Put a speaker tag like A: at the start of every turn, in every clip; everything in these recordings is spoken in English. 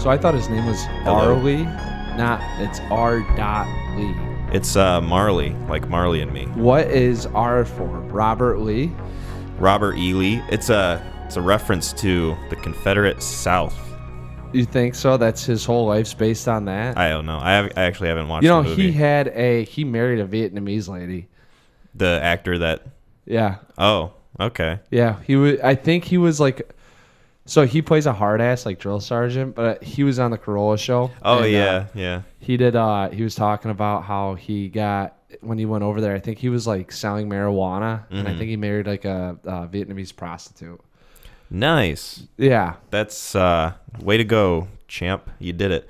A: So I thought his name was
B: Hello.
A: Arlie. It's R. Lee.
B: It's Marley, like Marley and Me.
A: What is R for? Robert Lee?
B: Robert E. Lee. It's a reference to the Confederate South.
A: You think so? That's his whole life's based on that?
B: I don't know. I actually haven't watched the movie.
A: He married a Vietnamese lady.
B: The actor that...
A: Yeah.
B: Oh, okay.
A: Yeah, I think he was like... So he plays a hard ass like drill sergeant, but he was on the Corolla show.
B: Oh,
A: and,
B: yeah.
A: He did. He was talking about how he got when he went over there. I think he was like selling marijuana, and I think he married like a Vietnamese prostitute.
B: Nice.
A: Yeah.
B: That's way to go, champ. You did it.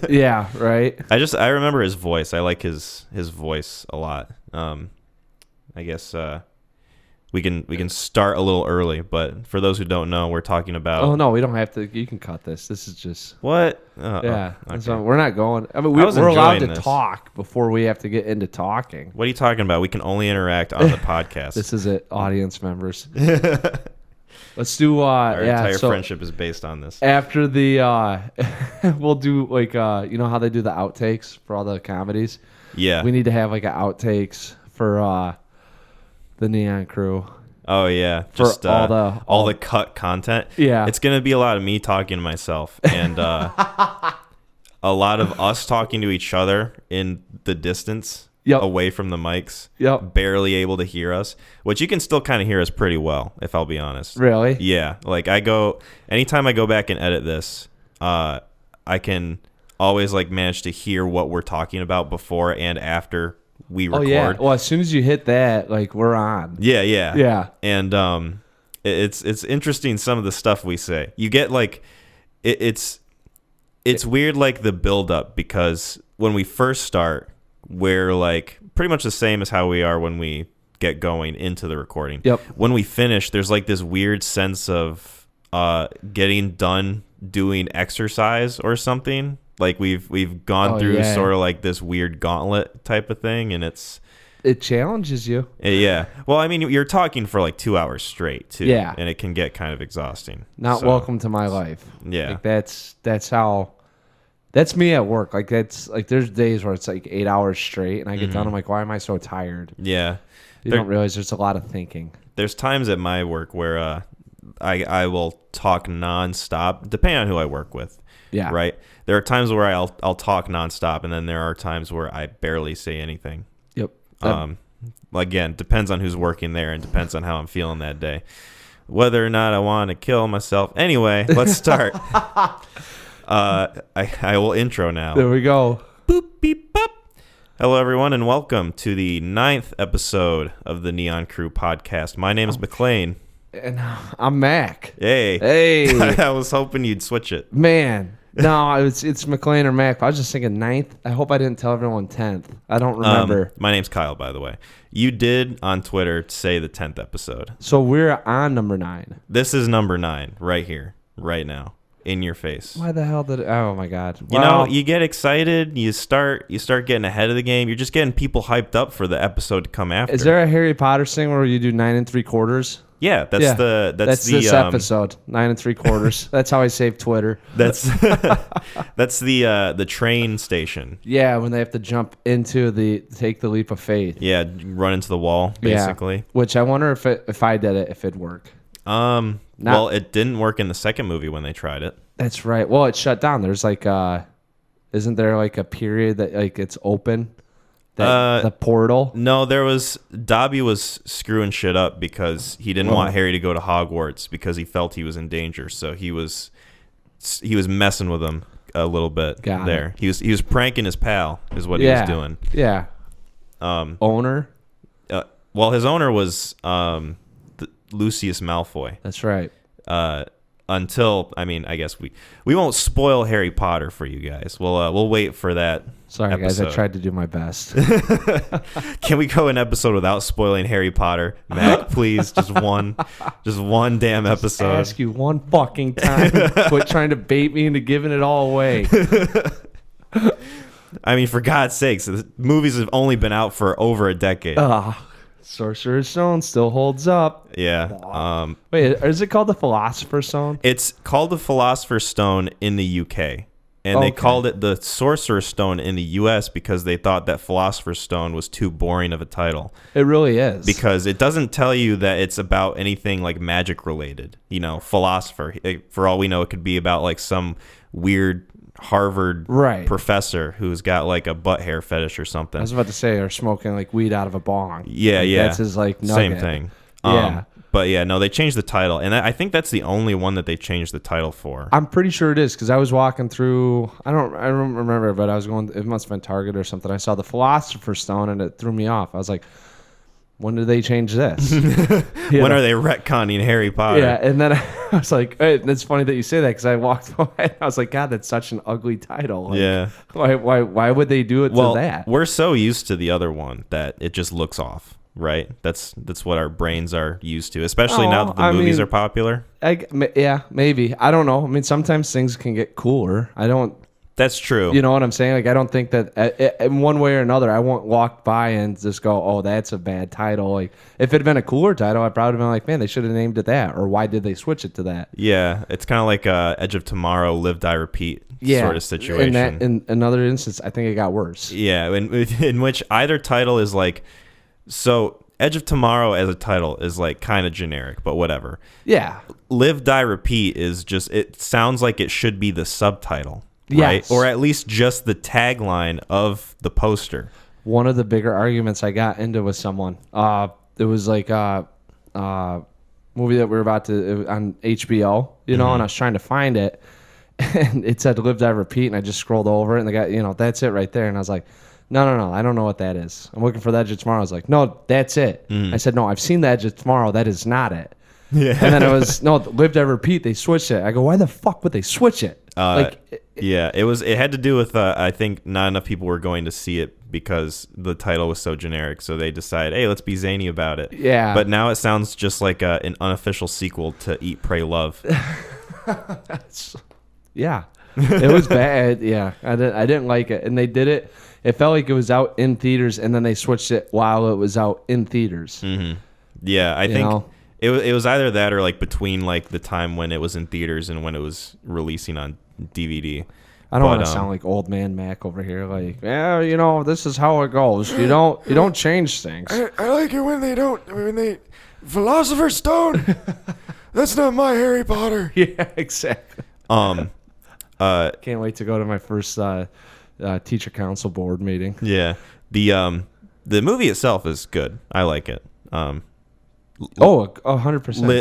A: Yeah. Right.
B: I remember his voice. I like his voice a lot. I guess we can start a little early, but for those who don't know, we're talking about...
A: Oh, no, we don't have to. You can cut this. This is just...
B: What?
A: Yeah.
B: Okay.
A: So we're not going... I mean, we're allowed to talk before we have to get into talking.
B: What are you talking about? We can only interact on the podcast.
A: This is it, audience members. Let's do...
B: Our entire friendship is based on this.
A: After the... we'll do, like... you know how they do the outtakes for all the comedies?
B: Yeah.
A: We need to have, like, an outtakes for... the Neon Crew.
B: Oh yeah,
A: just
B: all the cut content.
A: Yeah,
B: it's gonna be a lot of me talking to myself and a lot of us talking to each other in the distance, away from the mics. Barely able to hear us, which you can still kind of hear us pretty well, if I'll be honest.
A: Really?
B: Yeah. Like anytime I go back and edit this, I can always like manage to hear what we're talking about before and after we record.
A: Oh yeah. Well, as soon as you hit that, like we're on.
B: Yeah. And it's interesting some of the stuff we say. You get like it's weird like the build up, because when we first start, we're like pretty much the same as how we are when we get going into the recording.
A: Yep.
B: When we finish, there's like this weird sense of getting done doing exercise or something. Like we've gone through sort of like this weird gauntlet type of thing, and
A: it challenges you.
B: Yeah. Well, I mean, you're talking for like 2 hours straight too.
A: Yeah.
B: And it can get kind of exhausting.
A: Welcome to my life.
B: Yeah.
A: Like that's me at work. Like there's days where it's like 8 hours straight, and I get done. I'm like, why am I so tired?
B: Yeah.
A: You don't realize there's a lot of thinking.
B: There's times at my work where I will talk nonstop, depending on who I work with.
A: Yeah.
B: Right. There are times where I'll talk nonstop, and then there are times where I barely say anything.
A: Yep.
B: Again, depends on who's working there and depends on how I'm feeling that day, whether or not I want to kill myself. Anyway, let's start. I will intro now.
A: There we go.
B: Boop beep bop. Hello, everyone, and welcome to the 9th episode of the Neon Crew podcast. My name is McClain.
A: And I'm Mac.
B: Hey. I was hoping you'd switch it.
A: Man. No, it's McClain or Mac. I was just thinking 9th. I hope I didn't tell everyone 10th. I don't remember.
B: My name's Kyle, by the way. You did on Twitter say the 10th episode.
A: So we're on number 9.
B: This is number 9 right here, right now, in your face.
A: Why the hell did it? Oh, my God.
B: You know, you get excited. You start getting ahead of the game. You're just getting people hyped up for the episode to come after.
A: Is there a Harry Potter thing where you do 9 3/4?
B: Yeah, that's
A: this episode 9 3/4. That's how I save Twitter.
B: That's the train station.
A: Yeah, when they have to jump into take the leap of faith.
B: Yeah, run into the wall basically.
A: Yeah, which I wonder if I did it, if it'd work.
B: Well, it didn't work in the second movie when they tried it.
A: That's right. Well, it shut down. There's like isn't there like a period that like it's open? The portal?
B: No, Dobby was screwing shit up because he didn't want Harry to go to Hogwarts because he felt he was in danger. So he was messing with him a little bit there. He was pranking his pal is what he was doing.
A: Yeah. Owner?
B: Well, his owner was Lucius Malfoy.
A: That's right.
B: Until, I mean, I guess we won't spoil Harry Potter for you guys. We'll wait for that.
A: Sorry,
B: episode.
A: guys. I tried to do my best.
B: Can we go an episode without spoiling Harry Potter, Mac? Please, just one damn episode.
A: I ask you one fucking time. Quit trying to bait me into giving it all away.
B: I mean, for God's sakes, the movies have only been out for over a decade.
A: Sorcerer's Stone still holds up.
B: Yeah.
A: Wait, is it called the Philosopher's Stone?
B: It's called the Philosopher's Stone in the UK. And they called it the Sorcerer's Stone in the US because they thought that Philosopher's Stone was too boring of a title.
A: It really is.
B: Because it doesn't tell you that it's about anything like magic related. You know, philosopher. For all we know, it could be about like some weird Harvard professor who's got like a butt hair fetish or something.
A: I was about to say, or smoking like weed out of a bong.
B: Yeah,
A: like,
B: yeah.
A: That's his like nugget.
B: Same thing.
A: Yeah.
B: But yeah, no, they changed the title, and I think that's the only one that they changed the title for.
A: I'm pretty sure it is because I was walking through. I don't remember, but I was going. It must have been Target or something. I saw the Philosopher's Stone, and it threw me off. I was like, when did they change this?
B: When are they retconning Harry Potter?
A: Yeah, and then I was like, hey, it's funny that you say that because I walked by and I was like, God, that's such an ugly title. Like,
B: yeah.
A: Why would they do it to that?
B: We're so used to the other one that it just looks off. Right, that's what our brains are used to, especially now that the movies are popular.
A: Yeah, maybe. I don't know. I mean, sometimes things can get cooler.
B: That's true.
A: You know what I'm saying? Like, I don't think that in one way or another, I won't walk by and just go, "Oh, that's a bad title." Like, if it had been a cooler title, I'd probably been like, "Man, they should have named it that," or "Why did they switch it to that?"
B: Yeah, it's kind of like Edge of Tomorrow, Live, Die, Repeat sort of situation.
A: In another instance, I think it got worse.
B: Yeah, in which either title is like. So, Edge of Tomorrow as a title is like kind of generic, but whatever.
A: Yeah.
B: Live, Die, Repeat is just, it sounds like it should be the subtitle, right?
A: Yes.
B: Or at least just the tagline of the poster.
A: One of the bigger arguments I got into with someone, it was like a movie that we were about to, on HBO, and I was trying to find it, and it said Live, Die, Repeat, and I just scrolled over it, and the guy, that's it right there, and I was like, No, I don't know what that is. I'm looking for the Edge of Tomorrow. I was like, no, that's it. I said, no, I've seen the Edge of Tomorrow. That is not it. Yeah. And then it was, no, Live, Die, Repeat. They switched it. I go, why the fuck would they switch it?
B: It had to do with, I think not enough people were going to see it because the title was so generic. So they decided, hey, let's be zany about it.
A: Yeah.
B: But now it sounds just like an unofficial sequel to Eat, Pray, Love.
A: Yeah. It was bad. Yeah. I didn't like it. And they did it. It felt like it was out in theaters, and then they switched it while it was out in theaters.
B: Mm-hmm. Yeah, I think it was either that or like between like the time when it was in theaters and when it was releasing on DVD.
A: I don't want to sound like old man Mac over here. Like, yeah, this is how it goes. You don't change things.
C: I like it when they Philosopher's Stone. That's not my Harry Potter.
A: Yeah, exactly.
B: Can't
A: wait to go to my first teacher council board meeting.
B: Yeah, the movie itself is good. I like it.
A: 100%.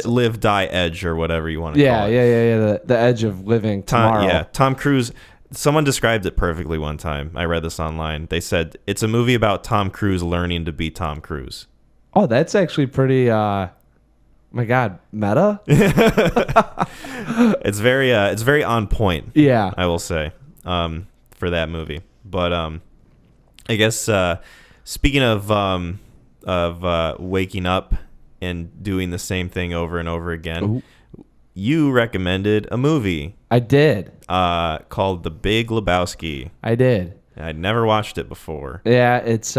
B: Live, Die, Edge, or whatever you want to call it.
A: Yeah. The edge of living tomorrow.
B: Tom Cruise. Someone described it perfectly one time. I read this online. They said it's a movie about Tom Cruise learning to be Tom Cruise.
A: Oh, that's actually pretty. My God, meta.
B: It's very on point.
A: Yeah,
B: I will say. For that movie, but I guess speaking of waking up and doing the same thing over and over again, you recommended a movie.
A: I did.
B: Called The Big Lebowski.
A: I did.
B: I'd never watched it before.
A: Yeah, it's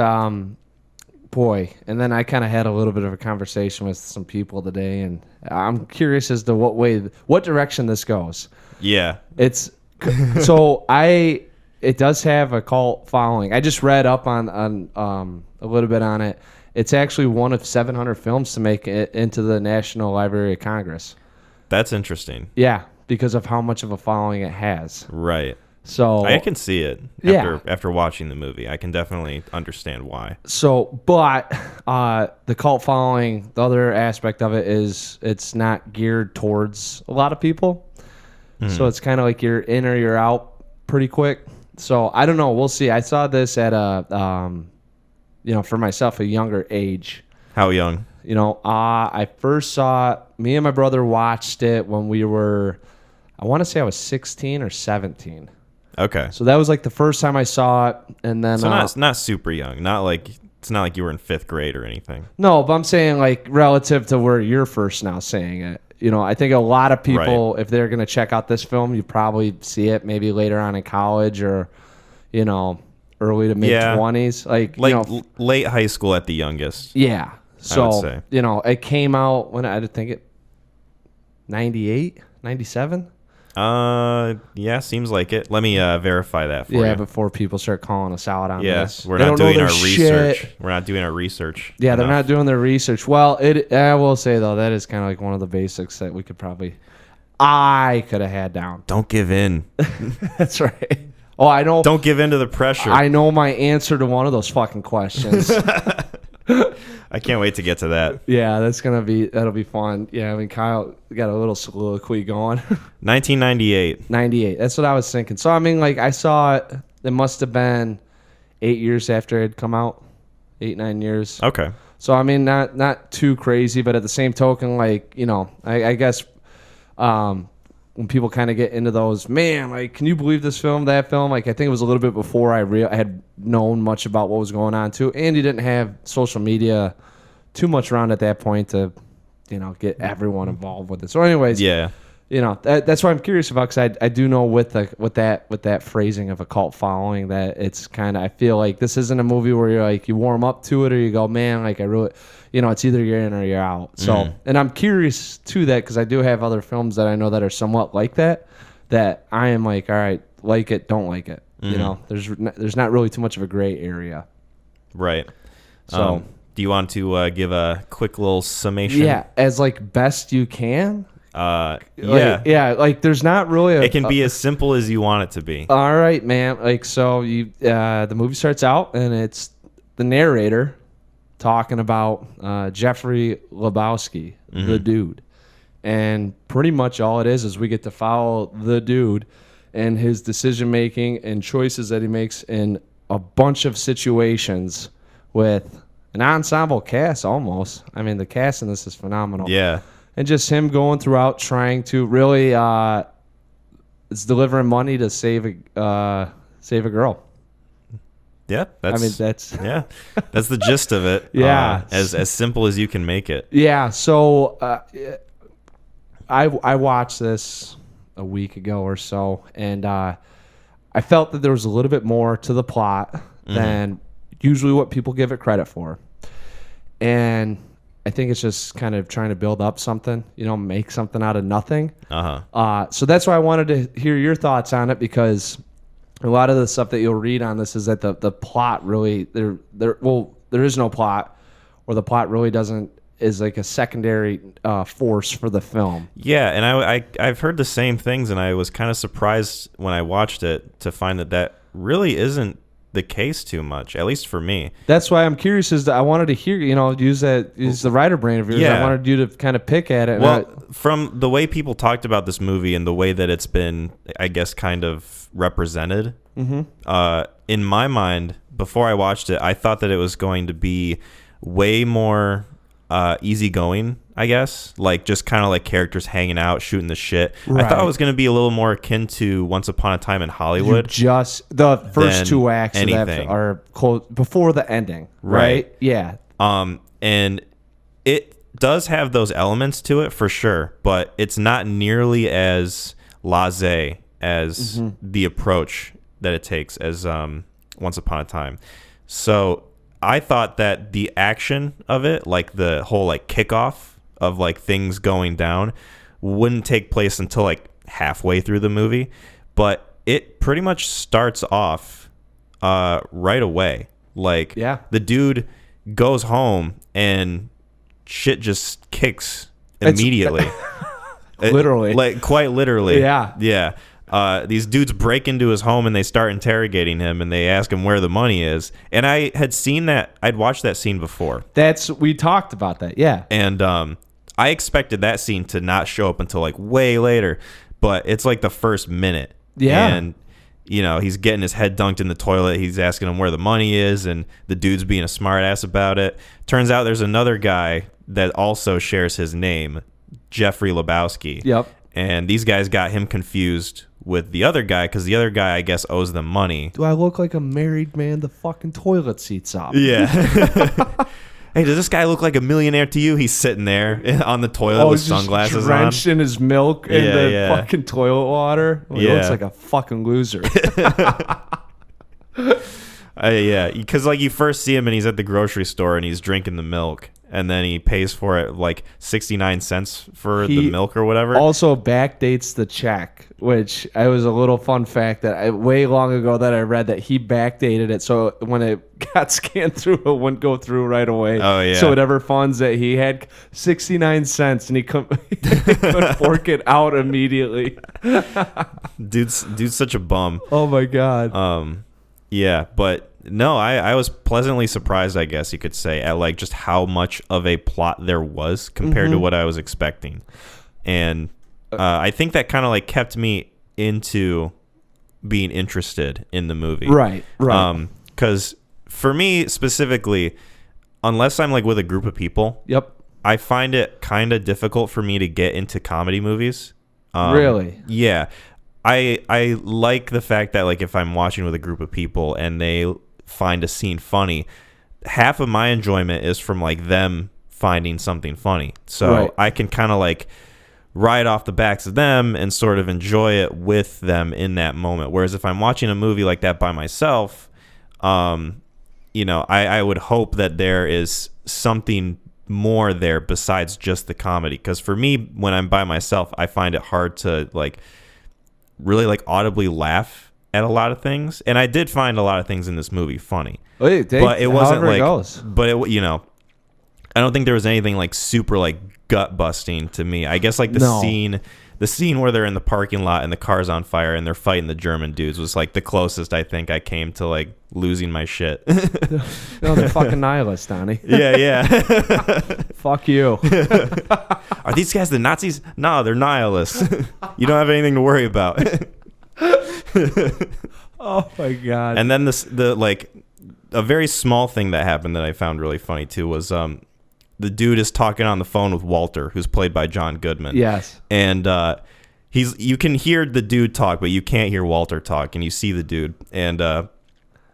A: boy. And then I kind of had a little bit of a conversation with some people today, and I'm curious as to what direction this goes.
B: Yeah,
A: it's so It does have a cult following. I just read up on a little bit on it. It's actually one of 700 films to make it into the National Library of Congress.
B: That's interesting.
A: Yeah, because of how much of a following it has.
B: Right.
A: So
B: I can see it after watching the movie. I can definitely understand why.
A: So, but the cult following, the other aspect of it is it's not geared towards a lot of people. So it's kind of like you're in or you're out pretty quick. So I don't know. We'll see. I saw this at for myself, a younger age.
B: How young?
A: I first saw it. Me and my brother watched it when we were, I want to say I was 16 or 17.
B: Okay.
A: So that was like the first time I saw it, and then
B: so not super young. It's not like you were in 5th grade or anything.
A: No, but I'm saying like relative to where you're first now saying it. I think a lot of people, if they're going to check out this film, you probably see it maybe later on in college or, early to mid 20s. Like
B: late high school at the youngest.
A: Yeah. So,
B: say.
A: it came out when I think it 98, 97?
B: Yeah, seems like it. Let me verify that for you.
A: Yeah, before people start calling us out on
B: Yes,
A: this.
B: we're
A: They
B: not
A: don't know
B: doing
A: their
B: our
A: shit.
B: research. We're not doing our research.
A: Yeah, they're
B: enough.
A: not doing their research. Well, I will say though, that is kind of like one of the basics that I could have had down.
B: Don't give in.
A: That's right. Oh, I know.
B: Don't give in to the pressure.
A: I know my answer to one of those fucking questions.
B: I can't wait to get to that.
A: Yeah, that'll be fun. Yeah, I mean, Kyle got a little soliloquy going.
B: 1998.
A: 98. That's what I was thinking. So, I mean, like, I saw it. It must have been 8 years after it had come out. 8-9 years.
B: Okay.
A: So, I mean, not too crazy, but at the same token, like, I guess when people kind of get into those, man, like, can you believe this film, that film? Like, I think it was a little bit before I had known much about what was going on, too. And you didn't have social media too much around at that point to, get everyone involved with it. So, anyways,
B: Yeah.
A: That's what I'm curious about, because I do know with that phrasing of a cult following that it's kind of, I feel like this isn't a movie where you're like, you warm up to it or you go, man, like I really, it's either you're in or you're out. So, and I'm curious to that because I do have other films that I know that are somewhat like that I am like, all right, like it, don't like it. There's not really too much of a gray area.
B: Right.
A: So,
B: do you want to give a quick little summation?
A: yeah, as like best you can.
B: Yeah.
A: Like there's not really
B: It can be as simple as you want it to be.
A: All right, man. Like, so the movie starts out and it's the narrator talking about Jeffrey Lebowski, the dude. And pretty much all it is we get to follow the dude and his decision making and choices that he makes in a bunch of situations with an ensemble cast almost. I mean, the cast in this is phenomenal.
B: Yeah.
A: And just him going throughout trying to really it's delivering money to save a girl.
B: Yeah, that's that's the gist of it.
A: Yeah.
B: As simple as you can make it.
A: Yeah, so I watched this a week ago or so, and I felt that there was a little bit more to the plot than usually what people give it credit for. And I think it's just kind of trying to build up something, make something out of nothing. So that's why I wanted to hear your thoughts on it, because a lot of the stuff that you'll read on this is that the plot really there is no plot, or the plot really is like a secondary force for the film.
B: Yeah, and I've heard the same things, and I was kind of surprised when I watched it to find that really isn't the case too much, at least for me.
A: That's why I'm curious. I wanted to hear, use the writer brain of yours.
B: Yeah.
A: I wanted you to kind of pick at it.
B: Well, from the way people talked about this movie and the way that it's been, I guess, kind of represented, in my mind, before I watched it, I thought that it was going to be way more easygoing, I guess, like just kind of like characters hanging out, shooting the shit. Right. I thought it was going to be a little more akin to Once Upon a Time in Hollywood.
A: Just the first two acts of that are close before the ending, right? Yeah.
B: And it does have those elements to it for sure, but it's not nearly as blasé as the approach that it takes as Once Upon a Time. So I thought that the action of it, like the whole like kickoff of like things going down, wouldn't take place until like halfway through the movie, but it pretty much starts off right away. Like the dude goes home and shit just kicks immediately.
A: Literally.
B: Like quite literally.
A: Yeah.
B: Yeah. These dudes break into his home and they start interrogating him and they ask him where the money is. And I had seen that. I'd watched that scene before.
A: We talked about that. Yeah.
B: And I expected that scene to not show up until like way later, but it's like the first minute.
A: Yeah.
B: And he's getting his head dunked in the toilet. He's asking him where the money is, and the dude's being a smart ass about it. Turns out there's another guy that also shares his name, Jeffrey Lebowski.
A: Yep.
B: And these guys got him confused with the other guy because the other guy, I guess, owes them money.
A: Do I look like a married man? The fucking toilet seat's up.
B: Yeah. Hey, does this guy look like a millionaire to you? He's sitting there on the toilet with sunglasses
A: drenched in his milk and the fucking toilet water. He looks like a fucking loser.
B: Yeah, because like you first see him and he's at the grocery store and he's drinking the milk, and then he pays for it like 69 cents for the milk or whatever.
A: Also backdates the check, which it was a little fun fact that way long ago that I read that he backdated it, so when it got scanned through, it wouldn't go through right away.
B: Oh yeah.
A: So whatever funds that he had, 69 cents, and he couldn't fork it out immediately.
B: Dude's such a bum.
A: Oh my god.
B: Yeah, but no, I was pleasantly surprised, I guess you could say, at like just how much of a plot there was compared to what I was expecting. And I think that kind of like kept me into being interested in the movie.
A: Right.
B: Because for me specifically, unless I'm like with a group of people,
A: Yep.
B: I find it kind of difficult for me to get into comedy movies.
A: Really?
B: Yeah. I like the fact that like if I'm watching with a group of people and they find a scene funny, half of my enjoyment is from like them finding something funny. So
A: Right.
B: I can kind of like ride off the backs of them and sort of enjoy it with them in that moment. Whereas if I'm watching a movie like that by myself, you know, I would hope that there is something more there besides just the comedy. Because for me, when I'm by myself, I find it hard to like really like audibly laugh at a lot of things, and I did find a lot of things in this movie funny, but it wasn't like, but it, you know, I don't think there was anything like super like gut busting to me. I guess like the scene where they're in the parking lot and the car's on fire and they're fighting the German dudes was like the closest I think I came to like losing my shit.
A: No, they're fucking nihilists, Donnie.
B: Yeah.
A: Fuck you.
B: Are these guys the Nazis? No, they're nihilists. You don't have anything to worry about.
A: Oh my god.
B: And then the like a very small thing that happened that I found really funny too was the dude is talking on the phone with Walter, who's played by John Goodman.
A: Yes.
B: And you can hear the dude talk, but you can't hear Walter talk, and you see the dude, and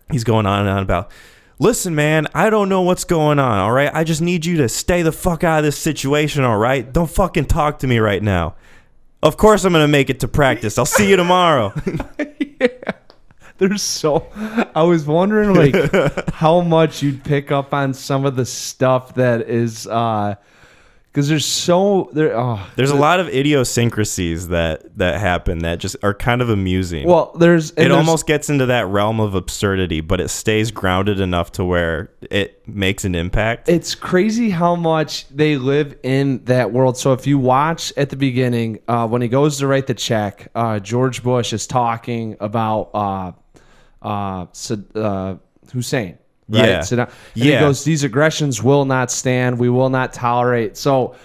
B: he's going on and on about, listen, man, I don't know what's going on, all right? I just need you to stay the fuck out of this situation, all right? Don't fucking talk to me right now. Of course I'm going to make it to practice. I'll see you tomorrow.
A: Yeah. I was wondering like how much you'd pick up on some of the stuff that is because there's a
B: lot of idiosyncrasies that happen that just are kind of amusing.
A: Well, there's
B: almost gets into that realm of absurdity, but it stays grounded enough to where it makes an impact.
A: It's crazy how much they live in that world. So if you watch at the beginning, when he goes to write the check, George Bush is talking about Hussein. Right?
B: Yeah.
A: So now, and he goes, these aggressions will not stand. We will not tolerate. So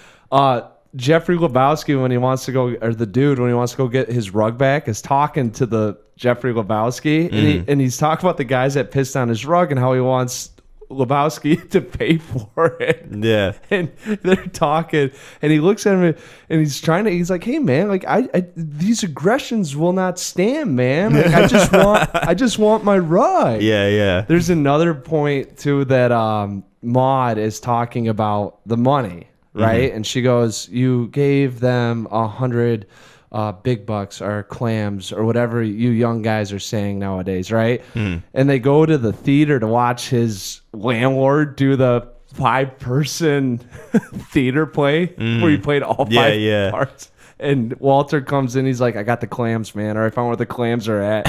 A: Jeffrey Lebowski, when he wants to go, or the dude, when he wants to go get his rug back, is talking to the Jeffrey Lebowski. And he's talking about the guys that pissed on his rug and how he wants Lebowski to pay for it.
B: Yeah.
A: And they're talking, and he looks at him and he's like, hey man, like I these aggressions will not stand, man. Like I just want my rug.
B: Yeah.
A: There's another point too that Maude is talking about the money, right? And she goes, you gave them 100 big bucks or clams or whatever you young guys are saying nowadays, right? And they go to the theater to watch his landlord do the 5-person theater play where he played all 5 parts. And Walter comes in, he's like, I got the clams, man, or I found where the clams are at.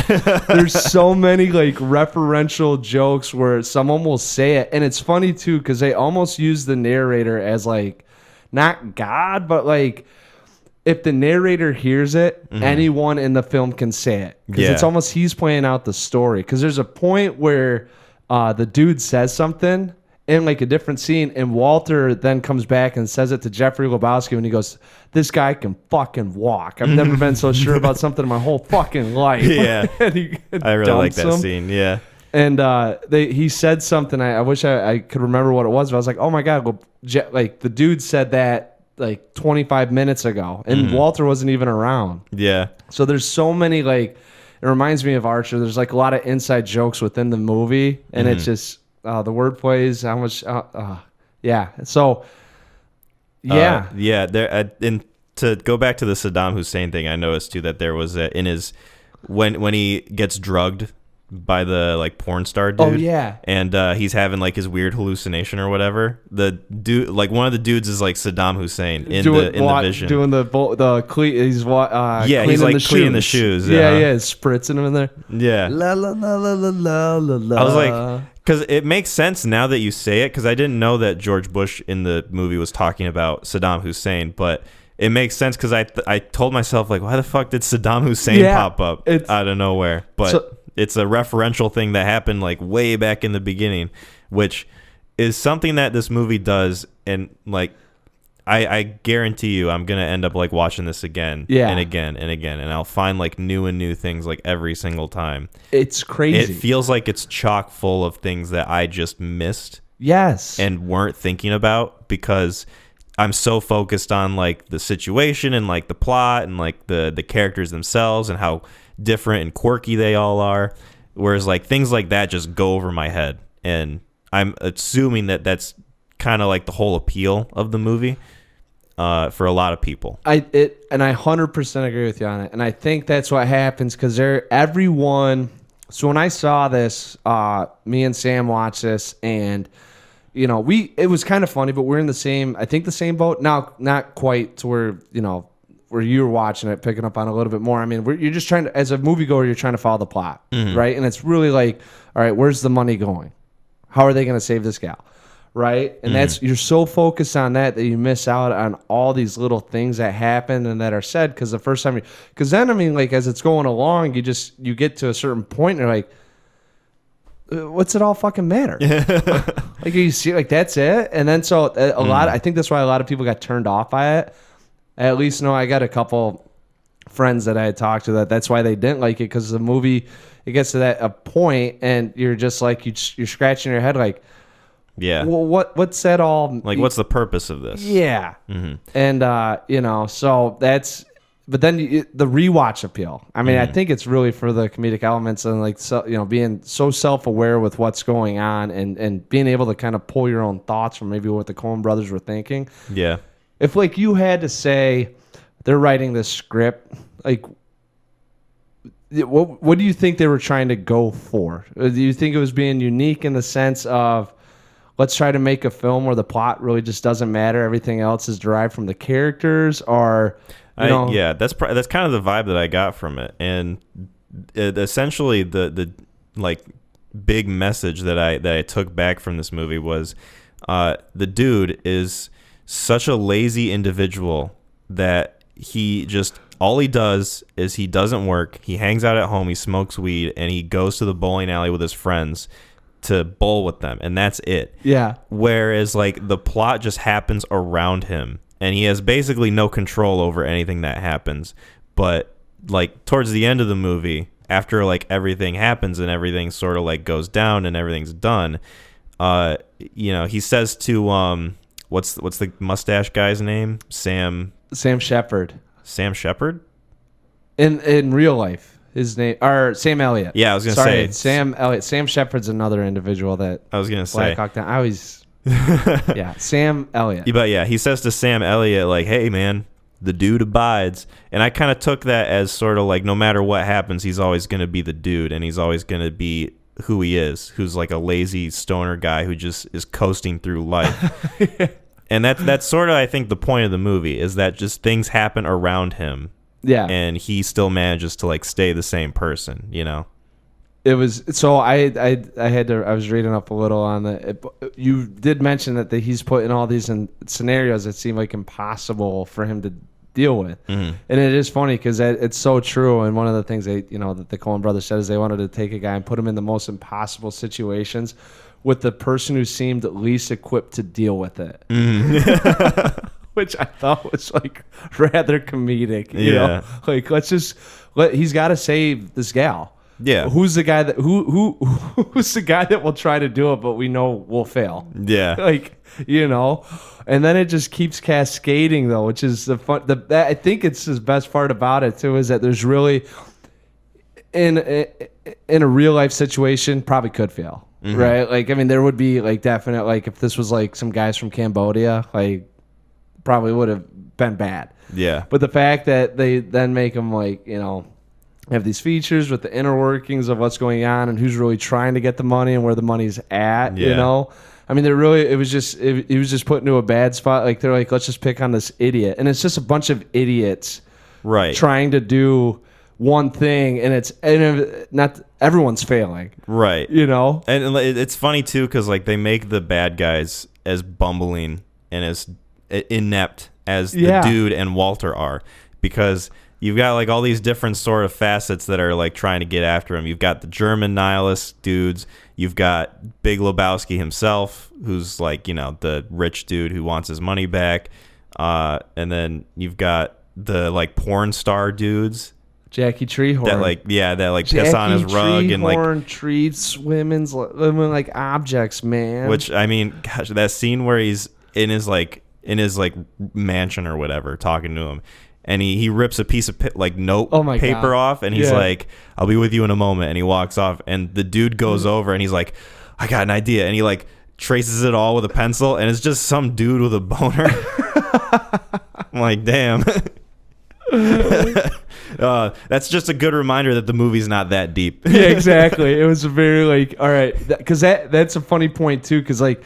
A: There's so many like referential jokes where someone will say it. And it's funny too, because they almost use the narrator as like, not God, but like, if the narrator hears it, anyone in the film can say it. Because it's almost he's playing out the story. Because there's a point where the dude says something in like a different scene, and Walter then comes back and says it to Jeffrey Lebowski, and he goes, this guy can fucking walk. I've never been so sure about something in my whole fucking life.
B: Yeah.
A: And
B: I really like that scene. Yeah.
A: And he said something. I wish I could remember what it was, but I was like, oh my God, well, like the dude said that like 25 minutes ago, and Walter wasn't even around.
B: Yeah.
A: So there's so many, like, it reminds me of Archer. There's like a lot of inside jokes within the movie, and it's just the wordplay is how much. Yeah. So yeah.
B: There. And to go back to the Saddam Hussein thing, I noticed too that there was in his when he gets drugged by the like porn star dude.
A: Oh, yeah.
B: And he's having like his weird hallucination or whatever. The dude, like one of the dudes is like Saddam Hussein in the vision.
A: Doing the he's
B: he's like cleaning the shoes.
A: Yeah, spritzing them in there.
B: Yeah.
A: La la la la la la la.
B: I was like, because it makes sense now that you say it, because I didn't know that George Bush in the movie was talking about Saddam Hussein, but it makes sense because I told myself, like, why the fuck did Saddam Hussein pop up out of nowhere? But it's a referential thing that happened like way back in the beginning, which is something that this movie does. And like, I guarantee you I'm going to end up like watching this again and again and again. And I'll find like new things like every single time.
A: It's crazy.
B: It feels like it's chock full of things that I just missed.
A: Yes.
B: And weren't thinking about because I'm so focused on like the situation and like the plot and like the characters themselves and how different and quirky they all are, whereas like things like that just go over my head, and I'm assuming that that's kind of like the whole appeal of the movie for a lot of people.
A: I 100% agree with you on it, and I think that's what happens because everyone. So when I saw this, me and Sam watched this, and it was kind of funny, but we're in the same boat now, not quite to where you were watching it, picking up on a little bit more. I mean, you're just trying to, as a moviegoer, you're trying to follow the plot, right? And it's really like, all right, where's the money going? How are they going to save this gal, right? And you're so focused on that you miss out on all these little things that happen and that are said. Because the first time, because then I mean, like as it's going along, you get to a certain point and you're like, what's it all fucking matter? Like you see, like that's it. And then so I think that's why a lot of people got turned off by it. At least, I got a couple friends that I had talked to that's why they didn't like it, because the movie, it gets to a point and you're just like, you're scratching your head like,
B: yeah,
A: well, what's that all?
B: Like, what's the purpose of this?
A: Yeah. And, so that's, but then the rewatch appeal. I mean, I think it's really for the comedic elements and like, so, being so self-aware with what's going on and being able to kind of pull your own thoughts from maybe what the Coen brothers were thinking.
B: Yeah.
A: If like you had to say they're writing this script, like what do you think they were trying to go for? Do you think it was being unique in the sense of let's try to make a film where the plot really just doesn't matter, everything else is derived from the characters, or
B: yeah, that's kind of the vibe that I got from it, and essentially the like big message that I took back from this movie was the dude is such a lazy individual that all he does is he doesn't work. He hangs out at home, he smokes weed, and he goes to the bowling alley with his friends to bowl with them, and that's it.
A: Yeah.
B: Whereas like the plot just happens around him, and he has basically no control over anything that happens. But like towards the end of the movie, after like everything happens and everything sort of like goes down and everything's done, he says to what's the mustache guy's name? Sam
A: Shepard.
B: Sam Shepard?
A: In real life, his name, or Sam Elliott.
B: Yeah, I was gonna say
A: Sam Elliott. Sam Shepard's another individual that
B: I was gonna say.
A: I always, yeah, Sam Elliott.
B: Yeah, but yeah, he says to Sam Elliott like, "Hey man, the dude abides," and I kind of took that as sort of like no matter what happens, he's always gonna be the dude, and he's always gonna be who he is, who's like a lazy stoner guy who just is coasting through life. And that's sort of, I think, the point of the movie is that just things happen around him.
A: Yeah.
B: And he still manages to like stay the same person,
A: It was, so I was reading up a little on you did mention that he's put in all these scenarios that seem like impossible for him to deal with. And it is funny because it's so true. And one of the things that the Coen brothers said is they wanted to take a guy and put him in the most impossible situations with the person who seemed least equipped to deal with it. Which I thought was like rather comedic, you know? Like, he's got to save this gal.
B: Yeah.
A: Who's the guy who's the guy that will try to do it, but we know will fail?
B: Yeah.
A: Like, and then it just keeps cascading though, which is the fun. I think it's the best part about it too, is that there's really in a real life situation probably could fail. Right? Like, I mean, there would be like definite, like if this was like some guys from Cambodia, like probably would have been bad.
B: Yeah.
A: But the fact that they then make them like, have these features with the inner workings of what's going on and who's really trying to get the money and where the money's at.
B: Yeah.
A: You know, I mean, he was just put into a bad spot. Like they're like, let's just pick on this idiot, and it's just a bunch of idiots,
B: Right.
A: trying to do one thing, and not everyone's failing.
B: Right.
A: You know,
B: And it's funny too because like they make the bad guys as bumbling and as inept as the dude and Walter are, because you've got like all these different sort of facets that are like trying to get after him. You've got the German nihilist dudes. You've got Big Lebowski himself, who's like, you know, the rich dude who wants his money back. And then you've got the like porn star dudes.
A: Jackie Treehorn.
B: That piss on his rug and like
A: treats women like objects, man.
B: Which, I mean, gosh, that scene where he's in his mansion or whatever talking to him, and he rips a piece of note paper off, and he's like, "I'll be with you in a moment," and he walks off, and the dude goes over and he's like, "I got an idea," and he like traces it all with a pencil, and it's just some dude with a boner. I'm like, damn. That's just a good reminder that the movie's not that deep.
A: Yeah, exactly. It was a very like, all right, because that's a funny point too, because like,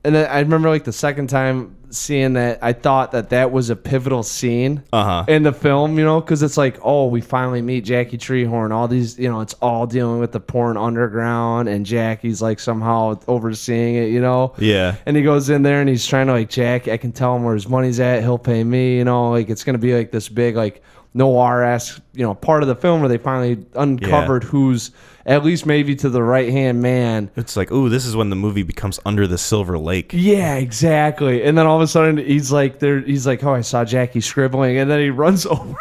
A: and then I remember like the second time seeing that, I thought that was a pivotal scene in the film, you know, because it's like, oh, we finally meet Jackie Treehorn. All these, you know, it's all dealing with the porn underground, and Jackie's like somehow overseeing it, you know.
B: Yeah.
A: And he goes in there and he's trying to like, Jack, I can tell him where his money's at. He'll pay me, you know. Like it's gonna be like this big like noir-esque, you know, part of the film where they finally uncovered who's at least maybe to the right-hand man.
B: It's like, ooh, this is when the movie becomes Under the Silver Lake.
A: Yeah, exactly. And then all of a sudden he's like, oh, I saw Jackie scribbling, and then he runs over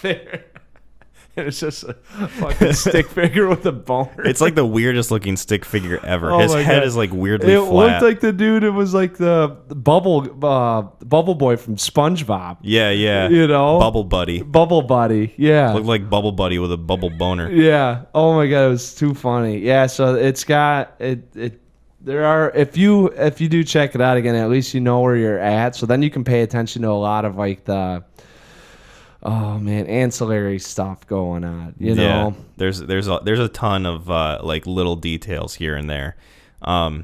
A: there. And it's just a fucking stick figure with a boner.
B: It's like the weirdest looking stick figure ever. His head is like weirdly
A: flat. It looked like the dude. It was like the bubble boy from SpongeBob.
B: Yeah, yeah.
A: You know,
B: Bubble Buddy.
A: Bubble Buddy. Yeah.
B: Looked like Bubble Buddy with a bubble boner.
A: Yeah. Oh my god, it was too funny. Yeah. So it's got it. There are, if you do check it out again, at least you know where you're at. So then you can pay attention to a lot of like the, oh man, ancillary stuff going on. You know,
B: there's a ton of like little details here and there. I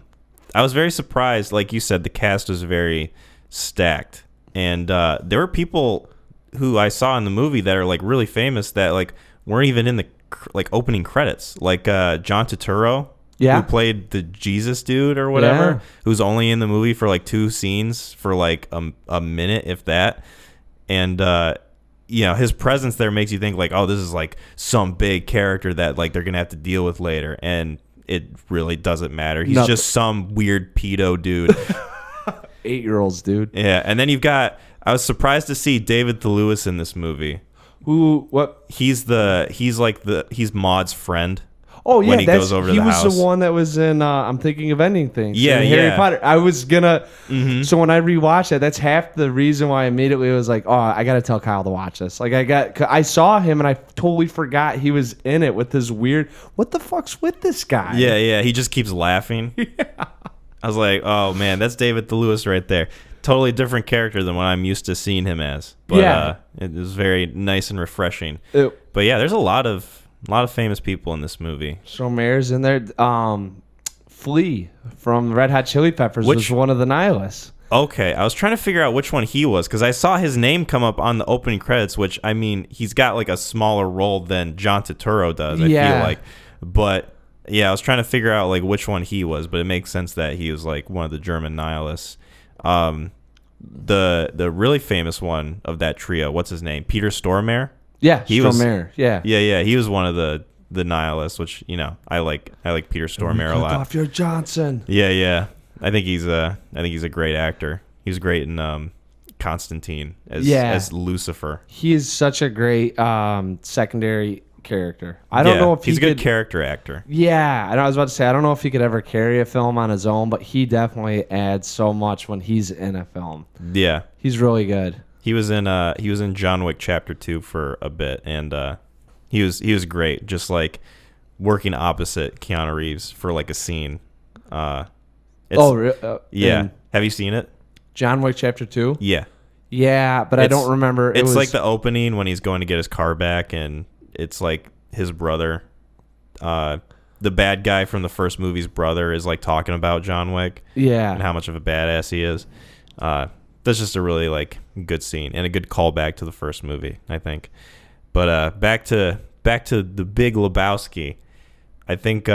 B: was very surprised, like you said, the cast was very stacked, and there were people who I saw in the movie that are like really famous that like weren't even in the like opening credits, like John Turturro.
A: Yeah.
B: Who played the Jesus dude or whatever, who's only in the movie for like 2 scenes for like a minute, if that. And, you know, his presence there makes you think like, oh, this is like some big character that like they're going to have to deal with later. And it really doesn't matter. He's just some weird pedo dude.
A: 8-year-olds, dude.
B: Yeah. And then I was surprised to see David Thewlis in this movie.
A: What?
B: He's Maud's friend.
A: Oh yeah,
B: when he goes over to the house.
A: He was the one that was in I'm Thinking of Ending Things.
B: Yeah,
A: Harry Potter. I was gonna. So when I rewatched it, that's half the reason why I immediately was like, oh, I gotta tell Kyle to watch this. Like I saw him and I totally forgot he was in it with this weird. What the fuck's with this guy?
B: Yeah. He just keeps laughing. Yeah. I was like, oh man, that's David Thewlis right there. Totally different character than what I'm used to seeing him as. But it was very nice and refreshing. But yeah, there's a lot of famous people in this movie.
A: So Mayor's in there. Flea from Red Hot Chili Peppers was one of the nihilists.
B: Okay, I was trying to figure out which one he was because I saw his name come up on the opening credits, which, I mean, he's got like a smaller role than John Turturro does, I feel like. But yeah, I was trying to figure out like which one he was, but it makes sense that he was like one of the German nihilists. The really famous one of that trio, what's his name? Peter Stormare?
A: Yeah, he was. Yeah.
B: He was one of the nihilists, which, you know, I like Peter Stormare a lot.
A: Off your Johnson.
B: Yeah. I think he's a great actor. He's great in Constantine as Lucifer.
A: He is such a great secondary character. I don't know if
B: he's a good character actor.
A: Yeah, and I was about to say I don't know if he could ever carry a film on his own, but he definitely adds so much when he's in a film.
B: Yeah,
A: he's really good.
B: He was in John Wick Chapter 2 for a bit, and he was great. Just like working opposite Keanu Reeves for like a scene. Yeah. Have you seen it?
A: John Wick Chapter 2?
B: Yeah.
A: Yeah, but I don't remember.
B: It's like the opening when he's going to get his car back, and it's like his brother, the bad guy from the first movie's brother is like talking about John Wick.
A: Yeah.
B: And how much of a badass he is. That's just a really like good scene and a good callback to the first movie, I think. But back to the Big Lebowski. I think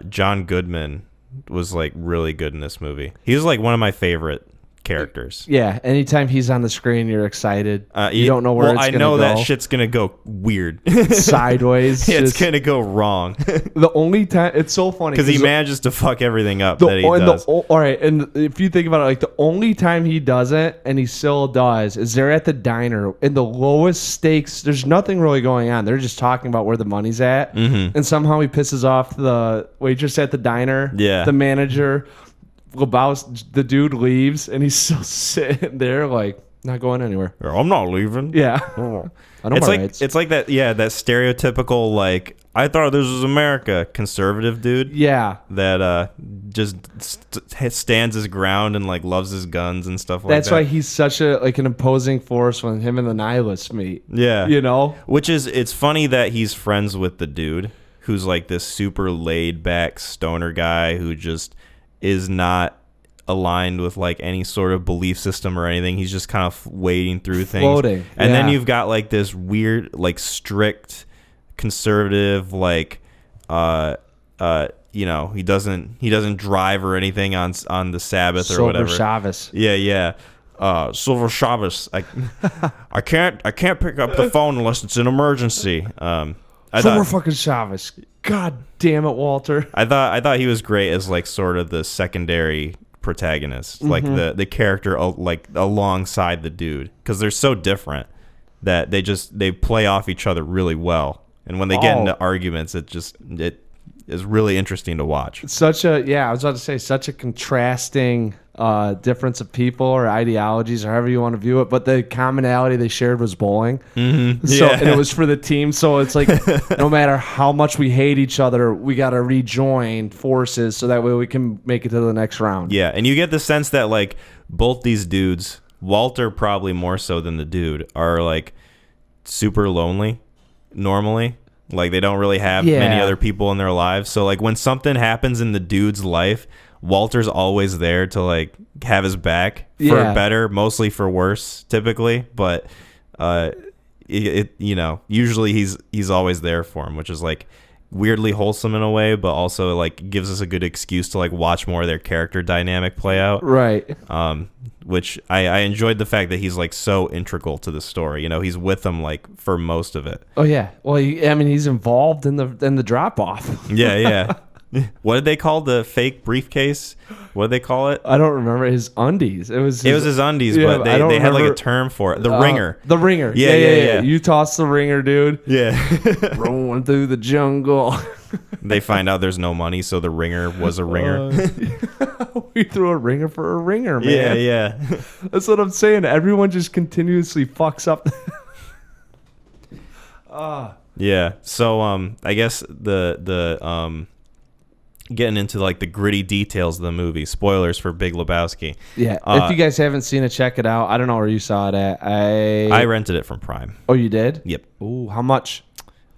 B: John Goodman was like really good in this movie. He was like one of my favorite characters.
A: Yeah, anytime he's on the screen, you're excited. You don't know where it's going to go.
B: I know that shit's going to go weird.
A: Sideways.
B: Yeah, it's going to go wrong.
A: The only time, it's so funny.
B: Because he manages to fuck everything up that he does.
A: All right, and if you think about it, like the only time he doesn't, and he still does, is they're at the diner, in the lowest stakes, there's nothing really going on. They're just talking about where the money's at, and somehow he pisses off the waitress at the diner, the manager. The dude leaves and he's still sitting there like not going anywhere.
B: I'm not leaving.
A: Yeah. I know
B: it's like that that stereotypical like I thought this was America conservative dude.
A: Yeah.
B: That just stands his ground and like loves his guns and stuff like that.
A: That's why he's such a like an imposing force when him and the nihilists meet.
B: Yeah.
A: You know?
B: Which is it's funny that he's friends with the dude who's like this super laid back stoner guy who just is not aligned with like any sort of belief system or anything. He's just kind of wading through things.
A: Floating.
B: And then you've got like this weird, like strict conservative, like you know, he doesn't drive or anything on the Sabbath or whatever.
A: Silver Shabbos.
B: Yeah. Silver Shabbos. I can't pick up the phone unless it's an emergency.
A: Silver fucking Shabbos. God damn it, Walter.
B: I thought he was great as like sort of the secondary protagonist, like the character like alongside the dude, because they're so different that they play off each other really well, and when they get into arguments, it is really interesting to watch.
A: I was about to say such a contrasting difference of people or ideologies or however you want to view it, but the commonality they shared was bowling. And it was for the team, so it's like no matter how much we hate each other, we got to rejoin forces so that way we can make it to the next round.
B: Yeah, and you get the sense that like both these dudes, Walter probably more so than the dude, are like super lonely normally. Like they don't really have many other people in their lives, so like when something happens in the dude's life, Walter's always there to like have his back for better, mostly for worse, typically. But you know, usually he's always there for him, which is like weirdly wholesome in a way, but also like gives us a good excuse to like watch more of their character dynamic play out.
A: Right.
B: Which I enjoyed the fact that he's like so integral to the story. You know, he's with them like for most of it.
A: Oh yeah. Well, he's involved in the drop off.
B: Yeah. What did they call the fake briefcase? What did they call it?
A: I don't remember. His undies. It was his
B: undies, but they had like a term for it. The ringer.
A: The ringer. Yeah. You toss the ringer, dude.
B: Yeah.
A: Rolling through the jungle.
B: They find out there's no money, so the ringer was a ringer.
A: We threw a ringer for a ringer, man.
B: Yeah.
A: That's what I'm saying. Everyone just continuously fucks up.
B: Yeah. So I guess the getting into like the gritty details of the movie. Spoilers for Big Lebowski.
A: Yeah. If you guys haven't seen it, check it out. I don't know where you saw it at.
B: I rented it from Prime.
A: Oh, you did?
B: Yep.
A: Ooh, how much?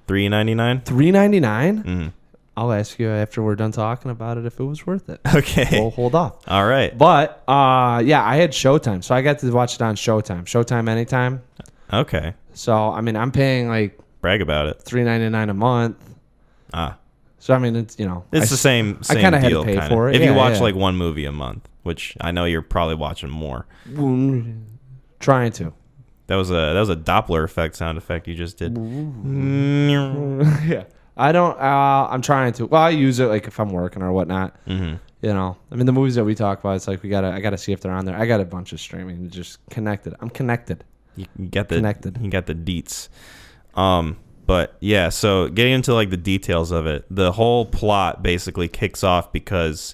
B: $3.99.
A: $3.99?
B: Mm-hmm.
A: I'll ask you after we're done talking about it if it was worth it.
B: Okay.
A: We'll hold off.
B: All right.
A: But I had Showtime, so I got to watch it on Showtime. Showtime anytime.
B: Okay.
A: So I'm paying like
B: brag about it.
A: $3.99 a month. So it's
B: it's the same
A: I kind of had
B: deal,
A: to pay
B: kinda.
A: for it.
B: If you watch like one movie a month, which I know you're probably watching more.
A: Trying to.
B: That was a Doppler effect sound effect you just did.
A: Yeah. I don't. I'm trying to. Well, I use it like if I'm working or whatnot.
B: Mm-hmm.
A: You know, the movies that we talk about, it's like I gotta see if they're on there. I got a bunch of streaming just connected. I'm connected.
B: You got the
A: connected.
B: You got the deets. But yeah, so getting into like the details of it, the whole plot basically kicks off because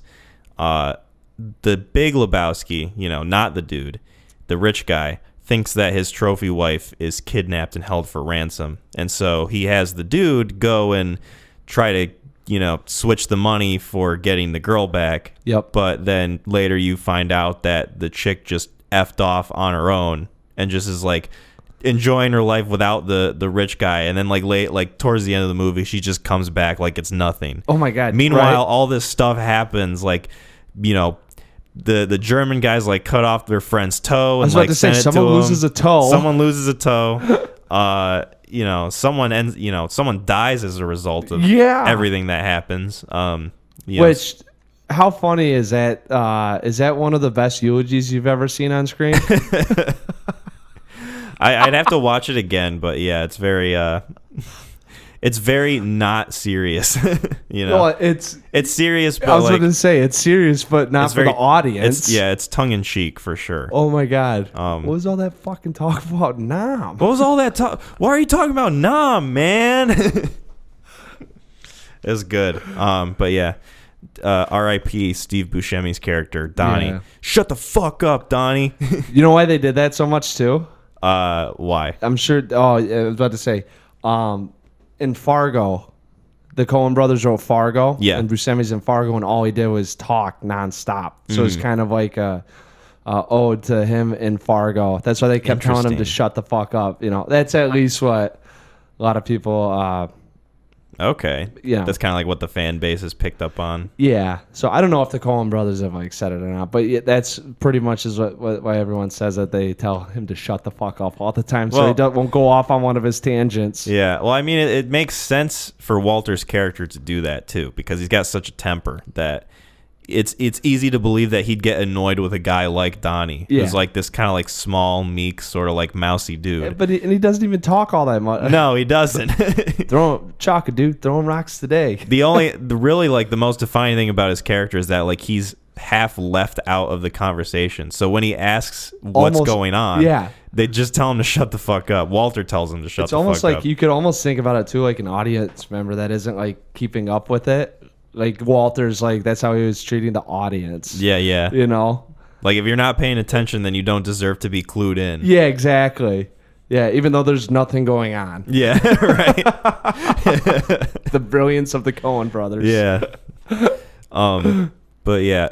B: the Big Lebowski, not the dude, the rich guy, thinks that his trophy wife is kidnapped and held for ransom. And so he has the dude go and try to, switch the money for getting the girl back.
A: Yep.
B: But then later you find out that the chick just effed off on her own and just is like enjoying her life without the rich guy, and then like towards the end of the movie, she just comes back like it's nothing.
A: Oh my god!
B: Meanwhile,
A: right?
B: all this stuff happens, like, you know, the German guys like cut off their friend's toe, and
A: I was about to say someone loses a toe.
B: Someone loses a toe. You know, someone dies as a result of everything that happens.
A: Which, how funny is that? Is that one of the best eulogies you've ever seen on screen?
B: I'd have to watch it again, but yeah, it's very not serious. You know,
A: well, it's
B: serious. But
A: I was going to say it's serious, but not for the audience.
B: It's tongue in cheek for sure.
A: Oh my god! What was all that fucking talk about Nam?
B: What was all that talk? Why are you talking about Nam, man? It was good. But yeah, R.I.P. Steve Buscemi's character Donnie.
A: Yeah.
B: Shut the fuck up, Donnie.
A: You know why they did that so much too?
B: Why?
A: I'm sure. Oh, I was about to say, in Fargo, the Coen brothers wrote Fargo.
B: Yeah.
A: And Buscemi's in Fargo, and all he did was talk nonstop. So it's kind of like a ode to him in Fargo. That's why they kept telling him to shut the fuck up. You know, that's at least what a lot of people.
B: Okay.
A: Yeah.
B: That's kind of like what the fan base has picked up on.
A: Yeah. So I don't know if the Coen brothers have like said it or not, but yeah, that's pretty much is why everyone says that they tell him to shut the fuck up all the time, so he won't go off on one of his tangents.
B: Yeah. Well, I mean, it makes sense for Walter's character to do that too, because he's got such a temper that it's easy to believe that he'd get annoyed with a guy like Donnie, who's like this kind of like small, meek, sort of like mousy dude.
A: But he doesn't even talk all that much.
B: No, he doesn't.
A: Throwing rocks today.
B: Really like the most defining thing about his character is that like he's half left out of the conversation. So when he asks what's going on, they just tell him to shut the fuck up. Walter tells him to shut the fuck up.
A: It's almost like you could almost think about it too, like an audience member that isn't like keeping up with it. Like Walter's like that's how he was treating the audience.
B: Yeah, yeah.
A: You know?
B: Like if you're not paying attention, then you don't deserve to be clued in.
A: Yeah, exactly. Yeah, even though there's nothing going on.
B: Yeah, right.
A: The brilliance of the Coen brothers.
B: Yeah. But yeah,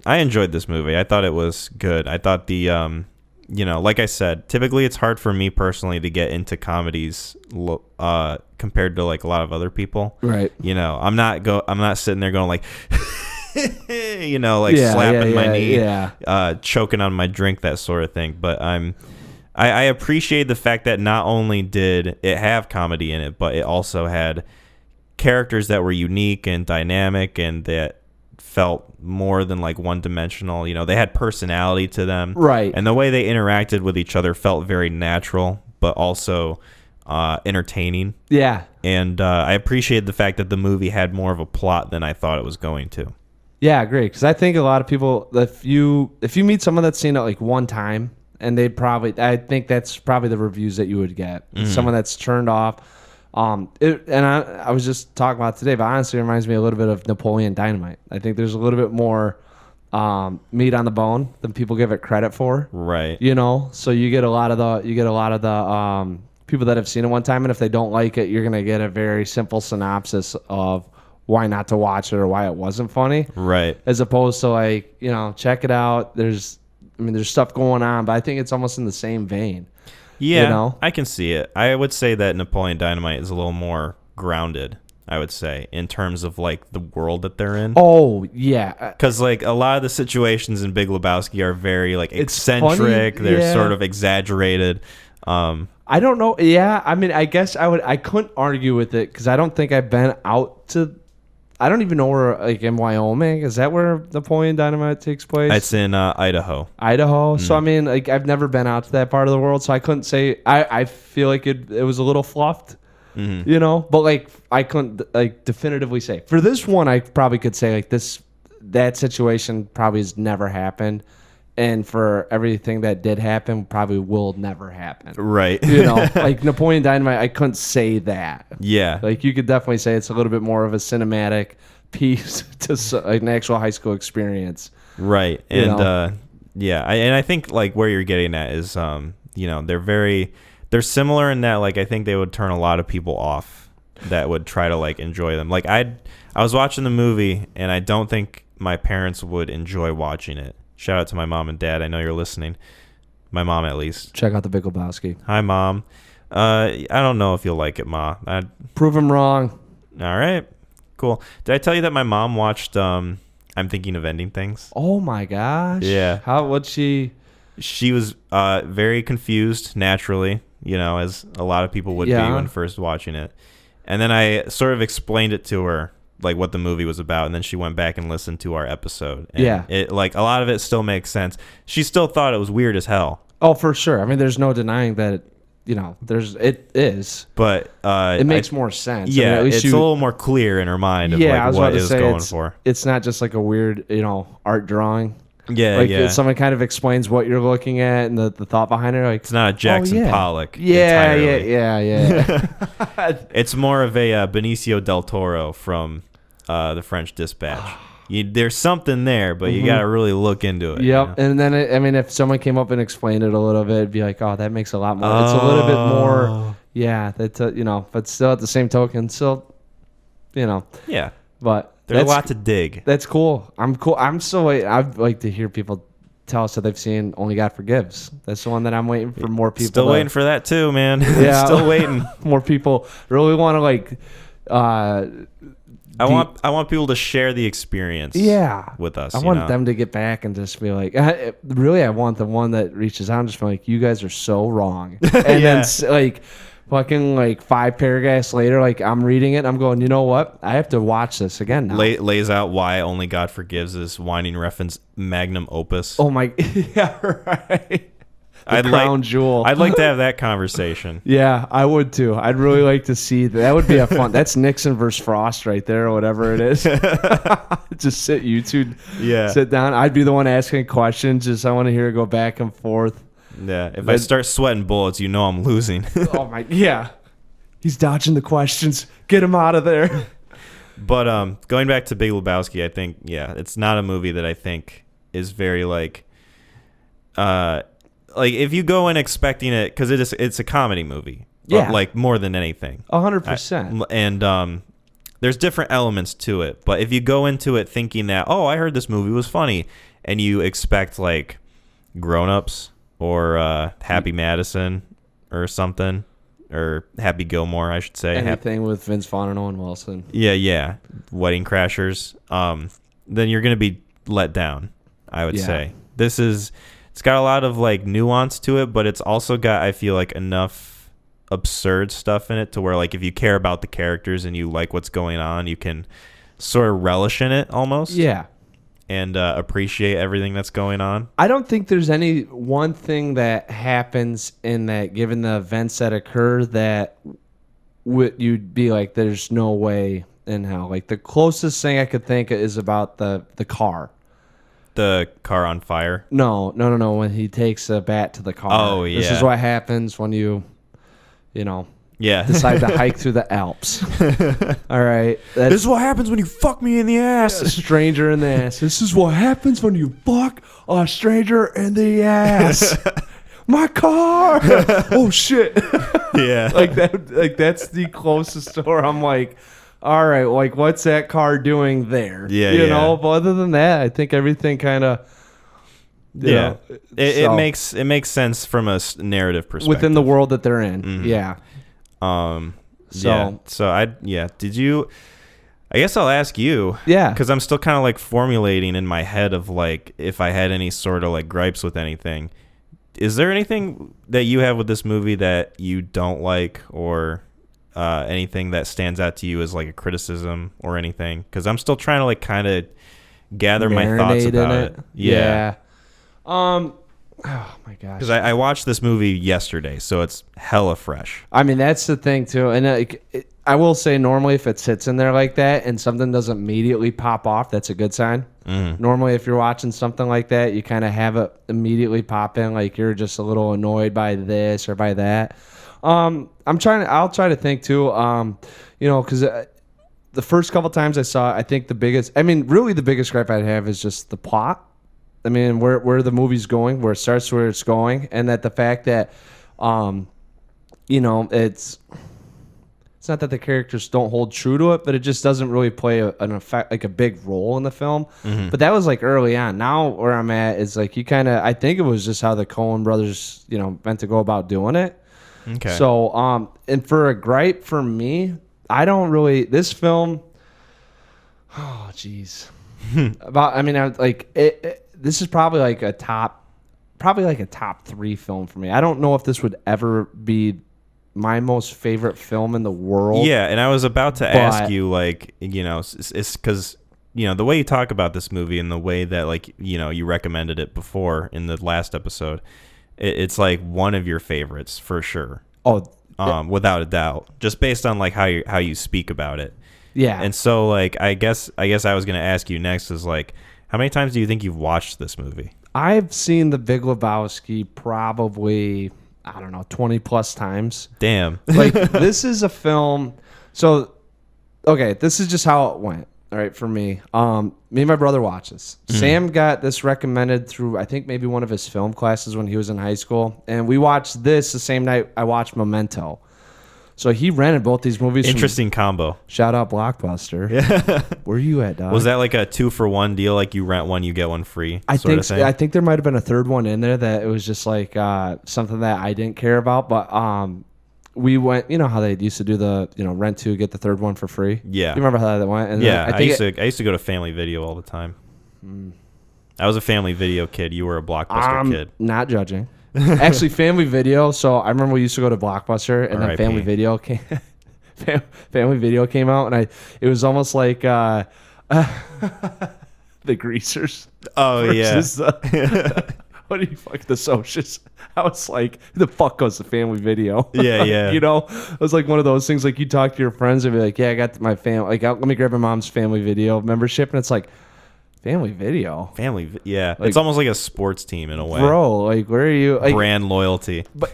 B: I enjoyed this movie. I thought it was good. I thought the you know, like I said, typically it's hard for me personally to get into comedies compared to like a lot of other people.
A: Right.
B: You know, I'm not sitting there going like you know, like slapping my knee, choking on my drink, that sort of thing. But I appreciate the fact that not only did it have comedy in it, but it also had characters that were unique and dynamic and that felt more than like one-dimensional. You know, they had personality to them.
A: Right.
B: And the way they interacted with each other felt very natural, but also entertaining.
A: Yeah.
B: And I appreciated the fact that the movie had more of a plot than I thought it was going to.
A: Yeah, I agree. Because I think a lot of people, if you meet someone that's seen it like one time, and I think that's probably the reviews that you would get. Someone that's turned off. I was just talking about it today, but honestly, it reminds me a little bit of Napoleon Dynamite. I think there's a little bit more meat on the bone than people give it credit for.
B: Right.
A: You know, so you get a lot of the people that have seen it one time, and if they don't like it, you're gonna get a very simple synopsis of why not to watch it or why it wasn't funny.
B: Right.
A: As opposed to like, you know, check it out. There's stuff going on, but I think it's almost in the same vein.
B: Yeah,
A: you know?
B: I can see it. I would say that Napoleon Dynamite is a little more grounded, I would say, in terms of like the world that they're in.
A: Oh, yeah.
B: Because like a lot of the situations in Big Lebowski are very like eccentric. They're sort of exaggerated.
A: I don't know. Yeah, I mean, I guess I couldn't argue with it because I don't think I've been out to. I don't even know where, like in Wyoming. Is that where Napoleon Dynamite takes place?
B: It's in Idaho.
A: Idaho. So I mean, like I've never been out to that part of the world, so I couldn't say. I feel like it was a little fluffed, you know. But like I couldn't like definitively say for this one. I probably could say like that situation probably has never happened. And for everything that did happen, probably will never happen.
B: Right.
A: You know, like Napoleon Dynamite, I couldn't say that.
B: Yeah.
A: Like you could definitely say it's a little bit more of a cinematic piece to like an actual high school experience.
B: Right. And yeah, I think like where you're getting at is, you know, they're similar in that like I think they would turn a lot of people off that would try to like enjoy them. Like I was watching the movie and I don't think my parents would enjoy watching it. Shout out to my mom and dad. I know you're listening. My mom, at least.
A: Check out the Big Lebowski.
B: Hi, Mom. I don't know if you'll like it, Ma.
A: Prove him wrong.
B: All right. Cool. Did I tell you that my mom watched I'm Thinking of Ending Things?
A: Oh, my gosh.
B: Yeah.
A: What'd she...
B: She was very confused, naturally, as a lot of people would be when first watching it. And then I sort of explained it to her, like what the movie was about, and then she went back and listened to our episode. And it, like, a lot of it still makes sense. She still thought it was weird as hell.
A: Oh, for sure. I mean, there's no denying that, it is.
B: But
A: it makes more sense.
B: Yeah,
A: I mean, at least
B: it's a little more clear in her mind of what is going for.
A: It's not just like a weird, art drawing.
B: Yeah,
A: like someone kind of explains what you're looking at and the thought behind it. Like,
B: it's not a Jackson Pollock.
A: Yeah.
B: It's more of a Benicio del Toro from The French Dispatch. There's something there, but you got to really look into it.
A: Yep. And then, if someone came up and explained it a little bit, it'd be like, oh, that makes a lot more. It's a little bit more. Yeah. That's, but still at the same token,
B: Yeah.
A: But
B: there's a lot to dig.
A: That's cool. I'm cool. I'm still waiting. I'd like to hear people tell us that they've seen Only God Forgives. That's the one that I'm waiting for more people.
B: Still waiting for that too, man.
A: Yeah.
B: Still waiting.
A: More people really want to
B: I want people to share the experience. With us.
A: I want them to get back and just be like, really, I want the one that reaches out and just be like, you guys are so wrong. And then fucking 5 paragraphs later, I'm reading it and I'm going, you know what? I have to watch this again now.
B: Lays out why Only God Forgives is Winding Refn's magnum opus.
A: Oh my, yeah, right.
B: The
A: crown jewel.
B: I'd like to have that conversation.
A: Yeah, I would too. I'd really like to see that. That would be a fun. That's Nixon versus Frost right there, or whatever it is. Just sit sit down. I'd be the one asking questions. Just I want to hear it go back and forth.
B: Yeah, if I start sweating bullets, I'm losing.
A: Oh my, yeah. He's dodging the questions. Get him out of there.
B: But going back to Big Lebowski, I think it's not a movie that I think is very like if you go in expecting it, because it's a comedy movie.
A: Yeah,
B: like more than anything.
A: 100%.
B: And there's different elements to it, but if you go into it thinking that I heard this movie was funny, and you expect like Grown Ups or Happy Madison or something, or Happy Gilmore, I should say.
A: Anything with Vince Vaughn and Owen Wilson.
B: Yeah. Wedding Crashers. Then you're going to be let down, I would say. It's got a lot of like nuance to it, but it's also got, I feel like, enough absurd stuff in it to where like if you care about the characters and you like what's going on, you can sort of relish in it almost.
A: Yeah.
B: And appreciate everything that's going on.
A: I don't think there's any one thing that happens in that, given the events that occur, that you'd be like, there's no way in hell. Like, the closest thing I could think is about the car.
B: The car on fire?
A: No. When he takes a bat to the car.
B: Oh, yeah.
A: This is what happens when you decide to hike through the Alps. All right.
B: This is what happens when you fuck me in the ass.
A: A stranger in the ass. This is what happens when you fuck a stranger in the ass. My car. Oh, shit.
B: Yeah.
A: That's the closest to where I'm like, all right, like, what's that car doing there?
B: Yeah,
A: you know. But other than that, I think everything kind of.
B: It makes sense from a narrative perspective
A: within the world that they're in.
B: Mm-hmm.
A: Yeah.
B: Did you? I guess I'll ask you.
A: Yeah.
B: Because I'm still kind of like formulating in my head of like if I had any sort of like gripes with anything. Is there anything that you have with this movie that you don't like, or anything that stands out to you as like a criticism or anything? Because I'm still trying to like kind of gather my thoughts about it. Yeah.
A: Oh my gosh.
B: Because I watched this movie yesterday, so it's hella fresh.
A: I mean, that's the thing too, and I will say normally if it sits in there like that and something doesn't immediately pop off, that's a good sign.
B: Mm-hmm.
A: Normally, if you're watching something like that, you kind of have it immediately pop in, like you're just a little annoyed by this or by that. I'll try to think too, because the first couple times I saw it, I think the biggest gripe I'd have is just the plot. I mean, where the movie's going, where it starts, where it's going, and that the fact that, it's It's not that the characters don't hold true to it, but it just doesn't really play an effect, like a big role in the film.
B: Mm-hmm.
A: But that was like early on. Now where I'm at is like you kind of, I think it was just how the Coen brothers, meant to go about doing it.
B: Okay.
A: So, and for a gripe for me, I don't really, this film, oh, jeez. This is probably like a top 3 film for me. I don't know if this would ever be my most favorite film in the world.
B: Yeah, and I was about to ask you, like, it's because, the way you talk about this movie and the way that, like, you recommended it before in the last episode, it's like one of your favorites for sure.
A: Oh,
B: without a doubt, just based on like how you speak about it.
A: yeah.
B: And so, like, I guess I was gonna ask you next is like, how many times do you think you've watched this movie?
A: I've seen The Big Lebowski probably, I don't know, 20 plus times.
B: Damn.
A: Like, this is a film. So, okay, this is just how it went. All right, for me. Me and my brother watched this.
B: Mm-hmm.
A: Sam got this recommended through, I think, maybe one of his film classes when he was in high school. And we watched this the same night I watched Memento. So he rented both these movies.
B: Interesting combo.
A: Shout out Blockbuster. Yeah. Where you at, dog?
B: Was that like a 2-for-1 deal? Like you rent one, you get one free?
A: I
B: sort of thing?
A: think there might have been a third one in there that it was just like something that I didn't care about. But we went, you know how they used to do the, rent 2, get the third one for free?
B: Yeah.
A: You remember how that went? And
B: yeah,
A: I
B: used to go to Family Video all the time. I was a Family Video kid. You were a Blockbuster kid.
A: Not judging. Actually, Family Video. So I remember we used to go to Blockbuster, and then
B: R.I.P.
A: Family Video came. Family Video came out, and it was almost like the Greasers.
B: Oh
A: versus
B: yeah.
A: What do you fuck the socials? I was like, who the fuck goes to Family Video?
B: Yeah, yeah.
A: It was like one of those things. Like you talk to your friends and be like, yeah, I got my family. Like, let me grab my mom's Family Video membership, and it's like. Family Video.
B: Yeah.
A: Like,
B: it's almost like a sports team in a way.
A: Bro, like, where are you? Like,
B: brand loyalty.
A: But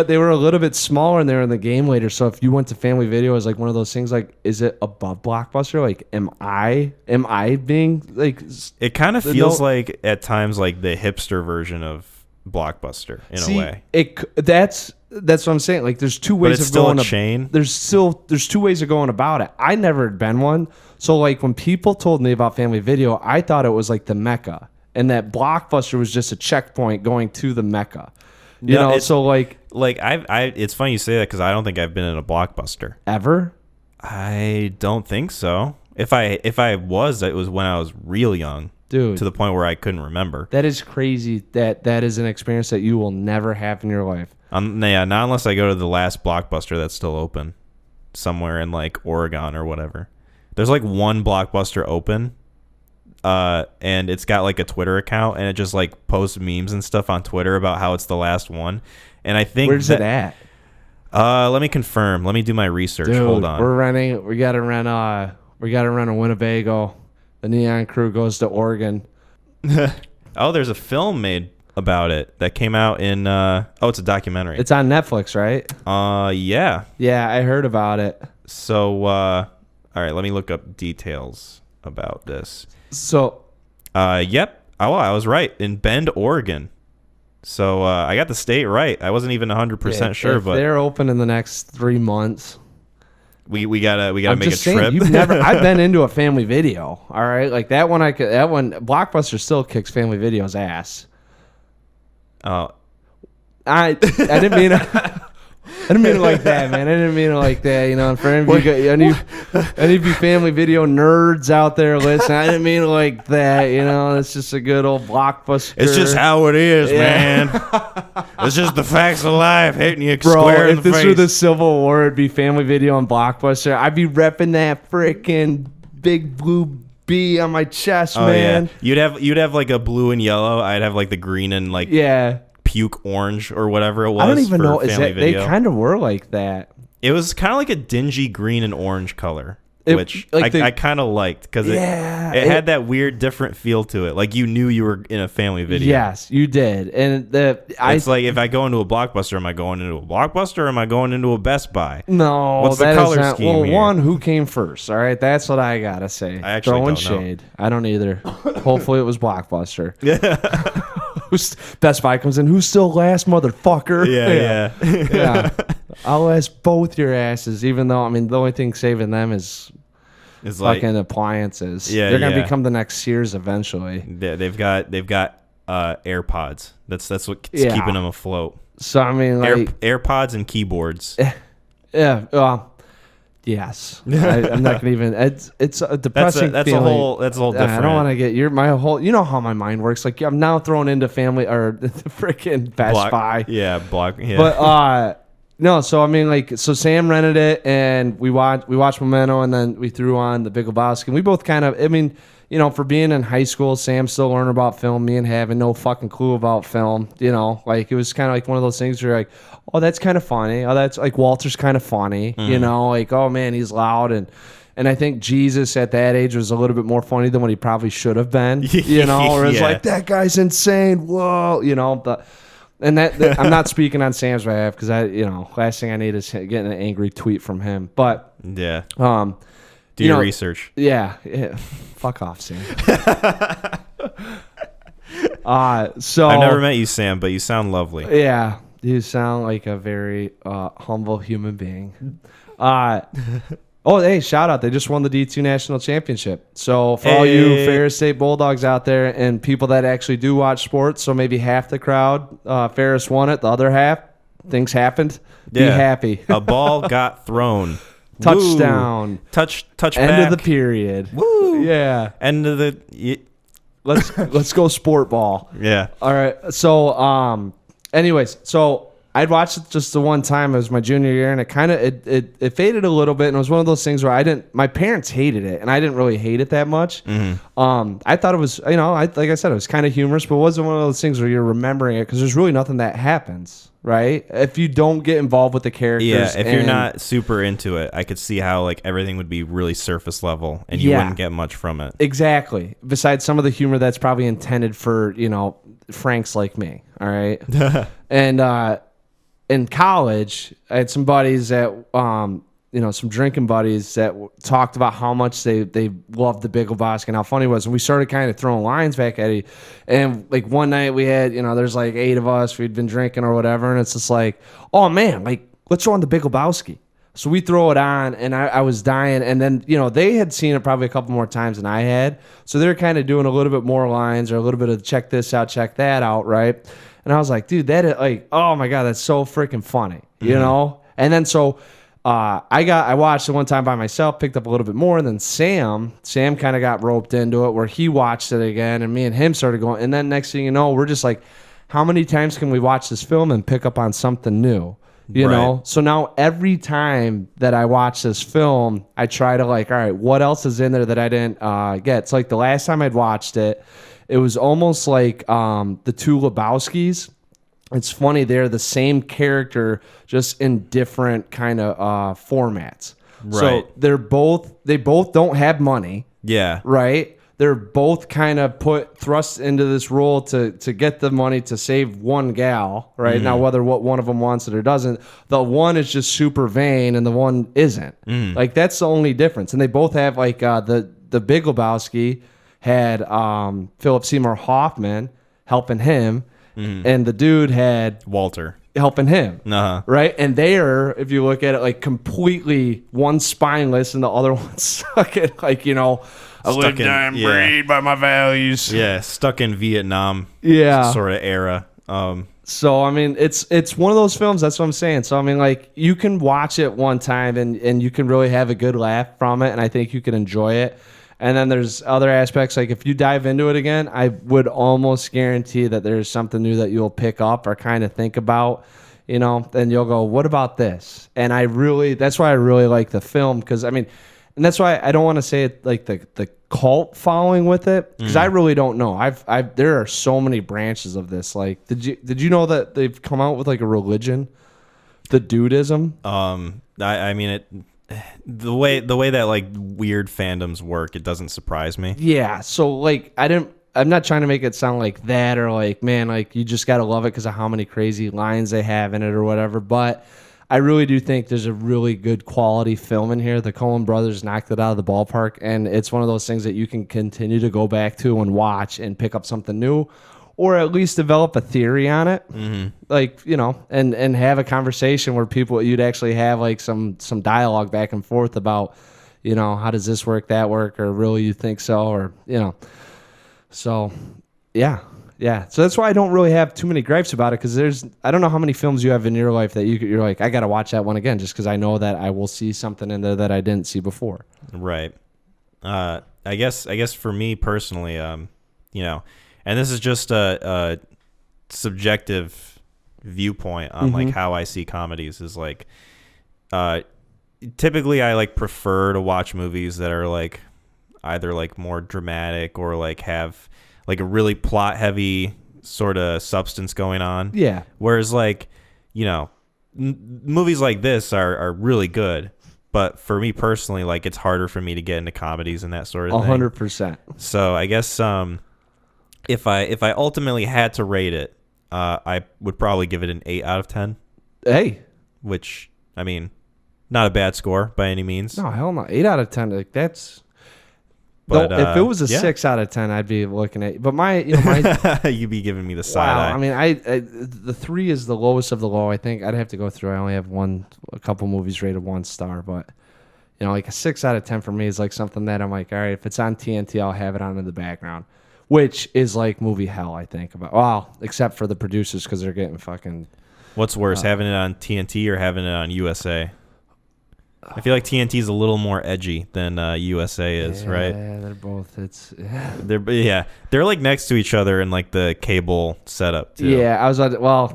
A: they were a little bit smaller and they were in the game later. So if you went to Family Video, it was like one of those things like, is it above Blockbuster? Like, am I being like...
B: It kind of feels like at times like the hipster version of Blockbuster in a way.
A: That's what I'm saying. Like, there's two ways
B: but it's
A: of
B: still
A: going.
B: A chain.
A: There's 2 ways of going about it. I never had been one. So like when people told me about Family Video, I thought it was like the Mecca, and that Blockbuster was just a checkpoint going to the Mecca. You know, so like
B: it's funny you say that because I don't think I've been in a Blockbuster
A: ever.
B: I don't think so. If I was, it was when I was real young,
A: dude,
B: to the point where I couldn't remember.
A: That is crazy. That is an experience that you will never have in your life.
B: Yeah, not unless I go to the last Blockbuster that's still open, somewhere in like Oregon or whatever. There's like one Blockbuster open, and it's got like a Twitter account, and it just like posts memes and stuff on Twitter about how it's the last one. And I think
A: where's it at?
B: Let me confirm. Let me do my research.
A: Dude,
B: hold on.
A: We gotta rent a Winnebago. The Neon Crew goes to Oregon.
B: Oh, there's a film made about it that came out in it's a documentary.
A: It's on Netflix, right?
B: Yeah.
A: Yeah, I heard about it.
B: So all right, let me look up details about this.
A: So
B: yep. Oh, I was right. In Bend, Oregon. So I got the state right. I wasn't even 100% sure, but
A: they're open in the next 3 months.
B: We gotta make a
A: saying,
B: trip.
A: I've been into a Family Video. All right, like that one. Blockbuster still kicks Family Video's ass.
B: Oh,
A: I didn't mean I didn't mean it like that, man. I didn't mean it like that. And for any of you Family Video nerds out there listening, I didn't mean it like that. It's just a good old Blockbuster.
B: It's just how it is, man. It's just the facts of life hitting you square in the face.
A: If this were the Civil War, it'd be Family Video and Blockbuster. I'd be repping that freaking big blue B on my chest, man.
B: Yeah. You'd have like a blue and yellow. I'd have like the green and like puke orange or whatever it was.
A: I don't even know.
B: Is that
A: they kind of were like that.
B: It was kind of like a dingy green and orange color, which I kind of liked because it had that weird different feel to it. Like you knew you were in a Family Video.
A: Yes, you did. And
B: it's like if I go into a Blockbuster, am I going into a Blockbuster or am I going into a Best Buy?
A: No,
B: what's the color scheme
A: well,
B: here?
A: one, who came first? All right, that's what I gotta say.
B: I actually
A: Throwing
B: don't know.
A: shade. I don't either. Hopefully, it was Blockbuster.
B: Yeah.
A: Best Buy comes in. Who's still last, motherfucker?
B: Yeah.
A: I'll ask both your asses, even though, I mean, the only thing saving them is
B: It's like
A: fucking appliances.
B: Yeah,
A: They're going to
B: yeah.
A: become the next Sears eventually.
B: they've got AirPods. That's what's
A: Yeah.
B: keeping them afloat.
A: So, I mean, like,
B: AirPods and keyboards.
A: yeah, yes. I'm not going to even, it's a depressing
B: That's a
A: feeling.
B: whole different.
A: I don't want to get my whole, you know how my mind works. Like, I'm now thrown into family or the freaking Best Buy.
B: Yeah, yeah.
A: But no, so I mean, like, so Sam rented it, and we watched Memento, and then we threw on the Big Lebowski. And we both kind of, I mean, you know, for being in high school, Sam still learning about film, me and having no fucking clue about film. You know, like it was kind of like one of those things where you're like, oh, that's kind of funny. Oh, that's like Walter's kind of funny. You know, like, oh man, he's loud. And I think Jesus at that age was a little bit more funny than what he probably should have been. You know, or it's
B: Yeah.
A: like, that guy's insane. Whoa, you know, but. And that I'm not speaking on Sam's behalf because last thing I need is getting an angry tweet from him. But
B: Yeah.
A: do
B: Do your research.
A: Yeah, fuck off, Sam. So
B: I've never met you, Sam, but you sound lovely.
A: Yeah, you sound like a very humble human being. Oh, hey, shout out. They just won the D2 National Championship. So for all you Ferris State Bulldogs out there and people that actually do watch sports, so maybe half the crowd, Ferris won it. The other half, things happened. Be happy.
B: A ball got thrown.
A: Touchdown.
B: Woo. Touch
A: End
B: back.
A: of the period.
B: Woo.
A: Yeah.
B: End of the...
A: Let's go sport ball.
B: Yeah.
A: All right. So anyways, so I'd watched it just the one time. It was my junior year, and it kind of it faded a little bit, and it was one of those things where my parents hated it, and I didn't really hate it that much. I thought it was, like I said, it was kind of humorous, but it wasn't one of those things where you're remembering it because there's really nothing that happens, right? If you don't get involved with the characters.
B: Yeah, if you're not super into it, I could see how like everything would be really surface level, and you wouldn't get much from it.
A: Exactly. Besides some of the humor that's probably intended for, Franks like me, all right? And in college, I had some buddies that, some drinking buddies that talked about how much they loved the Big Lebowski and how funny it was. And we started kind of throwing lines back at it. And like one night we had, there's like 8 of us. We'd been drinking or whatever. And it's just like, oh man, like let's throw on the Big Lebowski. So we throw it on, and I was dying. And then, they had seen it probably a couple more times than I had. So they're kind of doing a little bit more lines or a little bit of check this out, check that out, right? And I was like, dude, that is like, oh my God, that's so freaking funny, you know? And then so I watched it one time by myself, picked up a little bit more. And then Sam kind of got roped into it where he watched it again, and me and him started going. And then next thing you know, we're just like, how many times can we watch this film and pick up on something new? You know? So now every time that I watch this film, I try to like, all right, what else is in there that I didn't get? So like the last time I'd watched it, it was almost like the two Lebowskis. It's funny, they're the same character, just in different kind of formats.
B: Right.
A: So they both don't have money.
B: Yeah.
A: Right? They're both kind of thrust into this role to get the money to save one gal, right? Now, whether one of them wants it or doesn't, the one is just super vain and the one isn't. Like, that's the only difference. And they both have, like, the Big Lebowski had Philip Seymour Hoffman helping him, and the dude had
B: Walter
A: helping him.
B: Right?
A: And they are, if you look at it, like completely one spineless and the other one stuck in, like, I live, die, and breathe by my values.
B: Yeah, stuck in Vietnam sort of era.
A: So, I mean, it's one of those films, that's what I'm saying. So, I mean, like, you can watch it one time and you can really have a good laugh from it, and I think you can enjoy it. And then there's other aspects, like if you dive into it again, I would almost guarantee that there's something new that you'll pick up or kind of think about, then you'll go, what about this? And that's why I really like the film, because, I mean, and that's why I don't want to say it like the cult following with it, because I really don't know. There are so many branches of this. Like, did you know that they've come out with like a religion, the Dudism?
B: I mean the way that like weird fandoms work, it doesn't surprise me.
A: Yeah. So like I'm not trying to make it sound like that or like, man, like you just got to love it because of how many crazy lines they have in it or whatever. But I really do think there's a really good quality film in here. The Coen brothers knocked it out of the ballpark, and it's one of those things that you can continue to go back to and watch and pick up something new, or at least develop a theory on it.
B: Mm-hmm.
A: Like, and have a conversation where you'd actually have like some dialogue back and forth about, how does this work, that work, or really you think so, or, so yeah. So that's why I don't really have too many gripes about it. Cause I don't know how many films you have in your life that you're like, I got to watch that one again, just cause I know that I will see something in there that I didn't see before.
B: Right. I guess for me personally, and this is just a subjective viewpoint on like how I see comedies is like, typically I like prefer to watch movies that are like either like more dramatic or like have like a really plot heavy sort of substance going on.
A: Yeah.
B: Whereas like, movies like this are really good. But for me personally, like it's harder for me to get into comedies and that sort of thing.
A: 100%.
B: So I guess if I ultimately had to rate it, I would probably give it an 8 out of 10.
A: Hey.
B: Which, I mean, not a bad score by any means.
A: No, hell no. 8 out of 10. Like that's.
B: But
A: if it was a 6 out of 10, I'd be looking at. But my
B: you'd be giving me the side eye.
A: I mean, the 3 is the lowest of the low. I think I'd have to go through. I only have a couple movies rated 1 star, but like a 6 out of 10 for me is like something that I'm like, all right, if it's on TNT, I'll have it on in the background, which is like movie hell. I think about except for the producers because they're getting fucking.
B: What's worse, having it on TNT or having it on USA? I feel like TNT is a little more edgy than USA is, right?
A: Yeah, they're both.
B: They're like next to each other in like the cable setup too.
A: Yeah, I was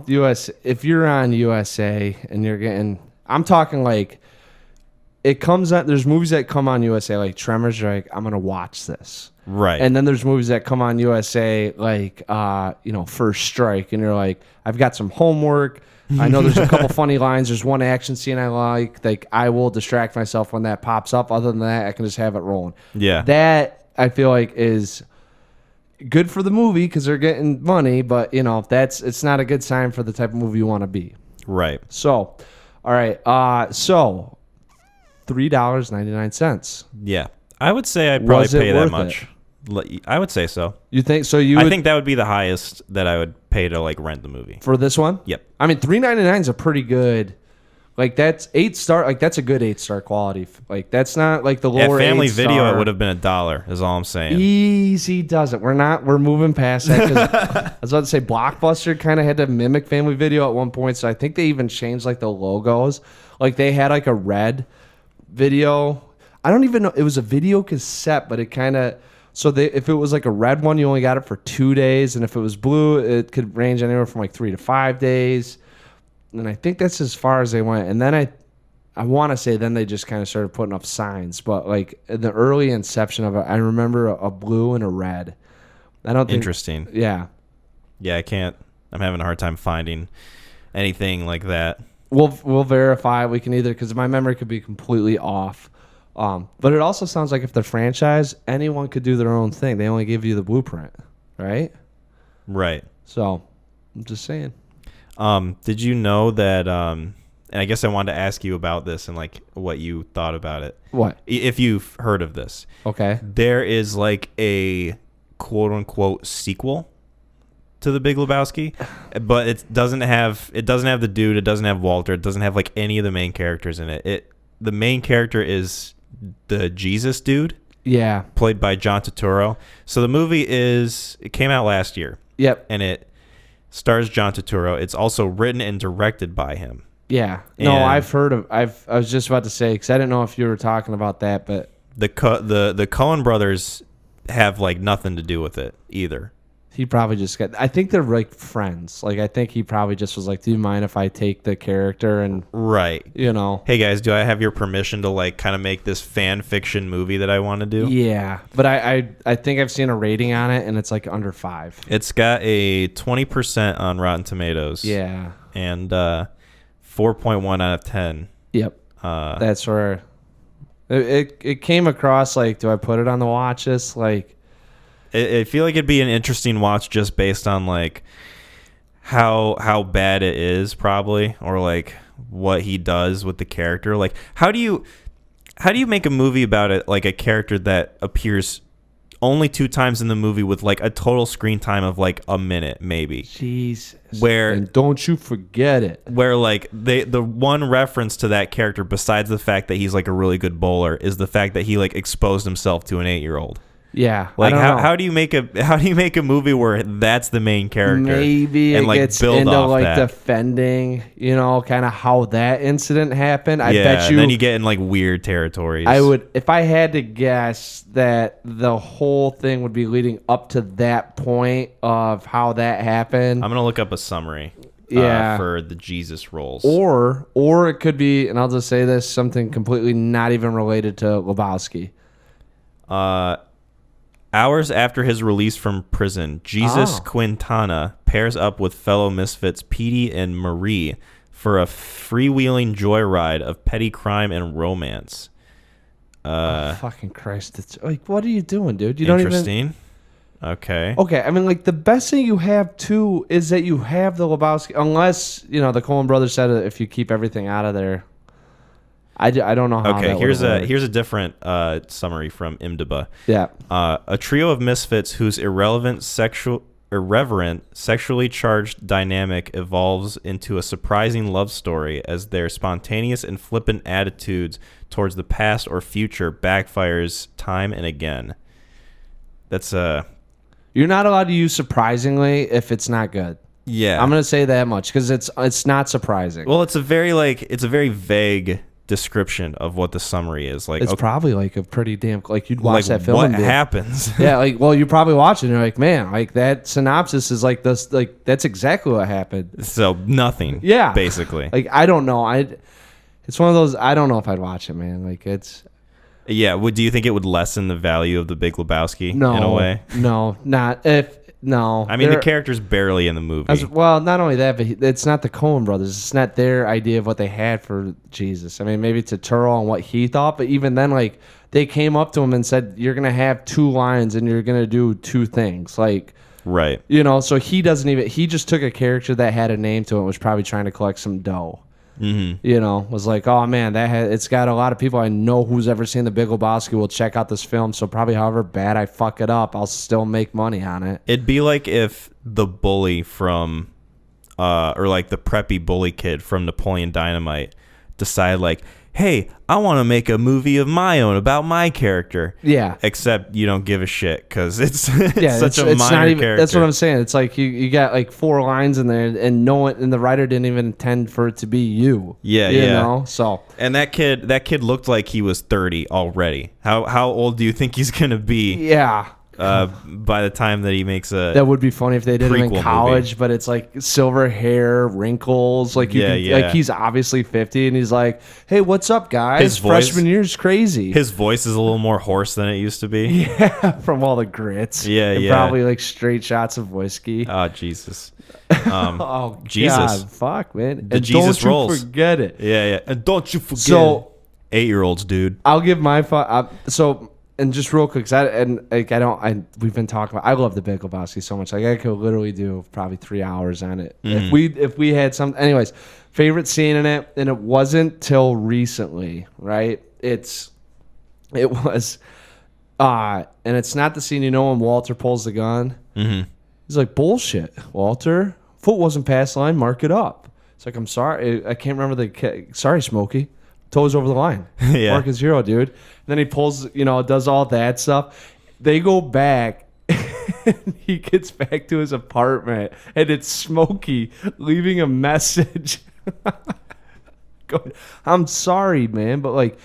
A: US. If you're on USA and you're getting, I'm talking like, it comes out. There's movies that come on USA like Tremors. You're like, I'm gonna watch this,
B: right?
A: And then there's movies that come on USA like, First Strike, and you're like, I've got some homework. I know there's a couple funny lines. There's one action scene I like. Like I will distract myself when that pops up. Other than that, I can just have it rolling.
B: Yeah,
A: that I feel like is good for the movie because they're getting money. But it's not a good sign for the type of movie you want to be.
B: Right.
A: So, all right. So $3.99.
B: Yeah, I would say I'd probably pay that much. I would say so.
A: You think so?
B: I think that would be the highest that I would pay to like rent the movie
A: for this one.
B: Yep.
A: I mean, $3.99 is a pretty good. Like that's 8-star. Like that's a good 8-star quality. Like that's not like the lower.
B: At Family
A: 8-star.
B: Video, it would have been $1. Is all I'm saying.
A: Easy does it. We're moving past that. 'Cause I was about to say Blockbuster kind of had to mimic Family Video at one point, so I think they even changed like the logos. Like they had like a red video. I don't even know. It was a video cassette, but it kind of. So if it was like a red one, you only got it for 2 days, and if it was blue, it could range anywhere from like 3 to 5 days. And I think that's as far as they went. And then I want to say then they just kind of started putting up signs. But like in the early inception of it, I remember a blue and a red. I don't think.
B: Interesting.
A: Yeah.
B: Yeah, I can't. I'm having a hard time finding anything like that.
A: We'll verify. We can either because my memory could be completely off. But it also sounds like if they're franchise, anyone could do their own thing. They only give you the blueprint, right?
B: Right.
A: So, I'm just saying.
B: Did you know that? And I guess I wanted to ask you about this and like what you thought about it.
A: What?
B: If you've heard of this?
A: Okay.
B: There is like a quote unquote sequel to the Big Lebowski, but it doesn't have the dude. It doesn't have Walter. It doesn't have like any of the main characters in it. The main character is the Jesus dude.
A: Yeah.
B: Played by John Turturro. So the movie it came out last year.
A: Yep.
B: And it stars John Turturro. It's also written and directed by him.
A: Yeah. No, I've heard of. I was just about to say because I didn't know if you were talking about that, but
B: the Coen brothers have like nothing to do with it either.
A: He probably just got. I think they're like friends. Like I think he probably just was like, "Do you mind if I take the character and
B: right?
A: Hey
B: guys, do I have your permission to like kind of make this fan fiction movie that I want to do?"
A: Yeah, but I think I've seen a rating on it and it's like under 5.
B: It's got a 20% on Rotten Tomatoes.
A: Yeah,
B: and 4.1 out of 10.
A: Yep, that's where it came across. Like, do I put it on the watch list? Like.
B: I feel like it'd be an interesting watch just based on like how bad it is probably, or like what he does with the character. Like how do you make a movie about it like a character that appears only 2 times in the movie with like a total screen time of like a minute maybe.
A: Jesus.
B: Where
A: and don't you forget it.
B: Where like the one reference to that character besides the fact that he's like a really good bowler is the fact that he like exposed himself to an 8-year-old.
A: Yeah,
B: like how do you make a movie where that's the main character?
A: Maybe
B: and
A: it
B: like
A: gets
B: build
A: into
B: off
A: like
B: that.
A: defending, kind of how that incident happened. I bet you.
B: And then you get in like weird territories.
A: I would, if I had to guess, that the whole thing would be leading up to that point of how that happened.
B: I'm gonna look up a summary. For the Jesus roles,
A: or it could be, and I'll just say this, something completely not even related to Lebowski.
B: Hours after his release from prison, Jesus Quintana pairs up with fellow misfits Petey and Marie for a freewheeling joyride of petty crime and romance.
A: Fucking Christ! It's like, what are you doing, dude? You
B: interesting.
A: Don't even.
B: Okay.
A: Okay, I mean, like, the best thing you have too is that you have the Lebowski, unless the Coen brothers said if you keep everything out of there. I don't know how.
B: Okay, here's a different summary from IMDb.
A: Yeah.
B: A trio of misfits whose irreverent, sexually charged dynamic evolves into a surprising love story as their spontaneous and flippant attitudes towards the past or future backfires time and again. That's
A: You're not allowed to use surprisingly if it's not good.
B: Yeah.
A: I'm gonna say that much because it's not surprising.
B: Well, it's a very vague description of what the summary is. Like
A: it's probably like a pretty damn you'd watch that film.
B: What happens?
A: Yeah, you probably watch it and you're like, man, like that synopsis is like this, like that's exactly what happened.
B: So nothing.
A: Yeah,
B: basically.
A: Like I don't know. It's one of those. I don't know if I'd watch it, man. Like it's.
B: Yeah. Do you think it would lessen the value of the Big Lebowski?
A: No,
B: in a way.
A: No, not if. No,
B: I mean the character's barely in the movie.
A: Well, not only that, but it's not the Coen brothers. It's not their idea of what they had for Jesus. I mean, maybe it's a Turl and what he thought, but even then, like they came up to him and said, "You're gonna have 2 lines and you're gonna do 2 things." Like,
B: right?
A: So he doesn't even. He just took a character that had a name to it and was probably trying to collect some dough. Mm-hmm. Was like, oh man, it's got a lot of people I know who's ever seen the Big Lebowski will check out this film. So probably, however bad I fuck it up, I'll still make money on it.
B: It'd be like if the bully from, or like the preppy bully kid from Napoleon Dynamite, decided like, hey, I want to make a movie of my own about my character.
A: Yeah.
B: Except you don't give a shit because it's such a minor character.
A: That's what I'm saying. It's like you got like 4 lines in there, and and the writer didn't even intend for it to be you.
B: Yeah,
A: you know. So
B: and that kid looked like he was 30 already. How old do you think he's gonna be?
A: Yeah.
B: By the time that he makes
A: that would be funny if they did it in college,
B: movie.
A: But it's like silver hair, wrinkles, like like he's obviously 50, and he's like, "Hey, what's up, guys?
B: His voice,
A: freshman year's crazy."
B: His voice is a little more hoarse than it used to be.
A: Yeah, from all the grits.
B: Yeah,
A: and probably like straight shots of whiskey.
B: Oh Jesus.
A: Oh
B: Jesus.
A: God, fuck man.
B: The
A: and
B: Jesus
A: don't you
B: rolls.
A: forget it.
B: Yeah. And don't you forget.
A: So
B: 8-year-olds, dude.
A: I'll give my so. And just real quick, we've been talking about. I love the Big Lebowski so much. Like I could literally do probably 3 hours on it if we had some. Anyways, favorite scene in it, and it wasn't till recently, right? It was, and it's not the scene when Walter pulls the gun. Mm-hmm. He's like, bullshit, Walter. Foot wasn't past the line. Mark it up. It's like, I'm sorry, I can't remember sorry, Smokey. Toes over the line.
B: Yeah.
A: Mark is 0, dude. And then he pulls, does all that stuff. They go back. And he gets back to his apartment, and it's Smokey leaving a message. I'm sorry, man, but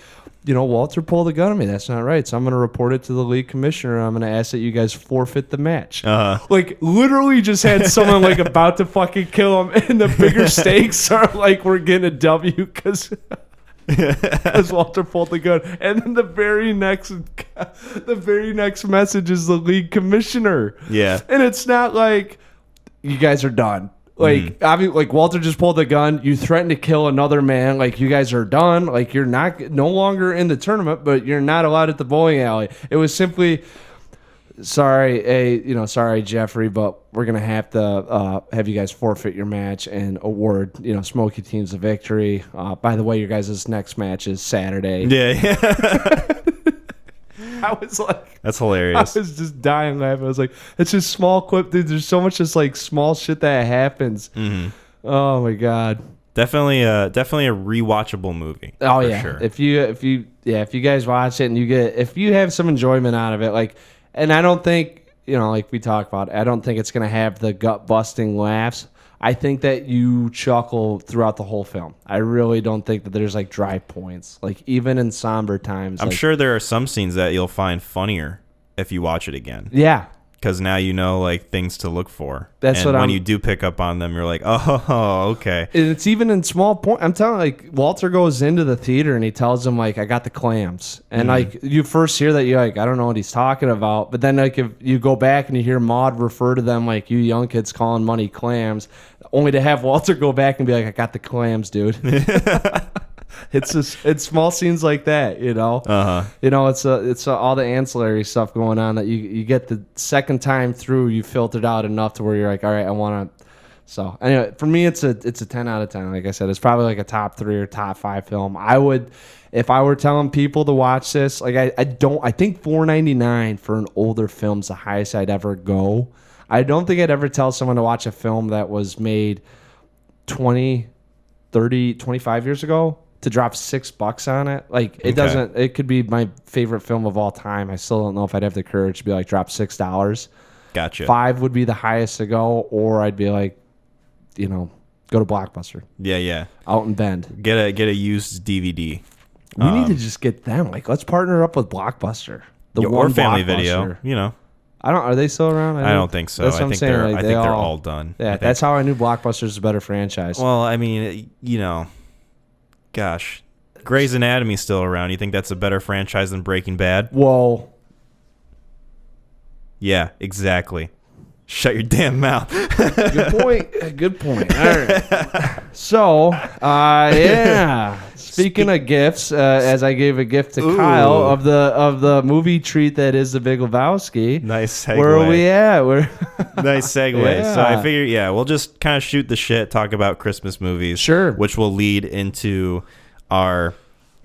A: Walter pulled a gun on me. That's not right. So I'm going to report it to the league commissioner. I'm going to ask that you guys forfeit the match.
B: Uh-huh.
A: Literally just had someone about to fucking kill him, and the bigger stakes are we're getting a W because Walter pulled the gun. And then the very next message is the league commissioner.
B: Yeah.
A: And it's not like you guys are done. Walter just pulled the gun. You threatened to kill another man. You guys are done. You're no longer in the tournament, but you're not allowed at the bowling alley. It was simply, sorry, Jeffrey, but we're gonna have to have you guys forfeit your match and award, Smokey teams the victory. By the way, your guys' next match is Saturday.
B: Yeah.
A: I was like,
B: That's
A: I
B: hilarious.
A: was just dying laughing. I was like, it's just small clip, dude. There's so much just like small shit that happens.
B: Mm-hmm.
A: Oh my god.
B: Definitely a rewatchable movie.
A: Oh
B: for
A: yeah.
B: sure.
A: If you guys watch it and if you have some enjoyment out of it, like, and I don't think, like we talked about, I don't think it's gonna have the gut busting laughs. I think that you chuckle throughout the whole film. I really don't think that there's like dry points. Like even in somber times.
B: I'm
A: like,
B: sure there are some scenes that you'll find funnier if you watch it again.
A: Yeah.
B: Because now you know like things to look for.
A: That's
B: and
A: what
B: when you do pick up on them, you're like, oh, okay.
A: And it's even in small point. I'm telling like Walter goes into the theater and he tells him like, I got the clams. And like you first hear that, you're like, I don't know what he's talking about. But then like if you go back and you hear Maude refer to them like you young kids calling money clams, only to have Walter go back and be like, I got the clams, dude. It's small scenes like that,
B: Uh-huh.
A: It's all the ancillary stuff going on that you get the second time through. You filtered out enough to where you're like, all right, I want to. So anyway, for me, it's a 10 out of 10. Like I said, it's probably like a top 3 or top 5 film. I would, if I were telling people to watch this, like I think $4.99 for an older film's the highest I'd ever go. I don't think I'd ever tell someone to watch a film that was made 20, 30, 25 years ago to drop $6 on it. Like it doesn't, it could be my favorite film of all time. I still don't know if I'd have the courage to be like, drop $6.
B: Gotcha.
A: 5 would be the highest to go, or I'd be like, go to Blockbuster.
B: Yeah.
A: Out in Bend.
B: Get a used DVD.
A: We need to just get them. Like, let's partner up with Blockbuster.
B: Or Family
A: Blockbuster.
B: Video.
A: Are they still around?
B: I don't think so.
A: That's what
B: I
A: I'm
B: think
A: saying.
B: they're
A: Like,
B: I think they're all done.
A: Yeah, that's how I knew Blockbuster's a better franchise.
B: Well, I mean, gosh, Grey's Anatomy's still around. You think that's a better franchise than Breaking Bad?
A: Whoa.
B: Yeah, exactly. Shut your damn mouth.
A: Good point. All right. So, yeah. Speaking of gifts, as I gave a gift to Kyle of the movie treat that is the Big Lebowski.
B: Nice segue.
A: Where are we at?
B: Nice segue.
A: Yeah.
B: So I figured, we'll just kind of shoot the shit, talk about Christmas movies.
A: Sure.
B: Which will lead into our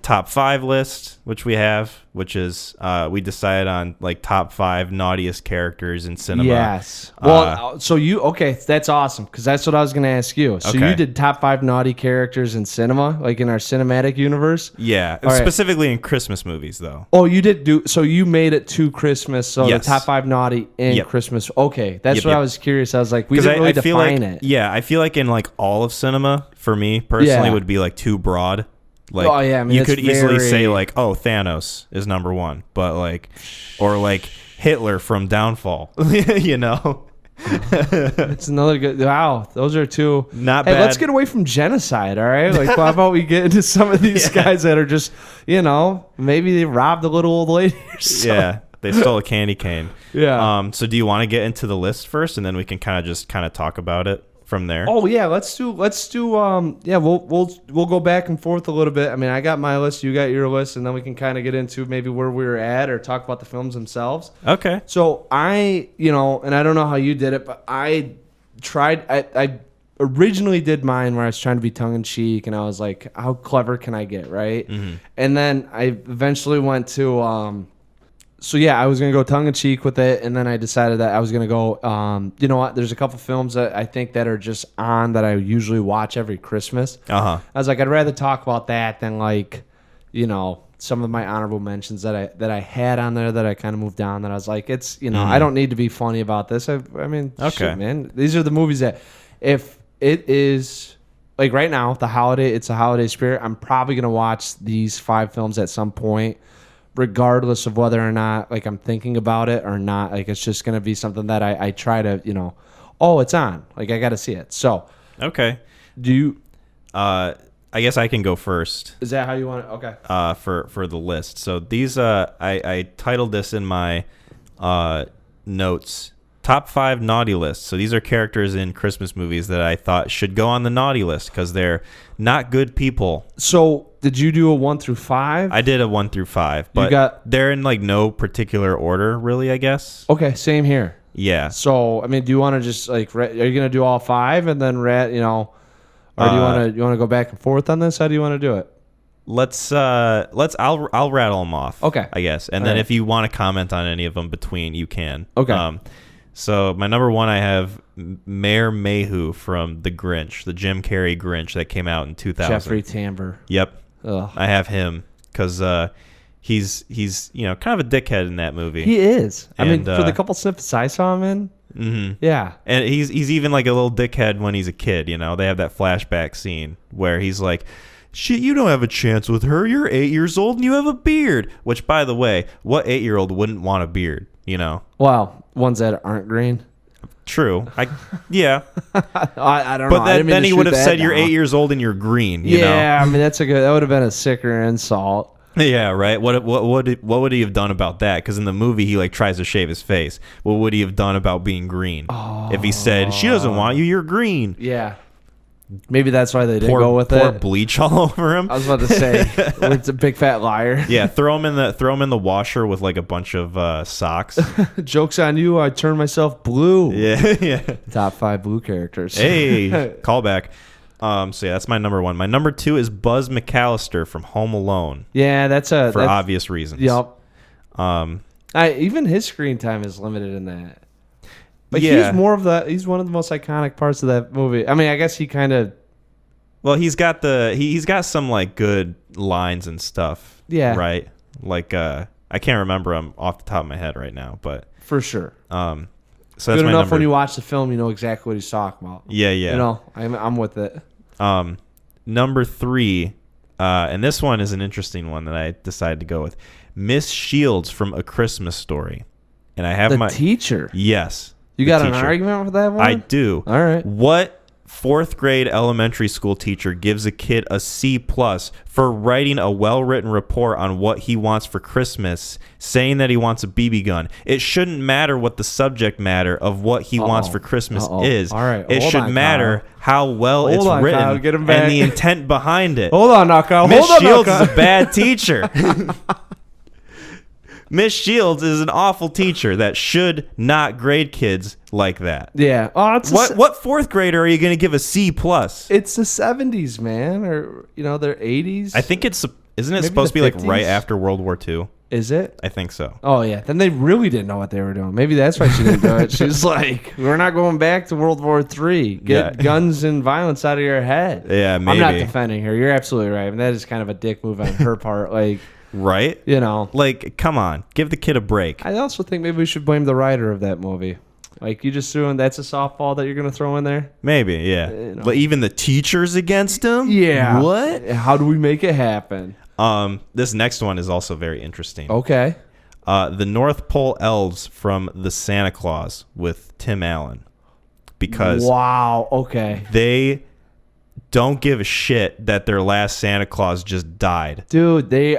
B: top 5 list, which is we decided on like top 5 naughtiest characters in cinema.
A: Yes. Well, that's awesome, because that's what I was going to ask you. So
B: Okay.
A: you did top 5 naughty characters in cinema, like in our cinematic universe?
B: Yeah,
A: All right.
B: Specifically in Christmas movies, though.
A: Oh, you did do, so you made it to Christmas, so
B: Yes.
A: the top 5 naughty in
B: Yep.
A: Christmas. Okay, that's
B: Yep,
A: what
B: yep.
A: I was curious. I was like, we
B: 'Cause
A: didn't really
B: feel
A: define
B: like,
A: it.
B: Yeah, I feel like in like all of cinema, for me personally,
A: Yeah.
B: would be like too broad. Like,
A: Oh, yeah, I mean,
B: you
A: it's
B: could easily
A: very-
B: say like, oh, Thanos is number 1, but like, or like Hitler from Downfall,
A: It's another good. Wow, those are 2.
B: Not
A: Hey,
B: bad.
A: let's get away from genocide, all right? Like, how about we get into some of these guys that are just, maybe they robbed a little old lady or something.
B: Yeah, they stole a candy cane.
A: Yeah.
B: So do you want to get into the list first, and then we can kind of talk about it from there?
A: Oh yeah, let's do we'll go back and forth a little bit. I mean, I got my list, you got your list, and then we can kind of get into maybe where we were at or talk about the films themselves.
B: Okay.
A: So I I don't know how you did it, but I originally did mine where I was trying to be tongue in cheek, and I was like, how clever can I get, right?
B: Mm-hmm.
A: And then I eventually went to I was going to go tongue-in-cheek with it, and then I decided that I was going to go, you know what, there's a couple films that I think that are just on that I usually watch every Christmas.
B: Uh-huh.
A: I was like, I'd rather talk about that than like, some of my honorable mentions that I had on there that I kind of moved down, that I was like, it's, I don't need to be funny about this. I mean,
B: Okay.
A: shit, man. These are the movies that if it is... Like right now, it's a holiday spirit. I'm probably going to watch these 5 films at some point, regardless of whether or not like I'm thinking about it or not. Like it's just gonna be something that I try to it's on, like I gotta see it. So
B: Okay.
A: do you
B: I guess I can go first.
A: is that how you want it? Okay.
B: For the list. So these I titled this in my notes, top 5 naughty lists. So these are characters in Christmas movies that I thought should go on the naughty list because they're not good people.
A: So did you do a 1 through 5?
B: I did a 1 through 5, but they're in like no particular order, really, I guess.
A: Okay, same here.
B: Yeah.
A: So I mean, do you want to just like are you gonna do all 5 and then or do you want to go back and forth on this? How do you want to do it?
B: I'll rattle them off.
A: Okay.
B: I guess, and
A: All
B: then
A: right.
B: if you want to comment on any of them between, you can.
A: Okay.
B: So my number one, I have Mayor Mayhew from The Grinch, the Jim Carrey Grinch that came out in 2000.
A: Jeffrey Tambor.
B: Yep.
A: Ugh.
B: I have him because he's kind of a dickhead in that movie.
A: He is. I mean,
B: And,
A: for the couple snippets I saw him in, yeah.
B: And he's even like a little dickhead when he's a kid. You know, they have that flashback scene where he's like, "Shit, you don't have a chance with her. You're 8 years old and you have a beard." Which, by the way, what 8-year-old wouldn't want a beard? You know.
A: Well, ones that aren't green.
B: True. Yeah.
A: I don't know.
B: But
A: I didn't mean
B: then
A: to
B: he
A: shoot
B: would have
A: that
B: said you're
A: down.
B: 8 years old and you're green. You
A: Yeah, I mean that would have been a sicker insult.
B: know? Yeah. Right. What would he have done about that? Because in the movie he like tries to shave his face. What would he have done about being green? If he said she doesn't want you, you're green.
A: Yeah. Maybe that's why they didn't go with
B: pour
A: it.
B: bleach all over him.
A: I was about to say, it's a big fat liar.
B: Yeah, throw him in the washer with like a bunch of socks.
A: Joke's on you, I turned myself blue.
B: Yeah, yeah.
A: Top 5 blue characters.
B: Hey, callback. So yeah, that's my number one. My number 2 is Buzz McAllister from Home Alone
A: Yeah, that's
B: obvious reasons.
A: Yep.
B: Um,
A: Even his screen time is limited in that. But
B: yeah.
A: he's one of the most iconic parts of that movie. I mean, I guess he kind of
B: Well, he's got he's got some like good lines and stuff.
A: Yeah.
B: Right. Like I can't remember them off the top of my head right now, but
A: for sure.
B: so that's
A: Good
B: my
A: enough
B: number.
A: when you watch the film, you know exactly what he's talking about.
B: Yeah, yeah.
A: You know, I'm with it.
B: Number 3, and this one is an interesting one that I decided to go with. Miss Shields from A Christmas Story, and I have
A: The
B: my
A: teacher.
B: yes.
A: You
B: the
A: got an
B: teacher.
A: argument with that one?
B: I do.
A: All right.
B: What 4th grade elementary school teacher gives a kid a C+ for writing a well-written report on what he wants for Christmas, saying that he wants a BB gun? It shouldn't matter what the subject matter of what he wants for Christmas is.
A: All right.
B: It
A: Hold
B: should
A: on,
B: matter
A: Kyle.
B: how well
A: Hold
B: it's
A: on,
B: written
A: Kyle. Get him back.
B: and the intent behind it.
A: Hold on, Kyle.
B: Miss
A: Hold on,
B: Shields
A: Kyle.
B: is a bad teacher. Miss Shields is an awful teacher that should not grade kids like that.
A: Yeah. Oh, it's
B: What 4th grader are you going to give a C+?
A: It's the 70s, man, or they're 80s.
B: I think isn't it
A: Maybe
B: supposed to
A: the
B: be like
A: 50s?
B: right after World War II?
A: Is it?
B: I think so.
A: Oh yeah. Then they really didn't know what they were doing. Maybe that's why she didn't do it. She was like, "We're not going back to World War III. Get
B: Yeah.
A: guns and violence out of your head."
B: Yeah,
A: I'm not
B: maybe.
A: defending her. You're absolutely right. I mean, that is kind of a dick move on her part. Like,
B: Right? Like, come on. Give the kid a break.
A: I also think maybe we should blame the writer of that movie. Like, you just threw in, that's a softball that you're going to throw in there?
B: Maybe, yeah. But even the teachers against him?
A: Yeah.
B: What?
A: How do we make it happen?
B: This next one is also very interesting.
A: Okay.
B: The North Pole Elves from The Santa Claus with Tim Allen. Because
A: Wow. Okay.
B: they don't give a shit that their last Santa Claus just died.
A: Dude, they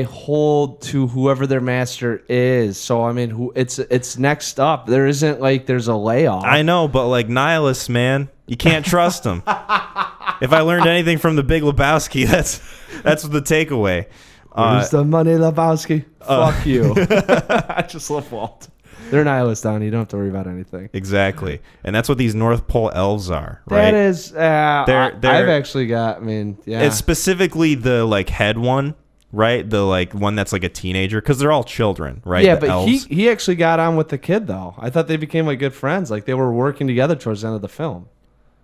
A: hold to whoever their master is. So I mean, it's next up. There isn't like there's a layoff.
B: I know, but like nihilists, man, you can't trust them. If I learned anything from the Big Lebowski, that's the takeaway.
A: Where's the money, Lebowski? Fuck you. I just love Walt. They're nihilists, Don. You don't have to worry about anything.
B: Exactly, and that's what these North Pole elves are, right?
A: That is,
B: They're-
A: I've actually got. I mean, yeah.
B: It's specifically the like head one, right? The like one that's like a teenager, because they're all children, right?
A: Yeah,
B: The
A: but
B: elves.
A: he actually got on with the kid though. I thought they became like good friends. Like they were working together towards the end of the film.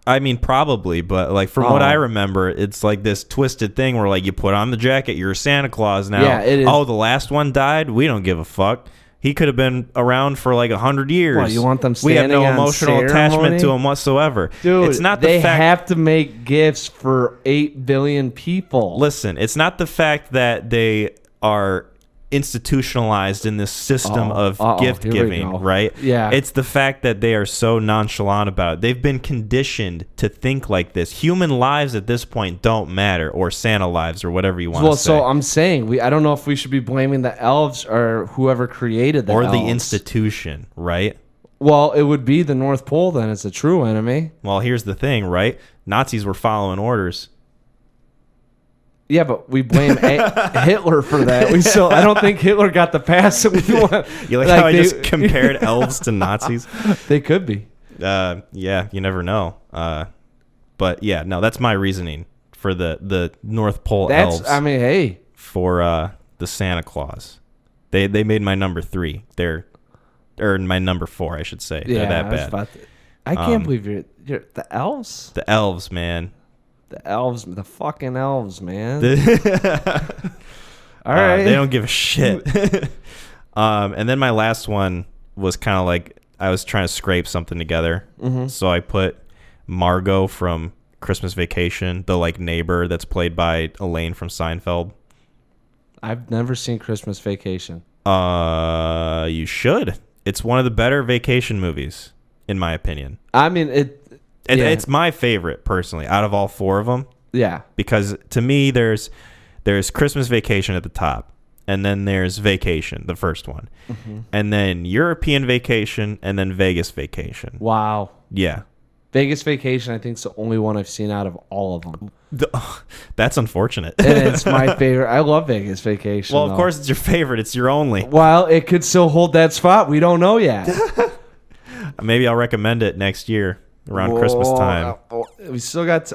B: I mean, probably, but like from what I remember, it's like this twisted thing where like you put on the jacket, you're Santa Claus now.
A: Yeah, it is.
B: Oh, the last one died. We don't give a fuck. He could have been around for like 100 years.
A: What, you want them
B: We have no
A: standing on
B: emotional
A: ceremony?
B: attachment to him whatsoever.
A: Dude,
B: it's not the
A: they
B: fact.
A: have to make gifts for 8 billion people.
B: Listen, it's not the fact that they are institutionalized in this system of gift
A: here we
B: giving,
A: go.
B: right?
A: Yeah.
B: It's the fact that they are so nonchalant about it. They've been conditioned to think like this. Human lives at this point don't matter, or Santa lives, or whatever you want
A: Well,
B: to say.
A: so I'm saying I don't know if we should be blaming the elves or whoever created the
B: or
A: elves.
B: the institution, right?
A: Well, it would be the North Pole then. It's a true enemy.
B: Well, here's the thing, right? Nazis were following orders.
A: Yeah, but we blame Hitler for that. I don't think Hitler got the pass that we want.
B: You like how I just compared elves to Nazis?
A: They could be.
B: Yeah, you never know. But yeah, no, that's my reasoning for the North Pole
A: That's,
B: elves.
A: I mean, hey.
B: For the Santa Claus. They made my number 3. Or my number 4, I should say.
A: Yeah,
B: They're that bad.
A: I can't believe you're the elves.
B: The elves, man.
A: The elves, the fucking elves, man. All
B: All
A: right.
B: they don't give a shit. And then my last one was kind of like I was trying to scrape something together. Mm-hmm. So I put Margot from Christmas Vacation, the like neighbor that's played by Elaine from Seinfeld.
A: I've never seen Christmas Vacation.
B: You should. It's one of the better vacation movies, in my opinion.
A: I mean,
B: It's my favorite, personally, out of all 4 of them.
A: Yeah.
B: Because to me, there's Christmas Vacation at the top, and then there's Vacation, the first one, and then European Vacation, and then Vegas Vacation.
A: Wow.
B: Yeah.
A: Vegas Vacation, I think, is the only one I've seen out of all of them.
B: That's unfortunate.
A: And it's my favorite. I love Vegas Vacation.
B: Well, of course, it's your favorite. It's your only.
A: Well, it could still hold that spot. We don't know yet.
B: Maybe I'll recommend it next year around Christmas time.
A: We still got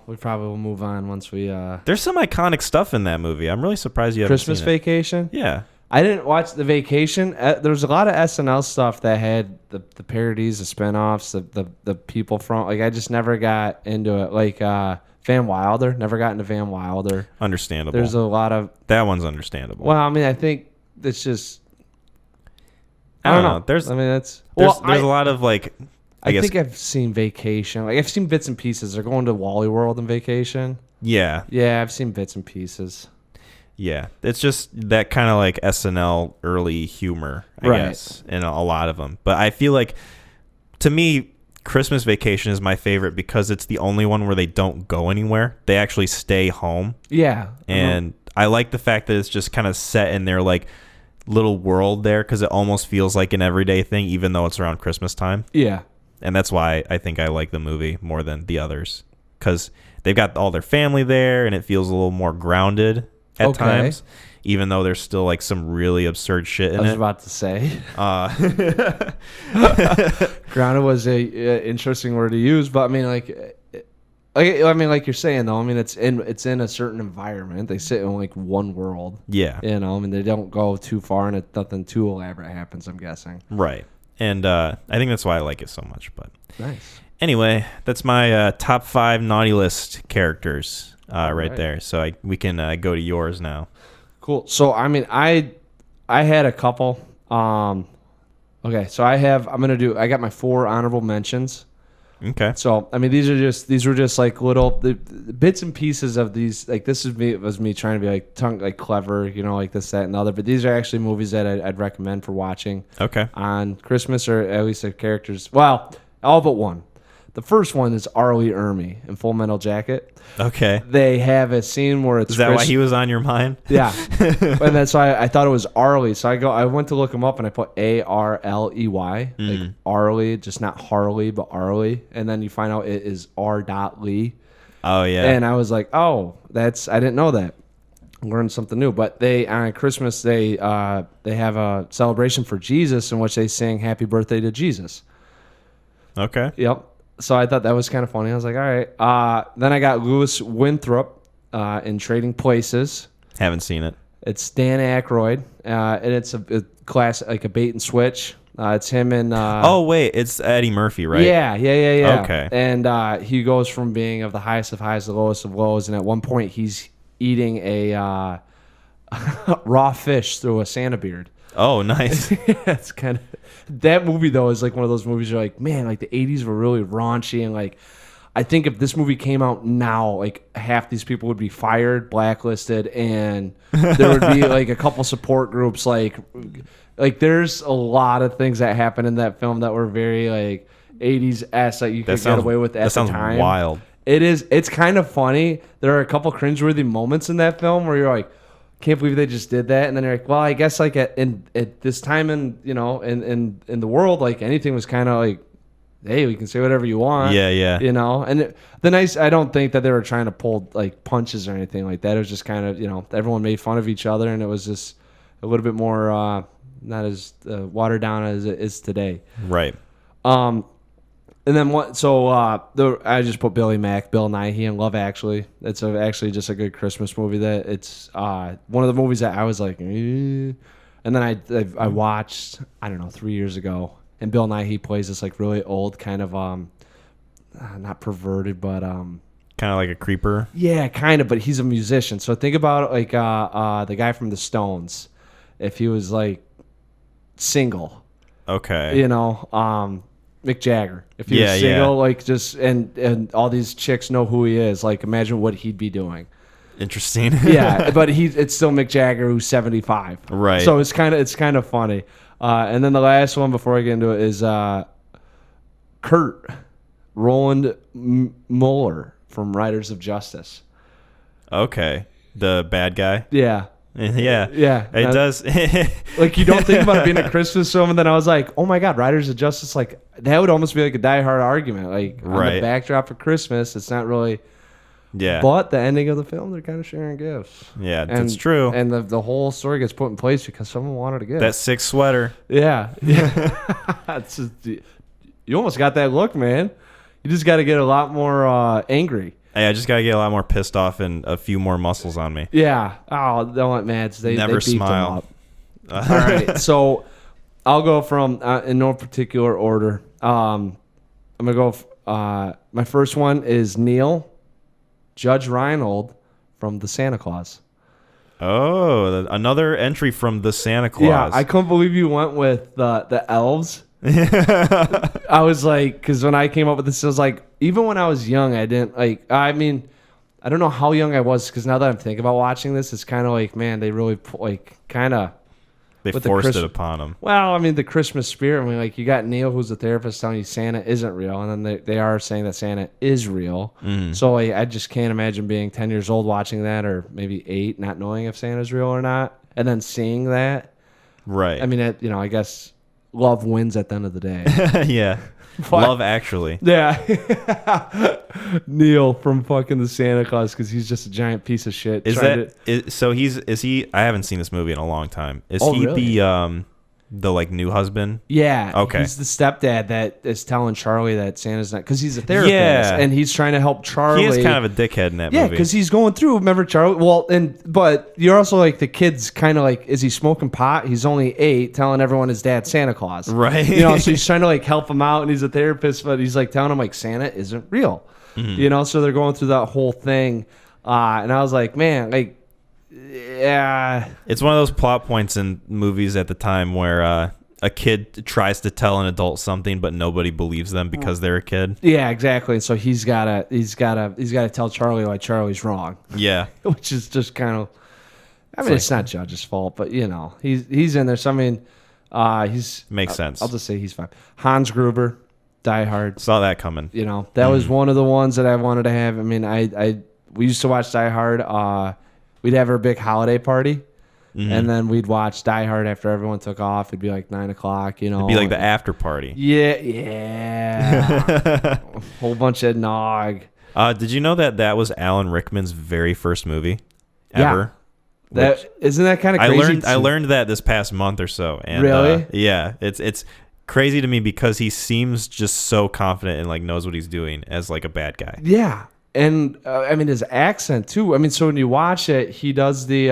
A: we probably will move on once we
B: There's some iconic stuff in that movie. I'm really surprised you haven't
A: Christmas
B: seen it.
A: Vacation.
B: Yeah.
A: I didn't watch The Vacation. There was a lot of SNL stuff that had the parodies, the spinoffs, the people from, like, I just never got into it. Like Van Wilder, never got into Van Wilder.
B: Understandable.
A: There's a lot of
B: that one's understandable.
A: Well, I mean, I think it's just I don't know.
B: There's
A: I mean, that's
B: there's a lot of like
A: I think I've seen Vacation. Like, I've seen bits and pieces. They're going to Wally World in Vacation.
B: Yeah.
A: Yeah, I've seen bits and pieces.
B: Yeah, it's just that kind of like SNL early humor, I guess, in a lot of them. But I feel like, to me, Christmas Vacation is my favorite because it's the only one where they don't go anywhere. They actually stay home.
A: Yeah.
B: And I like the fact that it's just kind of set in their like little world there because it almost feels like an everyday thing, even though it's around Christmas time.
A: Yeah.
B: And that's why I think I like the movie more than the others, because they've got all their family there and it feels a little more grounded at times, even though there's still like some really absurd shit in it.
A: I was about to say. Grounded was a interesting word to use, but I mean, like you're saying though. I mean, it's in a certain environment. They sit in like one world.
B: Yeah.
A: You know, I mean, they don't go too far, and nothing too elaborate happens, I'm guessing.
B: Right. And I think that's why I like it so much. But
A: nice.
B: Anyway, that's my top 5 naughty list characters. Right there. So we can go to yours now.
A: Cool. So I mean, I had a couple. Okay, so I got my 4 honorable mentions.
B: Okay.
A: So I mean, these were just like little the bits and pieces of these. Like, this was me trying to be like clever, you know, like this, that, and the other. But these are actually movies that I'd recommend for watching.
B: Okay.
A: On Christmas, or at least the characters. Well, all but one. The first one is Arlie Ermy in Full Metal Jacket.
B: Okay.
A: They have a scene where it's...
B: Is that why he was on your mind?
A: Yeah. And that's why I thought it was Arlie. So I went to look him up and I put Arley. Like Arlie, just not Harley, but Arlie. And then you find out it is R.Lee.
B: Oh, yeah.
A: And I was like, I didn't know that. Learned something new. But they, on Christmas, they have a celebration for Jesus in which they sing Happy Birthday to Jesus.
B: Okay.
A: Yep. So I thought that was kind of funny. I was like, all right. Then I got Louis Winthrop in Trading Places.
B: Haven't seen it.
A: It's Dan Aykroyd, and it's a class, like a bait and switch. It's him and...
B: oh, wait. It's Eddie Murphy, right?
A: Yeah.
B: Okay.
A: And he goes from being of the highest of highs to the lowest of lows, and at one point he's eating a raw fish through a Santa beard.
B: Oh, nice.
A: It's kind of... That movie, though, is like one of those movies you're like, man, like the 80s were really raunchy. And like, I think if this movie came out now, like half these people would be fired, blacklisted, and there would be like a couple support groups. Like there's a lot of things that happened in that film that were very like 80s-esque that you could get away with at the time. That sounds
B: wild.
A: It is. It's kind of funny. There are a couple cringeworthy moments in that film where you're like, can't believe they just did that. And then you're like, well, I guess like at this time in the world, like anything was kind of like, hey, we can say whatever you want.
B: Yeah.
A: You know, and I don't think that they were trying to pull like punches or anything like that. It was just kind of, you know, everyone made fun of each other, and it was just a little bit more not as watered down as it is today.
B: Right.
A: And then what? So I just put Billy Mack, Bill Nighy, and Love Actually. It's actually just a good Christmas movie. That it's one of the movies that I was like, eh. And then I watched, I don't know, 3 years ago, and Bill Nighy plays this like really old kind of not perverted, but
B: kind of like a creeper.
A: yeah, kind of. But he's a musician, so think about it like the guy from the Stones, if he was like single,
B: Okay.
A: you know, Mick Jagger, if he was single, like just and all these chicks know who he is. Like imagine what he'd be doing.
B: Interesting.
A: Yeah, but it's still Mick Jagger who's 75.
B: Right.
A: So it's kind of funny. And then the last one before I get into it is Kurt Roland Muller from Riders of Justice.
B: Okay. The bad guy.
A: Yeah.
B: Yeah.
A: Yeah.
B: It does.
A: Like you don't think about it being a Christmas film, and then I was like, oh my God, Riders of Justice, like that would almost be like a Die Hard argument. Like on the backdrop of Christmas, it's not really.
B: Yeah.
A: But the ending of the film, they're kind of sharing gifts.
B: Yeah, that's true.
A: And the whole story gets put in place because someone wanted a gift.
B: That sick sweater.
A: Yeah. It's just, you almost got that look, man. You just got to get a lot more angry.
B: Hey, I just got to get a lot more pissed off and a few more muscles on me.
A: Yeah. Oh, don't let Mads. They
B: Never
A: beat
B: smile.
A: them up. All right. So I'll go from, in no particular order. I'm going to go, my first one is Neil, Judge Reinhold from The Santa Claus.
B: Oh, another entry from The Santa Claus.
A: Yeah, I couldn't believe you went with the elves. I was like, because when I came up with this, I was like, even when I was young, I didn't like. I mean, I don't know how young I was because now that I'm thinking about watching this, it's kind of like, man, they really like kind of.
B: They forced it upon them.
A: Well, I mean, the Christmas spirit. I mean, like you got Neil, who's a therapist, telling you Santa isn't real, and then they are saying that Santa is real. So like, I just can't imagine being 10 years old watching that, or maybe 8, not knowing if Santa's real or not, and then seeing that.
B: Right.
A: I mean, I guess love wins at the end of the day.
B: Yeah. Love Actually.
A: Yeah. Neil from fucking The Santa Claus, because he's just a giant piece of shit.
B: Is he? I haven't seen this movie in a long time. Is he
A: really?
B: the like new husband?
A: Yeah.
B: Okay.
A: He's the stepdad that is telling Charlie that Santa's not, because he's a therapist.
B: Yeah.
A: And he's trying to help Charlie.
B: He is kind of a dickhead in that movie.
A: Yeah, because he's going through. Remember Charlie? Well, but you're also like the kid's kind of like, is he smoking pot? He's only 8, telling everyone his dad's Santa Claus.
B: Right.
A: You know, so he's trying to like help him out, and he's a therapist, but he's like telling him like Santa isn't real. You know, so they're going through that whole thing, and I was like, man, like, yeah,
B: it's one of those plot points in movies at the time where a kid tries to tell an adult something, but nobody believes them because they're a kid.
A: Yeah, exactly. And so he's gotta tell Charlie why Charlie's wrong.
B: Yeah,
A: which is just kind of, I mean, it's not Judge's fault, but you know, he's in there. So I mean, he's
B: makes sense.
A: I'll just say he's fine. Hans Gruber, Die Hard.
B: Saw that coming.
A: You know, that was one of the ones that I wanted to have. I mean, we used to watch Die Hard. We'd have our big holiday party. And then we'd watch Die Hard after everyone took off. It'd be like 9 o'clock, you know.
B: It'd be like the after party.
A: Yeah. Whole bunch of nog.
B: Did you know that was Alan Rickman's very first movie ever?
A: Yeah. Isn't that kind of crazy?
B: I learned that this past month or so. And,
A: really?
B: Yeah. It's crazy to me because he seems just so confident and like knows what he's doing as like a bad guy.
A: Yeah. And I mean, his accent too. I mean, so when you watch it, he does he's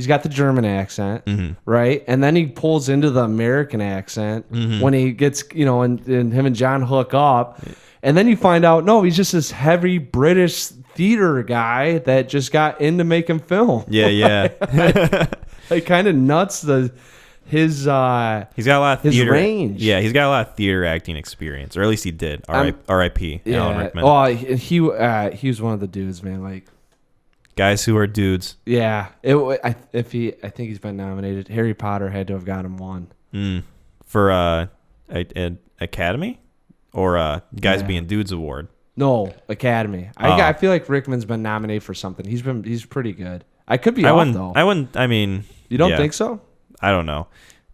A: got the German accent, right? And then he pulls into the American accent when he gets, you know, and him and John hook up. And then you find out, no, he's just this heavy British theater guy that just got into making film.
B: Yeah, yeah.
A: Like kind of nuts. He's got
B: a lot of theater
A: range.
B: Yeah, he's got a lot of theater acting experience, or at least he did. R.I.P.
A: Yeah.
B: Alan Rickman.
A: Oh, he was one of the dudes, man. Like,
B: guys who are dudes.
A: yeah. I think he's been nominated. Harry Potter had to have got him one.
B: For an Academy or guys being dudes award.
A: No, Academy. I feel like Rickman's been nominated for something. He's pretty good. I could be off though.
B: I mean,
A: you don't think so?
B: I don't know.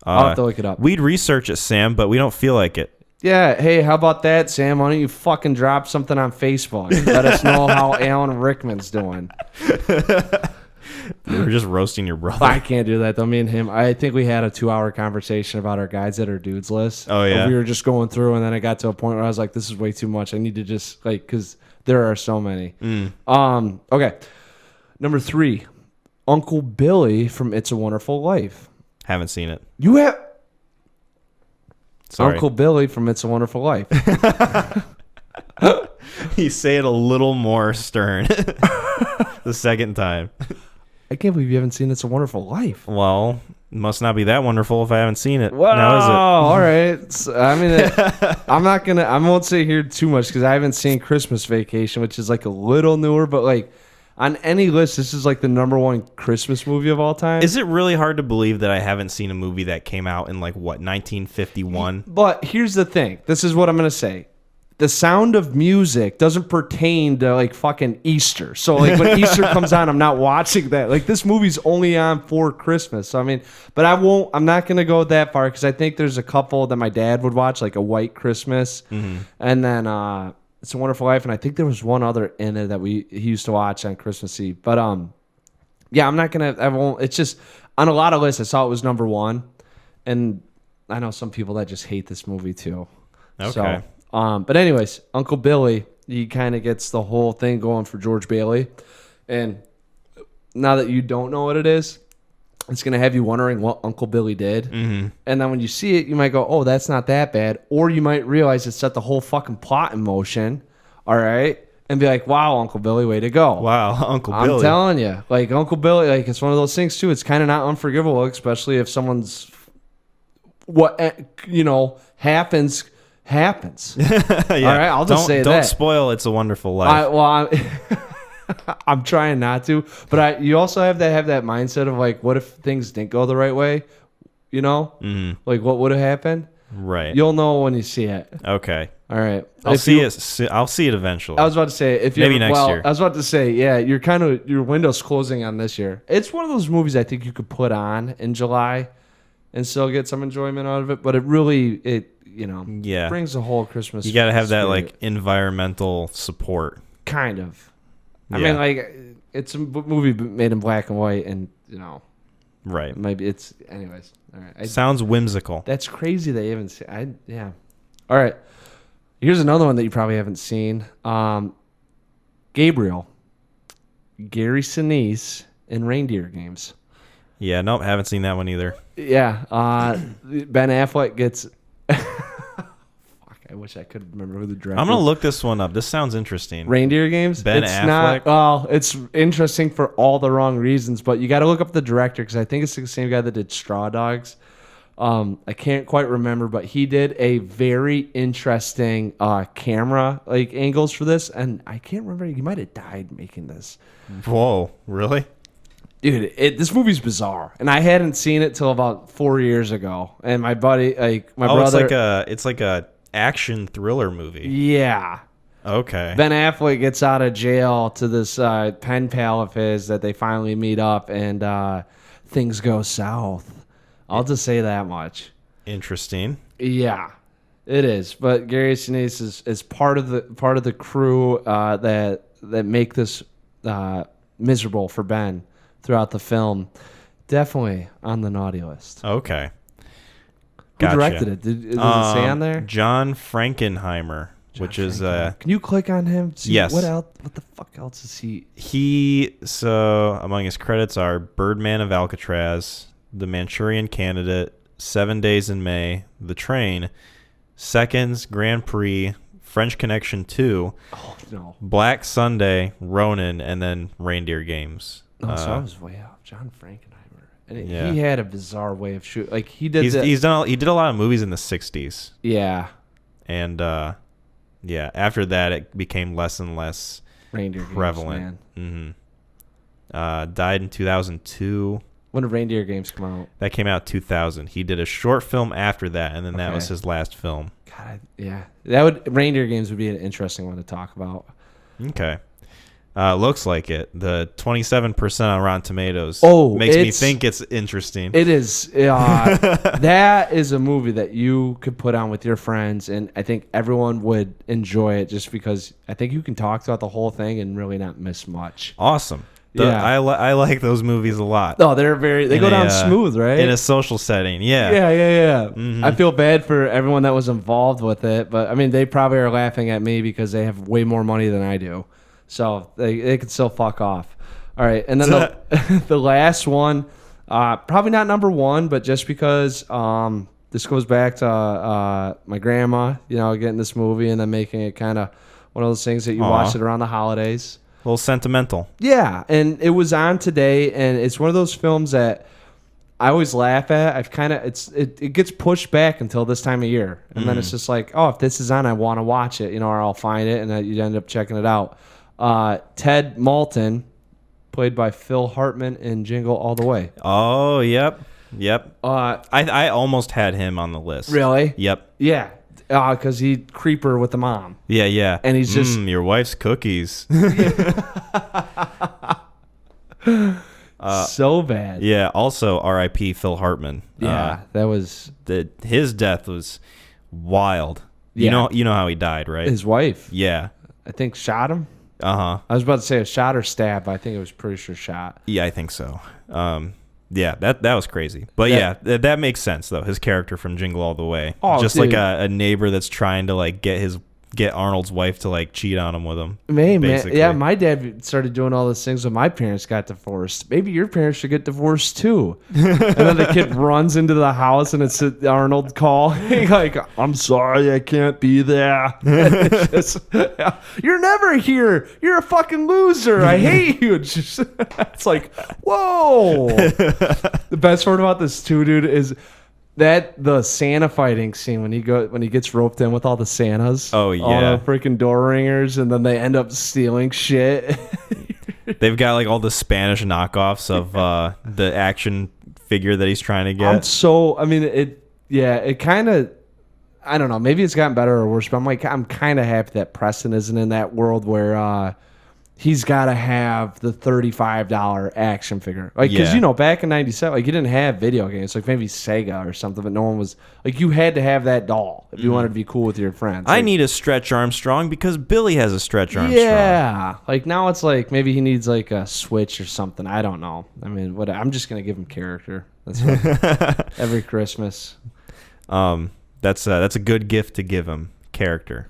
A: I'll have to look it up.
B: We'd research it, Sam, but we don't feel like it.
A: Yeah. Hey, how about that, Sam? Why don't you fucking drop something on Facebook? Let us know how Alan Rickman's doing.
B: You were just roasting your brother.
A: I can't do that though. Me and him, I think we had a 2-hour conversation about our guys that are dudes list.
B: Oh, yeah?
A: We were just going through, and then I got to a point where I was like, "This is way too much. I need to just like," because there are so many. Okay, number 3, Uncle Billy from It's a Wonderful Life.
B: Haven't seen it.
A: You have
B: Sorry.
A: Uncle Billy from It's a Wonderful Life.
B: You say it a little more stern the second time.
A: I can't believe you haven't seen It's a Wonderful Life.
B: Well, must not be that wonderful if I haven't seen it.
A: Wow.
B: Now is it?
A: All right. So, I mean, I won't say here too much because I haven't seen Christmas Vacation, which is like a little newer, but like on any list, this is like the number 1 Christmas movie of all time.
B: Is it really hard to believe that I haven't seen a movie that came out in like, what, 1951?
A: But here's the thing. This is what I'm going to say. The Sound of Music doesn't pertain to like fucking Easter. So like when Easter comes on, I'm not watching that. Like this movie's only on for Christmas. So I mean, but I'm not going to go that far because I think there's a couple that my dad would watch, like A White Christmas, and then It's a Wonderful Life, and I think there was one other in it that he used to watch on Christmas Eve. But yeah, I won't. It's just on a lot of lists. I saw it was number 1, and I know some people that just hate this movie too.
B: Okay.
A: So, but anyways, Uncle Billy, he kind of gets the whole thing going for George Bailey. And now that you don't know what it is, it's going to have you wondering what Uncle Billy did. Mm-hmm. And then when you see it, you might go, oh, that's not that bad. Or you might realize it set the whole fucking plot in motion. All right. And be like, wow, Uncle Billy, way to go.
B: Wow, Uncle Billy.
A: I'm telling you. Like, Uncle Billy, like, it's one of those things, too. It's kind of not unforgivable, especially if someone's, happens.
B: Yeah.
A: All right, I'll just say that.
B: Don't spoil It's a Wonderful Life.
A: I'm trying not to, but you also have to have that mindset of like, what if things didn't go the right way? You know, like what would have happened?
B: Right.
A: You'll know when you see it.
B: Okay.
A: All right.
B: I'll see it eventually.
A: I was about to say
B: maybe next year.
A: I was about to say, yeah, your window's closing on this year. It's one of those movies I think you could put on in July and still get some enjoyment out of it, but it really brings the whole Christmas.
B: You got to have that
A: spirit.
B: like environmental support.
A: Kind of. I
B: Yeah.
A: mean, like, it's a movie made in black and white, and,
B: Right.
A: maybe it's... Anyways. All right.
B: Sounds whimsical.
A: That's crazy that you haven't seen... Yeah. All right. Here's another one that you probably haven't seen. Gabriel. Gary Sinise in Reindeer Games.
B: Yeah, nope, haven't seen that one either.
A: Yeah. Ben Affleck gets... I wish I could remember who the director.
B: I'm gonna look this one up. This sounds interesting.
A: Reindeer Games.
B: Ben Affleck.
A: It's interesting for all the wrong reasons, but you got to look up the director because I think it's the same guy that did Straw Dogs. I can't quite remember, but he did a very interesting camera like angles for this, and I can't remember. He might have died making this.
B: Whoa, really?
A: Dude, this movie's bizarre, and I hadn't seen it till about 4 years ago. And my buddy, brother,
B: it's like a action thriller movie.
A: Yeah.
B: Okay.
A: Ben Affleck gets out of jail to this pen pal of his that they finally meet up, and things go south. I'll just say that much.
B: Interesting.
A: Yeah, it is. But Gary Sinise is part of the crew that make this miserable for Ben throughout the film. Definitely on the naughty list.
B: Okay.
A: Who directed it? Does it say on there?
B: John Frankenheimer,
A: Can you click on him? See
B: yes.
A: What else? What the fuck else is
B: he? So among his credits are Birdman of Alcatraz, The Manchurian Candidate, 7 Days in May, The Train, Seconds, Grand Prix, French Connection 2, Black Sunday, Ronin, and then Reindeer Games.
A: So I was way off. John Frankenheimer. And he had a bizarre way of shooting. Like he did.
B: He did a lot of movies in the 60s.
A: Yeah.
B: And after that it became less and less
A: Reindeer
B: prevalent.
A: Games,
B: man. Died in 2002.
A: When did Reindeer Games come out?
B: That came out 2000. He did a short film after that, and then that was his last film.
A: God, yeah. Reindeer Games would be an interesting one to talk about.
B: Okay. Looks like it. The 27% on Rotten Tomatoes makes me think it's interesting.
A: It is. That is a movie that you could put on with your friends, and I think everyone would enjoy it just because I think you can talk throughout the whole thing and really not miss much.
B: Awesome.
A: Yeah.
B: I like those movies a lot.
A: Oh, they go down smooth, right?
B: In a social setting, yeah.
A: Yeah.
B: Mhm.
A: I feel bad for everyone that was involved with it, but I mean, they probably are laughing at me because they have way more money than I do. So they could still fuck off. All right. And then the last one, probably not number one, but just because this goes back to my grandma, getting this movie and then making it kind of one of those things that you watch it around the holidays.
B: A little sentimental.
A: Yeah, and it was on today, and it's one of those films that I always laugh at. It gets pushed back until this time of year, and then it's just like, oh, if this is on, I want to watch it, or I'll find it, and you end up checking it out. Ted Moulton, played by Phil Hartman in Jingle All the Way.
B: Oh, yep. I almost had him on the list.
A: Really?
B: Yep.
A: Yeah. Because he creeper with the mom.
B: Yeah.
A: And he's just
B: your wife's cookies.
A: so bad.
B: Yeah. Also, R.I.P. Phil Hartman.
A: Yeah, that was
B: his death was wild.
A: Yeah.
B: You know how he died, right?
A: His wife.
B: Yeah.
A: I think shot him.
B: I
A: was about to say a shot or stab, but I think it was pretty sure shot.
B: Yeah, I think so. Yeah, that was crazy. But that makes sense though. His character from Jingle All the Way, just
A: dude.
B: like a neighbor that's trying to like get Arnold's wife to like cheat on him with him.
A: Man, yeah. My dad started doing all those things when my parents got divorced. Maybe your parents should get divorced too. And then the kid runs into the house and it's Arnold call. Like, I'm sorry, I can't be there. You're never here. You're a fucking loser. I hate you. It's like, whoa. The best part about this too, dude, is the Santa fighting scene when he gets roped in with all the Santas.
B: Oh yeah,
A: all the freaking door ringers, and then they end up stealing shit.
B: They've got like all the Spanish knockoffs of the action figure that he's trying to get.
A: It kind of, I don't know, maybe it's gotten better or worse, but I'm kind of happy that Preston isn't in that world where he's got to have the $35 action figure. Like, because, back in 97, like, you didn't have video games. Like, maybe Sega or something, but no one was... Like, you had to have that doll if you wanted to be cool with your friends.
B: I need a Stretch Armstrong because Billy has a Stretch Armstrong.
A: Yeah. Like, now it's like, maybe he needs, like, a Switch or something. I don't know. I mean, I'm just going to give him character. That's what, every Christmas.
B: That's a good gift to give him. Character.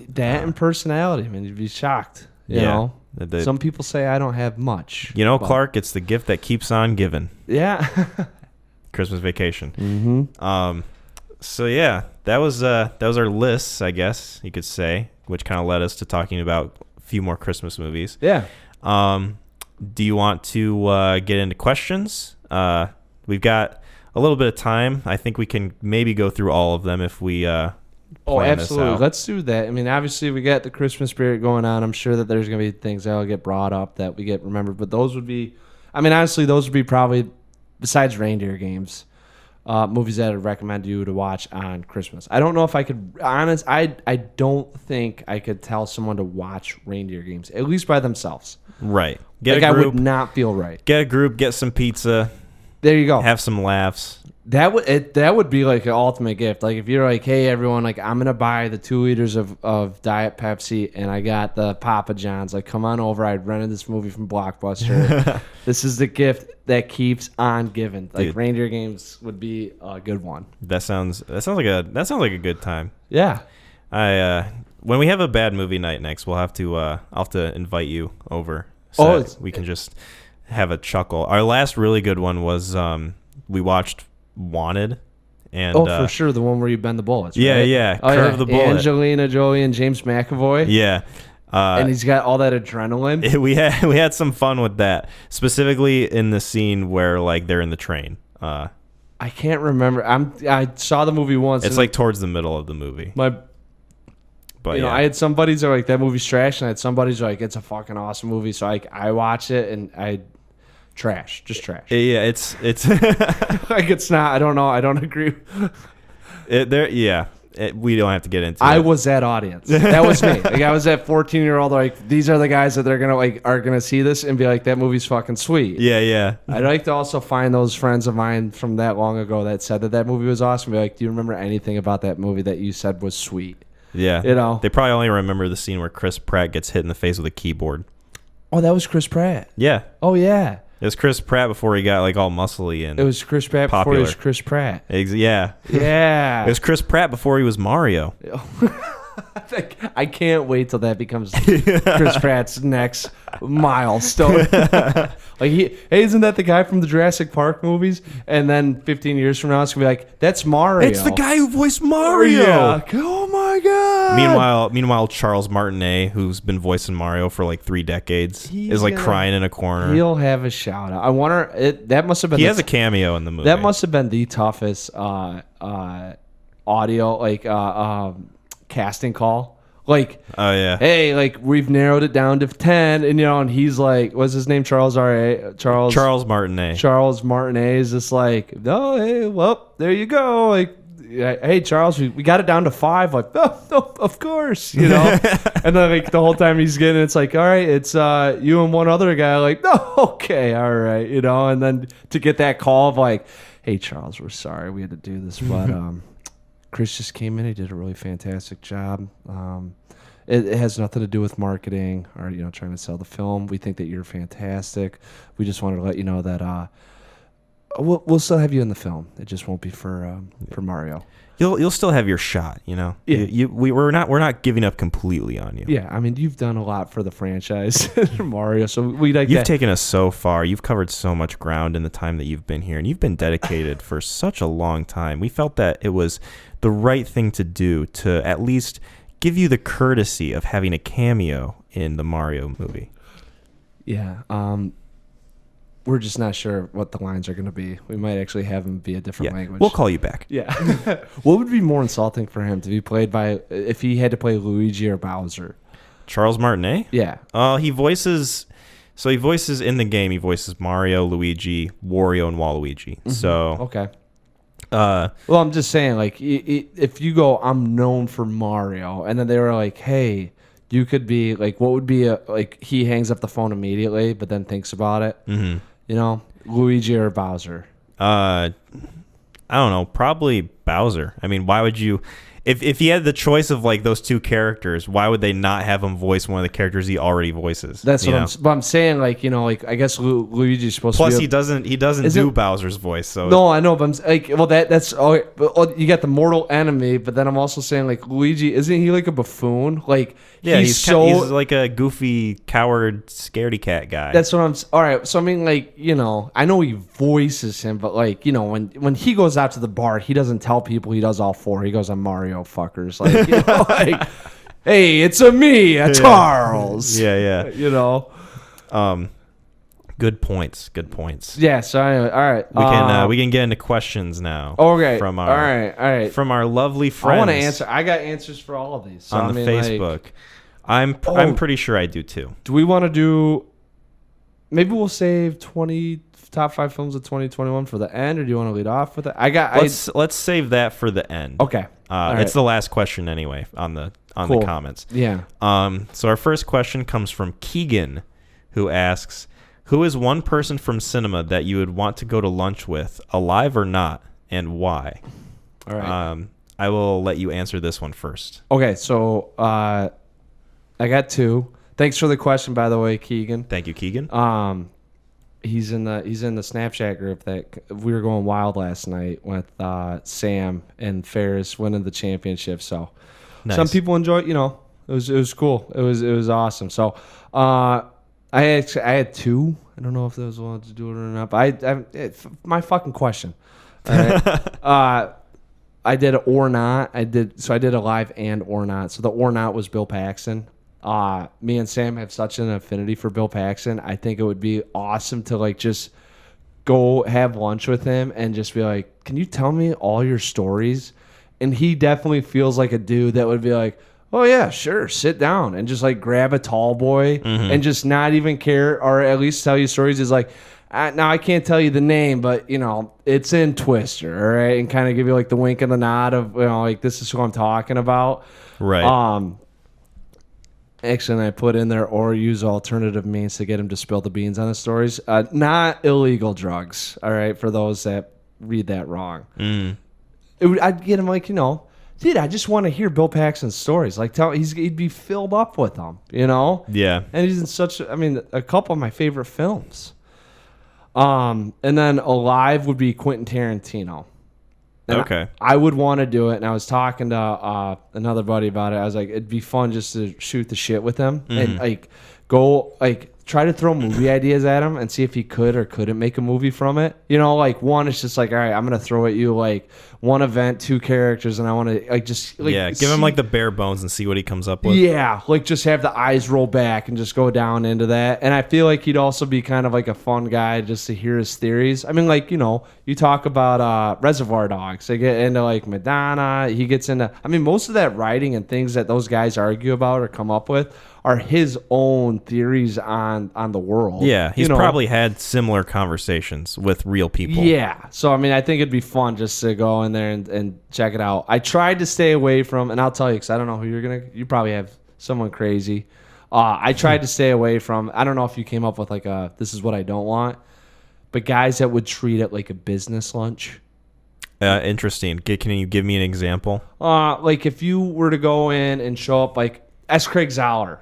A: That and personality. I mean, you'd be shocked. You know? Some people say I don't have much.
B: Clark, it's the gift that keeps on giving.
A: Yeah.
B: Christmas Vacation.
A: Mm-hmm.
B: So yeah, that was our lists, I guess you could say, which kind of led us to talking about a few more Christmas movies.
A: Yeah.
B: Do you want to get into questions? We've got a little bit of time. I think we can maybe go through all of them if we plan
A: absolutely.
B: this out.
A: Let's do that. I mean, obviously, we got the Christmas spirit going on. I'm sure that there's going to be things that will get brought up that we get remembered. But those would be, honestly, those would be probably, besides reindeer games, movies that I'd recommend you to watch on Christmas. I don't know if I could, I don't think I could tell someone to watch reindeer games, at least by themselves.
B: Right. Get
A: like,
B: a group.
A: I would not feel right.
B: Get a group, get some pizza.
A: There you go.
B: Have some laughs.
A: That would be like an ultimate gift. Like if you're like, hey everyone, like I'm gonna buy the 2 liters of Diet Pepsi and I got the Papa John's. Like come on over. I rented this movie from Blockbuster. This is the gift that keeps on giving. Like
B: Dude.
A: Reindeer games would be a good one.
B: That sounds like a good time.
A: Yeah.
B: When we have a bad movie night next, I'll have to invite you over so that we can just have a chuckle. Our last really good one was we watched Wanted, and
A: for sure the one where you bend the bullets. Right?
B: Yeah, curve the bullet.
A: Angelina Jolie and James McAvoy.
B: Yeah,
A: and he's got all that adrenaline.
B: We had some fun with that, specifically in the scene where like they're in the train.
A: I can't remember. I saw the movie once.
B: It's like towards the middle of the movie.
A: But I had some buddies that were like, that movie's trash, and I had some buddies who were like, it's a fucking awesome movie. So I watch it and just trash.
B: Yeah, it's
A: like it's not. I don't know. I don't agree.
B: We don't have to get into it.
A: I was that audience. That was me. Like I was that 14-year-old. Like these are the guys that are gonna see this and be like, that movie's fucking sweet.
B: Yeah.
A: I'd like to also find those friends of mine from that long ago that said that movie was awesome. Be like, do you remember anything about that movie that you said was sweet?
B: Yeah.
A: They probably
B: only remember the scene where Chris Pratt gets hit in the face with a keyboard.
A: Oh, that was Chris Pratt.
B: Yeah.
A: Oh, yeah.
B: It was Chris Pratt before he got like all muscly and
A: It was Chris Pratt
B: popular.
A: before he was Chris Pratt.
B: Yeah.
A: Yeah.
B: It was Chris Pratt before he was Mario.
A: I can't wait till that becomes Chris Pratt's next milestone. Like hey, isn't that the guy from the Jurassic Park movies? And then 15 years from now, it's gonna be like, that's Mario.
B: It's the guy who voiced Mario.
A: Yeah. Oh my god.
B: Meanwhile, Charles Martinet, who's been voicing Mario for like 3 decades, is like crying in a corner.
A: He'll have a shout out. I wonder. That must have been.
B: He has a cameo in the movie.
A: That must have been the toughest audio casting call. Like,
B: oh yeah,
A: hey, like we've narrowed it down to 10, and and he's like, what's his name? Charles
B: Martinet.
A: Charles Martinet is just like, oh, hey, well, there you go. Like, hey, Charles, we got it down to 5. Like, oh, of course, and then like the whole time he's getting, it's like, all right, it's you and one other guy. Like, oh, okay, all right, and then to get that call of like, hey, Charles, we're sorry we had to do this, but Chris just came in. He did a really fantastic job. It has nothing to do with marketing or trying to sell the film. We think that you're fantastic. We just wanted to let you know that we'll still have you in the film. It just won't be for Mario.
B: You'll still have your shot.
A: Yeah.
B: We're not giving up completely on you.
A: Yeah, I mean, you've done a lot for the franchise, Mario. So
B: you've taken us so far. You've covered so much ground in the time that you've been here, and you've been dedicated for such a long time. We felt that it was the right thing to do to at least give you the courtesy of having a cameo in the Mario movie.
A: Yeah. We're just not sure what the lines are going to be. We might actually have him be a different language.
B: We'll call you back.
A: Yeah. What would be more insulting for him to be played by if he had to play Luigi or Bowser?
B: Charles Martinet?
A: Yeah.
B: He voices in the game. He voices Mario, Luigi, Wario, and Waluigi. Mm-hmm. So
A: okay. Well, I'm just saying, like, if you go, I'm known for Mario, and then they were like, hey, you could be like, what would be he hangs up the phone immediately, but then thinks about it. Mm-hmm. Luigi or Bowser?
B: I don't know. Probably Bowser. I mean, why would you? If he had the choice of like those two characters, why would they not have him voice one of the characters he already voices?
A: That's what I'm saying. Like, I guess Luigi's supposed to be.
B: Plus, he doesn't do Bowser's voice. So
A: no, I know, but I'm like, well, that's you got the mortal enemy, but then I'm also saying like Luigi, isn't he like a buffoon? Like,
B: yeah, he's like a goofy, coward, scaredy cat guy.
A: That's what I'm. All right, so I mean, like, I know he voices him, but like, when he goes out to the bar, he doesn't tell people he does all 4. He goes, "I'm Mario, fuckers." Like, like, hey, it's a Charles.
B: Yeah. Good points.
A: Yeah. So anyway, all right,
B: we can get into questions now.
A: Okay.
B: All
A: right.
B: From our lovely friends.
A: I want to answer. I got answers for all of these. So,
B: on the Facebook. I'm pretty sure I do too.
A: Do we want to do? Maybe we'll save 20 top 5 films of 2021 for the end, or do you want to lead off with it?
B: Let's save that for the end.
A: Okay.
B: It's the last question anyway on the comments.
A: Yeah.
B: So our first question comes from Keegan, who asks, "Who is one person from cinema that you would want to go to lunch with, alive or not, and why?"
A: All right.
B: I will let you answer this one first.
A: Okay. So I got 2. Thanks for the question, by the way, Keegan.
B: Thank you, Keegan.
A: He's in the Snapchat group that we were going wild last night with Sam and Ferris winning the championship. So
B: nice.
A: Some people enjoyed. It was cool. It was awesome. So I had 2. I don't know if those wanted to do it or not. But it's my fucking question. All right. I did or not. I did a live and or not. So the or not was Bill Paxton. Me and Sam have such an affinity for Bill Paxton. I think it would be awesome to like just go have lunch with him and just be like, "Can you tell me all your stories?" And he definitely feels like a dude that would be like, "Oh yeah, sure, sit down," and just like grab a tall boy and just not even care, or at least tell you stories. Is like, now I can't tell you the name, but it's in Twister, all right, and kind of give you like the wink and the nod of like, this is who I'm talking about,
B: right?
A: Actually, I put in there or use alternative means to get him to spill the beans on the stories. Not illegal drugs, all right, for those that read that wrong. I'd get him like, dude, I just want to hear Bill Paxton's stories. Like, he'd be filled up with them, you know?
B: Yeah.
A: And he's in a couple of my favorite films. And then Alive would be Quentin Tarantino. And
B: Okay.
A: I would want to do it. And I was talking to another buddy about it. I was like, it'd be fun just to shoot the shit with him and like go like try to throw movie ideas at him and see if he could or couldn't make a movie from it. You know, like one, it's just like, all right, I'm going to throw at you like one event, 2 characters, and I want to like just like
B: give him like the bare bones and see what he comes up with.
A: Yeah, like just have the eyes roll back and just go down into that. And I feel like he'd also be kind of like a fun guy just to hear his theories. I mean, like, you know, you talk about Reservoir Dogs. They get into like Madonna. He gets into, I mean, most of that writing and things that those guys argue about or come up with are his own theories on the world.
B: Yeah, he's
A: You know?
B: probably had similar conversations with real people.
A: Yeah. So, I mean, I think it'd be fun just to go in there and check it out. I tried to stay away from, and I'll tell you, because I don't know who you probably have someone crazy. I tried to stay away from, I don't know if you came up with like this is what I don't want, but guys that would treat it like a business lunch.
B: Interesting. Can you give me an example?
A: Like if you were to go in and show up, like S. Craig Zahler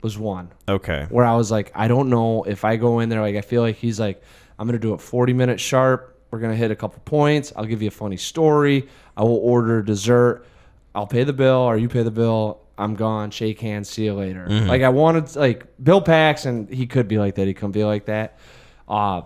A: was one.
B: Okay.
A: Where I was like, I don't know if I go in there, like I feel like he's like, I'm going to do it 40 minutes sharp. We're going to hit a couple points. I'll give you a funny story. I will order dessert. I'll pay the bill or you pay the bill. I'm gone. Shake hands. See you later.
B: Mm-hmm.
A: Like I wanted, like Bill Paxton, he could be like that. He couldn't be like that. I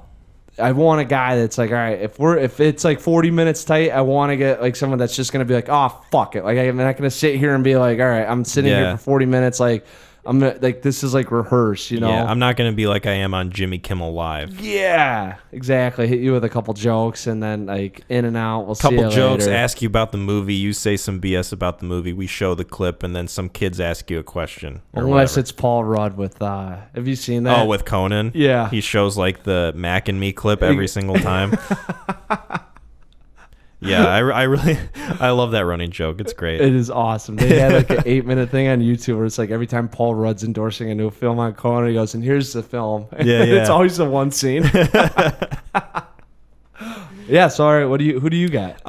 A: want a guy that's like, all right, if it's like 40 minutes tight, I want to get like someone that's just going to be like, oh, fuck it. Like I'm not going to sit here and be like, all right, I'm sitting here for 40 minutes. Like I'm gonna, like, this is like rehearse, you know?
B: Yeah, I'm not going to be like I am on Jimmy Kimmel Live.
A: Yeah, exactly. Hit you with a couple jokes and then like in and out. We'll see you
B: Couple jokes,
A: later.
B: ask you about the movie, you say some BS about the movie, we show the clip, and then some kids ask you a question.
A: Unless it's Paul Rudd with, have you seen that?
B: Oh, with Conan?
A: Yeah.
B: He shows like the Mac and Me clip every single time. Yeah, I love that running joke. It's great.
A: It is awesome. They had like an 8-minute thing on YouTube where it's like every time Paul Rudd's endorsing a new film on Conan, he goes, and here's the film.
B: Yeah, yeah.
A: It's always the one scene. Yeah, so all right, who do you got?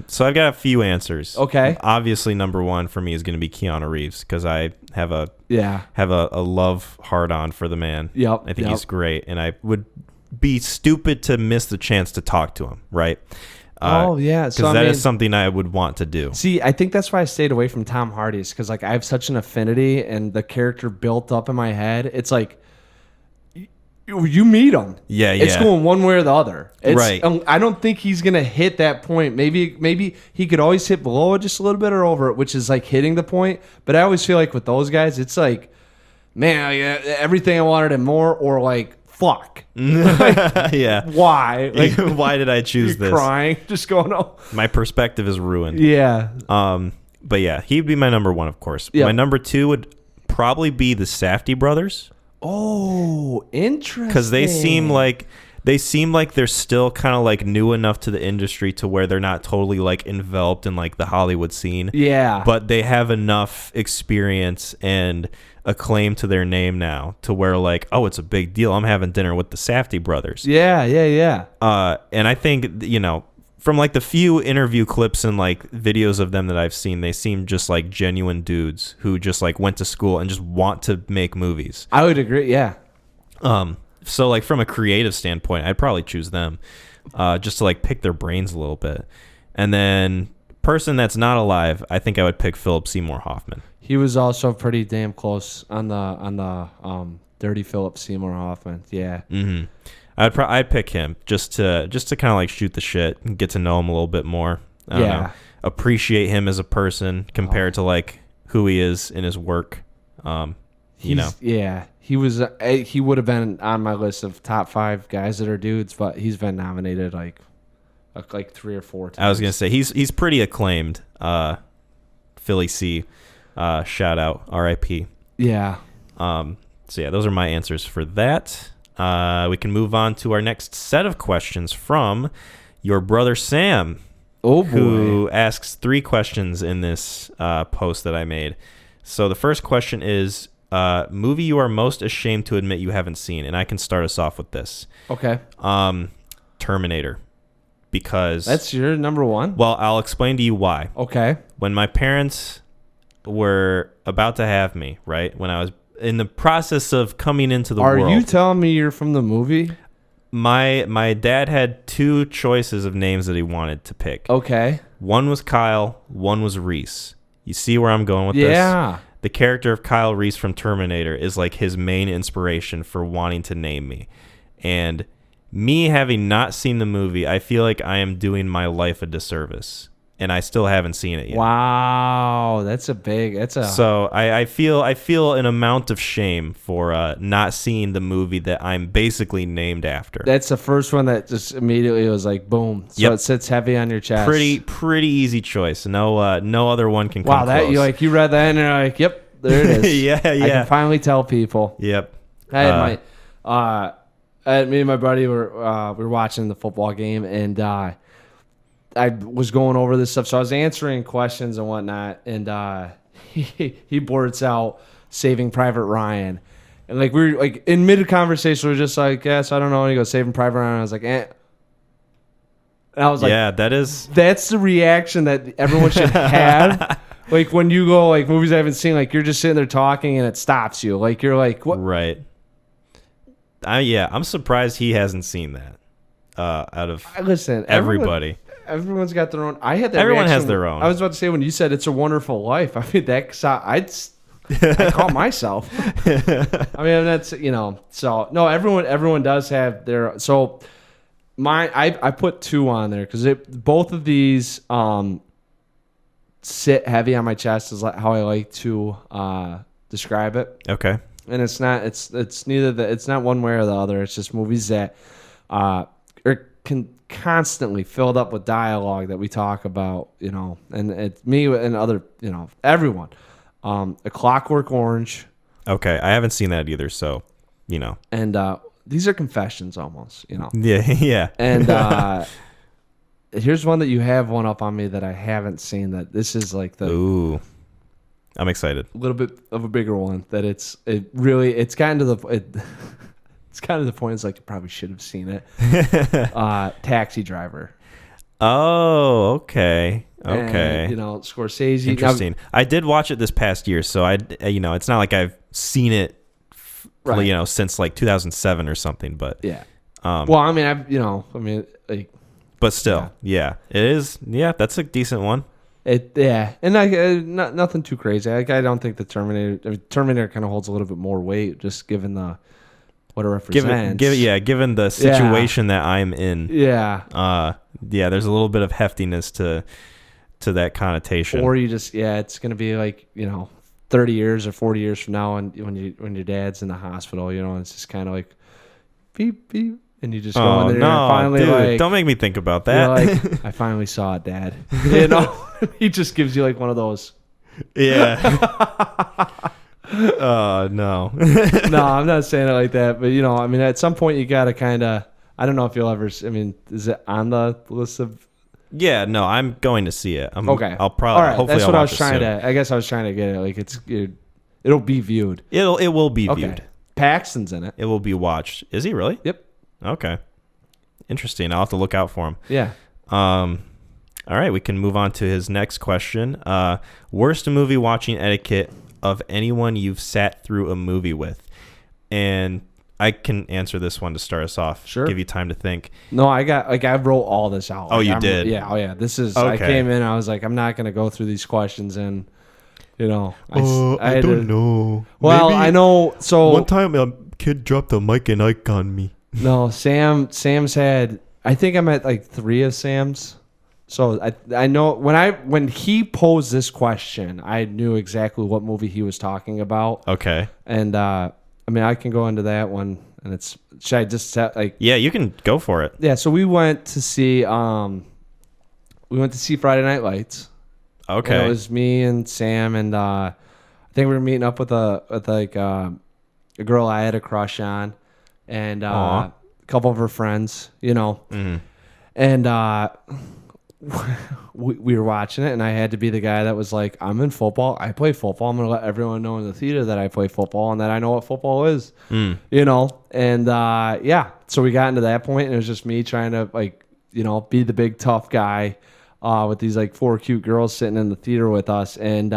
B: So I've got a few answers.
A: Okay.
B: Obviously, number one for me is going to be Keanu Reeves because I have a
A: Yeah.
B: love hard on for the man.
A: Yep.
B: I think he's great, and I would be stupid to miss the chance to talk to him. Right.
A: Oh, yeah.
B: Because
A: So,
B: that is something I would want to do.
A: See, I think that's why I stayed away from Tom Hardy's because like I have such an affinity and the character built up in my head. It's like you meet him.
B: Yeah,
A: It's
B: yeah.
A: going one way or the other.
B: Right.
A: I don't think he's gonna hit that point. Maybe he could always hit below it just a little bit or over it, which is like hitting the point. But I always feel like with those guys, it's like, man, everything I wanted and more, or like, fuck.
B: Yeah.
A: Why? Like,
B: Why did I choose
A: you're
B: this?
A: crying, just going, oh.
B: My perspective is ruined.
A: Yeah.
B: But yeah, he'd be my number one, of course.
A: Yep.
B: My number two would probably be the Safdie brothers.
A: Oh, interesting.
B: Because they seem like they're still kind of like new enough to the industry to where they're not totally like enveloped in like the Hollywood scene.
A: Yeah.
B: But they have enough experience and acclaim to their name now to where like, oh, it's a big deal. I'm having dinner with the Safdie brothers.
A: Yeah.
B: And I think, you know, from like the few interview clips and like videos of them that I've seen, they seem just like genuine dudes who just like went to school and just want to make movies.
A: I would agree. Yeah.
B: So like from a creative standpoint, I'd probably choose them just to like pick their brains a little bit. And then person that's not alive, I think I would pick Philip Seymour Hoffman.
A: He was also pretty damn close on the Dirty Philip Seymour Hoffman. Yeah.
B: Mm-hmm. I'd pick him just to kind of like shoot the shit and get to know him a little bit more. I don't know, appreciate him as a person compared to like who he is in his work. You know.
A: Yeah. He was. He would have been on my list of top 5 guys that are dudes, but he's been nominated like 3 or 4 times.
B: I was gonna say he's pretty acclaimed. Philly C. Shout out, R.I.P.
A: Yeah.
B: So yeah, those are my answers for that. We can move on to our next set of questions from your brother Sam.
A: Oh boy.
B: Who asks 3 questions in this post that I made. So the first question is movie you are most ashamed to admit you haven't seen, and I can start us off with this.
A: Okay.
B: Terminator. because
A: That's your number one?
B: well, I'll explain to you why.
A: Okay.
B: When my parents were about to have me, right? When I was in the process of coming into the world.
A: Are you telling me you're from the movie?
B: My dad had two choices of names that he wanted to pick.
A: Okay.
B: One was Kyle, one was Reese. You see where I'm going with
A: Yeah.
B: this? The character of Kyle Reese from Terminator is like his main inspiration for wanting to name me. And me having not seen the movie, I feel like I am doing my life a disservice. And I still haven't seen it yet.
A: Wow.
B: So I feel an amount of shame for not seeing the movie that I'm basically named after.
A: That's the first one that just immediately was like, boom. So
B: Yep.
A: it sits heavy on your chest.
B: Pretty easy choice. No other one can come
A: Wow, that
B: close.
A: you read that and you're like, yep, there it is.
B: Yeah.
A: I can finally tell people.
B: Yep.
A: I had me and my buddy were watching the football game, and I was going over this stuff, so I was answering questions and whatnot, and he blurts out Saving Private Ryan, and like we were like in mid conversation, we are just like, yes, I don't know, and he goes Saving Private Ryan, and I was like, eh. And I was like,
B: yeah,
A: that's the reaction that everyone should have. Like when you go like movies I haven't seen, like you're just sitting there talking and it stops you. Like you're like, what?
B: right. I'm surprised he hasn't seen that. Out of
A: Listen,
B: everybody.
A: Everyone's got their own. I had that.
B: Everyone
A: reaction.
B: has their own.
A: I was about to say when you said "It's a Wonderful Life." I mean I call myself. I mean that's So no, everyone does have their. So I put two on there because both of these sit heavy on my chest is how I like to describe it.
B: Okay.
A: And it's not it's not one way or the other. It's just movies that are constantly filled up with dialogue that we talk about, and it's me and other, everyone. A Clockwork Orange.
B: Okay, I haven't seen that either, so
A: And these are confessions almost,
B: Yeah.
A: And here's one that you have one up on me that I haven't seen. That this is like the
B: Ooh. I'm excited.
A: a little bit of a bigger one. That it's gotten to the it's kind of the point. It's like you probably should have seen it. Taxi Driver.
B: Oh, okay.
A: And, Scorsese.
B: Interesting. I did watch it this past year, so it's not like I've seen it,
A: Right.
B: since like 2007 or something. But
A: Yeah. Well, I mean,
B: but still, yeah, it is. Yeah, that's a decent one.
A: And nothing too crazy. I don't think the Terminator kind of holds a little bit more weight, just given what it represents.
B: Given the situation that I'm in.
A: Yeah.
B: There's a little bit of heftiness to that connotation.
A: Or you just it's gonna be like 30 years or 40 years from now, and when your dad's in the hospital, it's just kind of like beep beep. And you just go in there and finally
B: dude, don't make me think about that.
A: Like, I finally saw it, Dad. He just gives you like one of those.
B: Yeah. Oh, no.
A: No, I'm not saying it like that. But, at some point you got to kind of, I don't know if you'll ever, is it on the list of?
B: Yeah, no, I'm going to see it.
A: Okay.
B: I'll probably,
A: all right,
B: hopefully
A: that's
B: I'll
A: what I
B: watch
A: was
B: it
A: trying
B: soon.
A: to, I guess I was trying to get it. Like it'll be viewed.
B: It will be
A: Okay.
B: viewed.
A: Paxton's in it.
B: It will be watched. Is he really?
A: Yep.
B: Okay. Interesting. I'll have to look out for him.
A: Yeah.
B: All right, we can move on to his next question. Worst movie watching etiquette of anyone you've sat through a movie with. And I can answer this one to start us off.
A: Sure.
B: Give you time to think.
A: No, I wrote all this out.
B: Oh, you did?
A: Yeah. Oh, yeah. This is,
B: Okay.
A: I came in, I was like, I'm not going to go through these questions and,
B: I
A: had
B: don't
A: to,
B: know.
A: Well,
B: Maybe
A: I know. So
B: one time a kid dropped a Mike and Ike on me.
A: no, Sam's had, I think I'm at like 3 of Sam's. So I know when he posed this question, I knew exactly what movie he was talking about.
B: Okay.
A: And I can go into that one, and should I just set like?
B: Yeah, you can go for it.
A: Yeah. So we went to see Friday Night Lights.
B: Okay.
A: And it was me and Sam, and I think we were meeting up with a girl I had a crush on, and a couple of her friends,
B: Mm-hmm.
A: and we were watching it, and I had to be the guy that was like, I'm in football. I play football. I'm going to let everyone know in the theater that I play football and that I know what football is, And, so we got into that point, and it was just me trying to, like, be the big tough guy with these like 4 cute girls sitting in the theater with us. And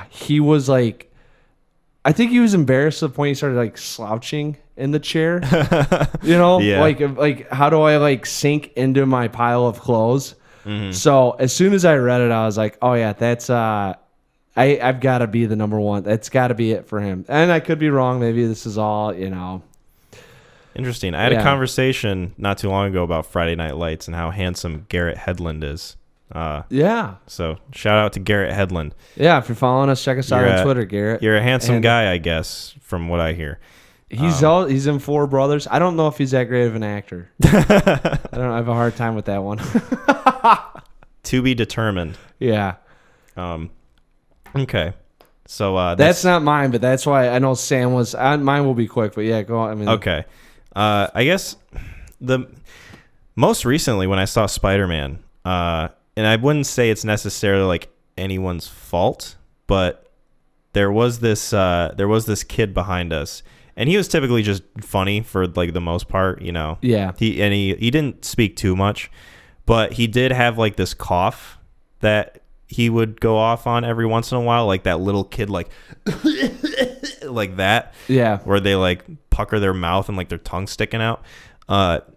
A: he was like, I think he was embarrassed to the point he started like slouching in the chair.
B: Yeah.
A: Like how do I like sink into my pile of clothes?
B: Mm-hmm.
A: So as soon as I read it, I was like, oh yeah, that's I've got to be the number one. That's got to be it for him. And I could be wrong. Maybe this is all,
B: Interesting. I had a conversation not too long ago about Friday Night Lights and how handsome Garrett Hedlund is. So shout out to Garrett Hedlund.
A: Yeah, if you're following us, check us out on Twitter, Garrett.
B: You're a handsome guy, I guess, from what I hear.
A: He's in Four Brothers. I don't know if he's that great of an actor. I have a hard time with that one.
B: To be determined.
A: Yeah.
B: Okay. So
A: that's not mine, but that's why I know Sam was. Mine will be quick, but yeah, go on. I mean,
B: okay. I guess the most recently when I saw Spider-Man, and I wouldn't say it's necessarily like anyone's fault, but there was this kid behind us, and he was typically just funny for like the most part,
A: Yeah.
B: He didn't speak too much, but he did have like this cough that he would go off on every once in a while, like that little kid, like like that.
A: Yeah.
B: Where they like pucker their mouth and like their tongue sticking out.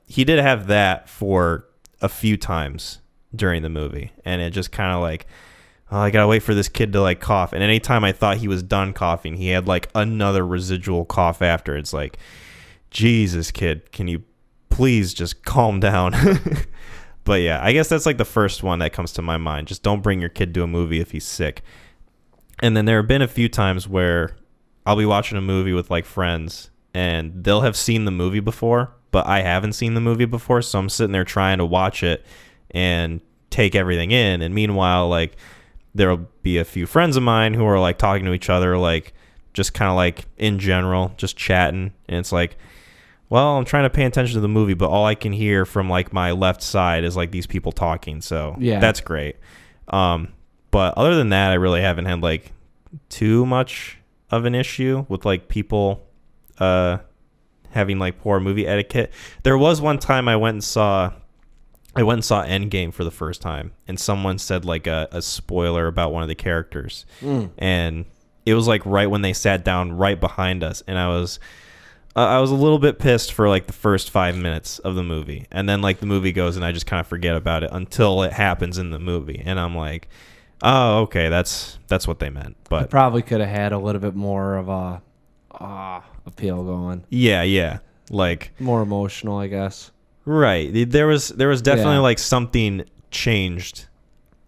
B: He did have that for a few times during the movie, and it just kind of like, oh, I gotta wait for this kid to like cough. And anytime I thought he was done coughing, he had like another residual cough after. It's like, Jesus, kid, can you please just calm down? But yeah, I guess that's like the first one that comes to my mind. Just don't bring your kid to a movie if he's sick. And then there have been a few times where I'll be watching a movie with like friends and they'll have seen the movie before, but I haven't seen the movie before. So I'm sitting there trying to watch it and take everything in. And meanwhile, like there'll be a few friends of mine who are like talking to each other, like just kind of like in general, just chatting. And it's like, well, I'm trying to pay attention to the movie, but all I can hear from like my left side is like these people talking. So yeah, that's great. But other than that, I really haven't had like too much of an issue with like people having like poor movie etiquette. There was one time I went and saw Endgame for the first time, and someone said like a spoiler about one of the characters, and it was like right when they sat down right behind us, and I was a little bit pissed for like the first 5 minutes of the movie, and then like the movie goes and I just kind of forget about it until it happens in the movie, and I'm like, oh, okay, that's what they meant. But
A: I probably could have had a little bit more of a appeal going.
B: Yeah, like
A: more emotional, I guess.
B: Right. There was definitely like something changed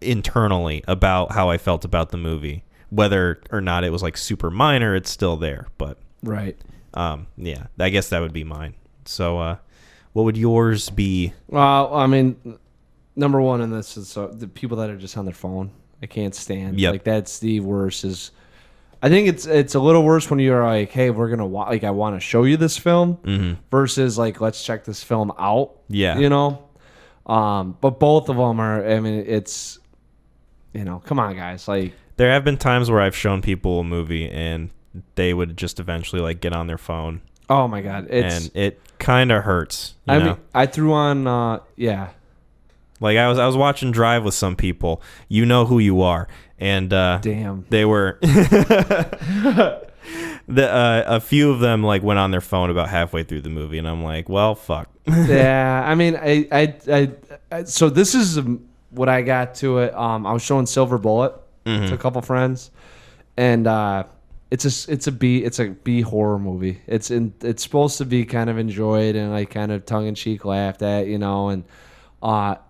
B: internally about how I felt about the movie, whether or not it was like super minor. It's still there, but
A: right.
B: Yeah, I guess that would be mine. So, what would yours be?
A: Well, I mean, number one in this is the people that are just on their phone. I can't stand.
B: Yep.
A: Like that's the worst. I think it's a little worse when you're like, hey, we're gonna like I want to show you this film versus like let's check this film out.
B: Yeah,
A: But both of them are. I mean, it's come on, guys. Like
B: there have been times where I've shown people a movie and they would just eventually like get on their phone.
A: Oh my god,
B: and it kind of hurts.
A: I mean, I threw on
B: Like I was watching Drive with some people. You know who you are, and
A: damn,
B: they were. A few of them like went on their phone about halfway through the movie, and I'm like, well, fuck.
A: Yeah, I mean, I so this is what I got to it. I was showing Silver Bullet to a couple friends, and it's a B horror movie. It's supposed to be kind of enjoyed and like kind of tongue in cheek laughed at, and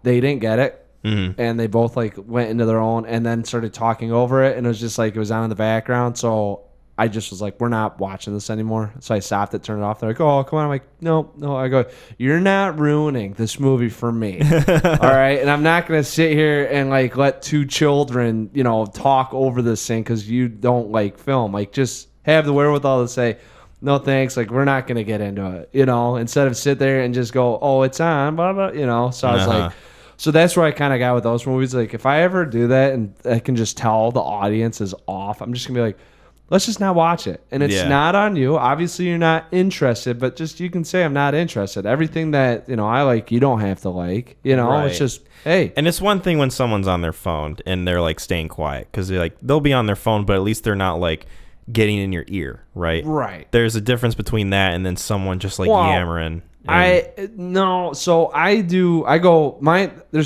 A: they didn't get it, and they both like went into their own and then started talking over it, and it was just like it was on in the background. So I just was like, we're not watching this anymore. So I stopped it, turned it off. They're like, oh, come on. I'm like, no. I go, you're not ruining this movie for me. All right. And I'm not going to sit here and like let two children, talk over this thing because you don't like film. Like just have the wherewithal to say, no, thanks. Like we're not going to get into it, instead of sit there and just go, oh, it's on, blah, blah, So I was like, so that's where I kind of got with those movies. Like if I ever do that and I can just tell the audience is off, I'm just going to be like, let's just not watch it. And it's
B: Yeah.
A: not on you. Obviously, you're not interested, but just you can say I'm not interested. Everything that, I like, you don't have to like.
B: Right.
A: It's just, hey.
B: And it's one thing when someone's on their phone and they're like staying quiet because they'll be on their phone, but at least they're not like getting in your ear, right?
A: Right.
B: There's a difference between that and then someone just like
A: Well,
B: yammering.
A: There's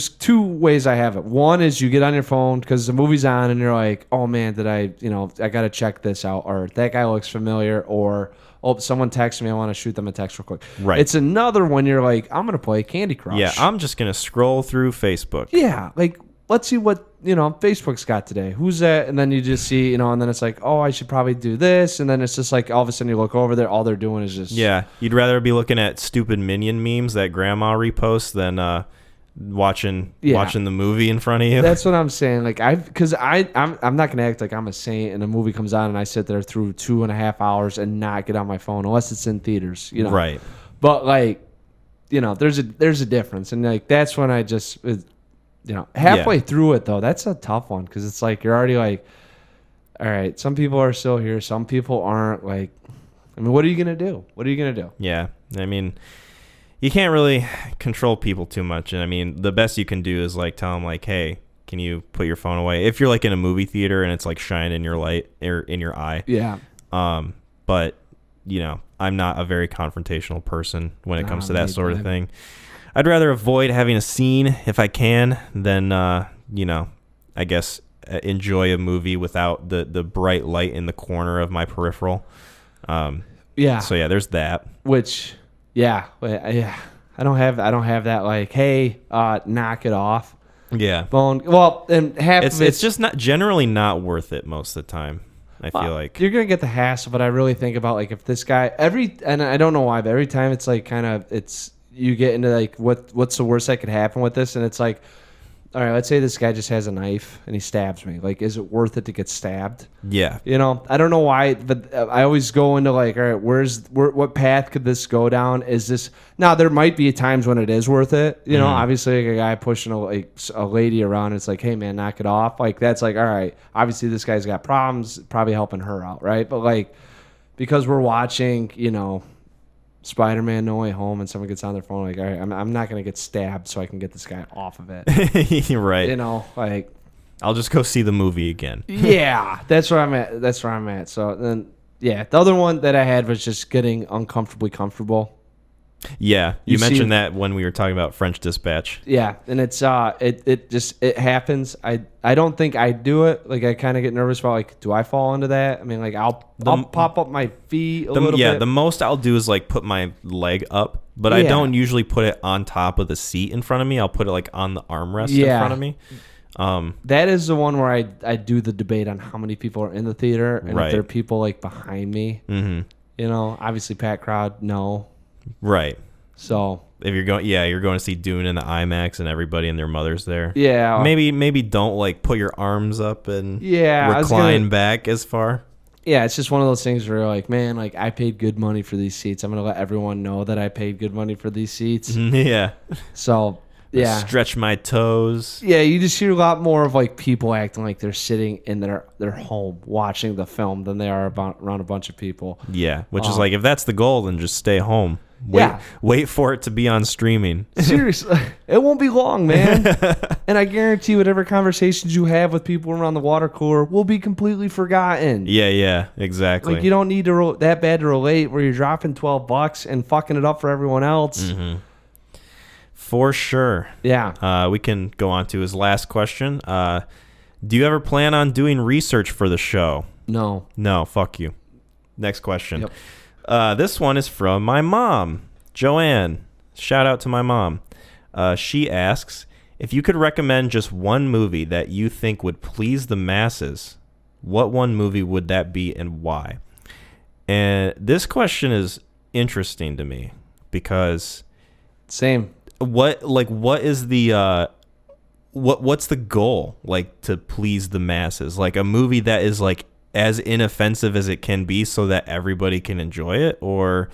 A: two ways I have it. One is you get on your phone because the movie's on and you're like, oh man, I got to check this out, or that guy looks familiar, or someone texts me, I want to shoot them a text real quick.
B: Right.
A: It's another when you're like, I'm going to play Candy Crush.
B: Yeah, I'm just going to scroll through Facebook.
A: Yeah, like, let's see what, Facebook's got today. Who's that? And then you just see, and then it's like, oh, I should probably do this. And then it's just like, all of a sudden you look over there, all they're doing is just...
B: Yeah, you'd rather be looking at stupid Minion memes that grandma reposts than watching the movie in front of you.
A: That's what I'm saying. Like, I'm not going to act like I'm a saint and a movie comes on and I sit there through 2.5 hours and not get on my phone unless it's in theaters,
B: Right.
A: But, like, there's a difference. And, like, that's when I just... halfway through it though, that's a tough one because it's like you're already like, all right, some people are still here, some people aren't. Like, I mean, what are you gonna do?
B: Yeah, I mean, you can't really control people too much, and I mean, the best you can do is like tell them like, hey, can you put your phone away? If you're like in a movie theater and it's like shining in your light or in your eye.
A: Yeah.
B: But I'm not a very confrontational person when it comes to that sort of thing. I'd rather avoid having a scene if I can than, I guess enjoy a movie without the bright light in the corner of my peripheral.
A: Yeah.
B: So yeah, there's that.
A: Which, yeah, I don't have that like, hey, knock it off.
B: Yeah.
A: Well, and
B: it's just not generally not worth it most of the time. I feel like
A: you're gonna get the hassle, but I really think about like if this guy and I don't know why, but every time it's like you get into like what's the worst that could happen with this, and it's like, all right, let's say this guy just has a knife and he stabs me. Like, is it worth it to get stabbed?
B: Yeah.
A: I don't know why, but I always go into like, all right, what path could this go down? Is this now? There might be times when it is worth it. Obviously, like a guy pushing a lady around, it's like, hey man, knock it off. Like that's like, all right, obviously this guy's got problems, probably helping her out, right? But like, because we're watching, Spider-Man No Way Home and someone gets on their phone, like, all right, I'm not going to get stabbed so I can get this guy off of it.
B: You're right.
A: Like,
B: I'll just go see the movie again.
A: Yeah, that's where I'm at. So then, yeah, the other one that I had was just getting uncomfortably comfortable.
B: Yeah, you mentioned that when we were talking about French Dispatch.
A: Yeah, and it's it happens. I don't think I do it. Like I kind of get nervous about like, do I fall into that? I mean, like I'll pop up my feet a little bit.
B: Yeah, the most I'll do is like put my leg up, but I don't usually put it on top of the seat in front of me. I'll put it like on the armrest in front of me.
A: That is the one where I do the debate on how many people are in the theater and if there are people like behind me. Mm-hmm. Obviously packed crowd, no.
B: Right.
A: So
B: if you're going to see Dune in the IMAX and everybody and their mother's there.
A: Yeah.
B: Maybe don't like put your arms up and recline back as far.
A: Yeah, it's just one of those things where you're like, man, like I paid good money for these seats. I'm gonna let everyone know that I paid good money for these seats.
B: Yeah.
A: So yeah.
B: Stretch my toes.
A: Yeah, you just hear a lot more of like people acting like they're sitting in their home watching the film than they are around a bunch of people.
B: Yeah, which is like if that's the goal, then just stay home. Wait for it to be on streaming.
A: Seriously, it won't be long, man. And I guarantee whatever conversations you have with people around the water cooler will be completely forgotten.
B: Yeah, exactly.
A: Like you don't need to that bad to relate where you're dropping $12 and fucking it up for everyone else.
B: Mm-hmm. For sure.
A: Yeah.
B: We can go on to his last question. Do you ever plan on doing research for the show?
A: No.
B: No, fuck you. Next question.
A: Yep.
B: This one is from my mom, Joanne. Shout out to my mom. She asks, if you could recommend just one movie that you think would please the masses, what one movie would that be and why? And this question is interesting to me because...
A: Same.
B: What's the what's the goal, like, to please the masses? Like a movie that is like as inoffensive as it can be so that everybody can enjoy it, or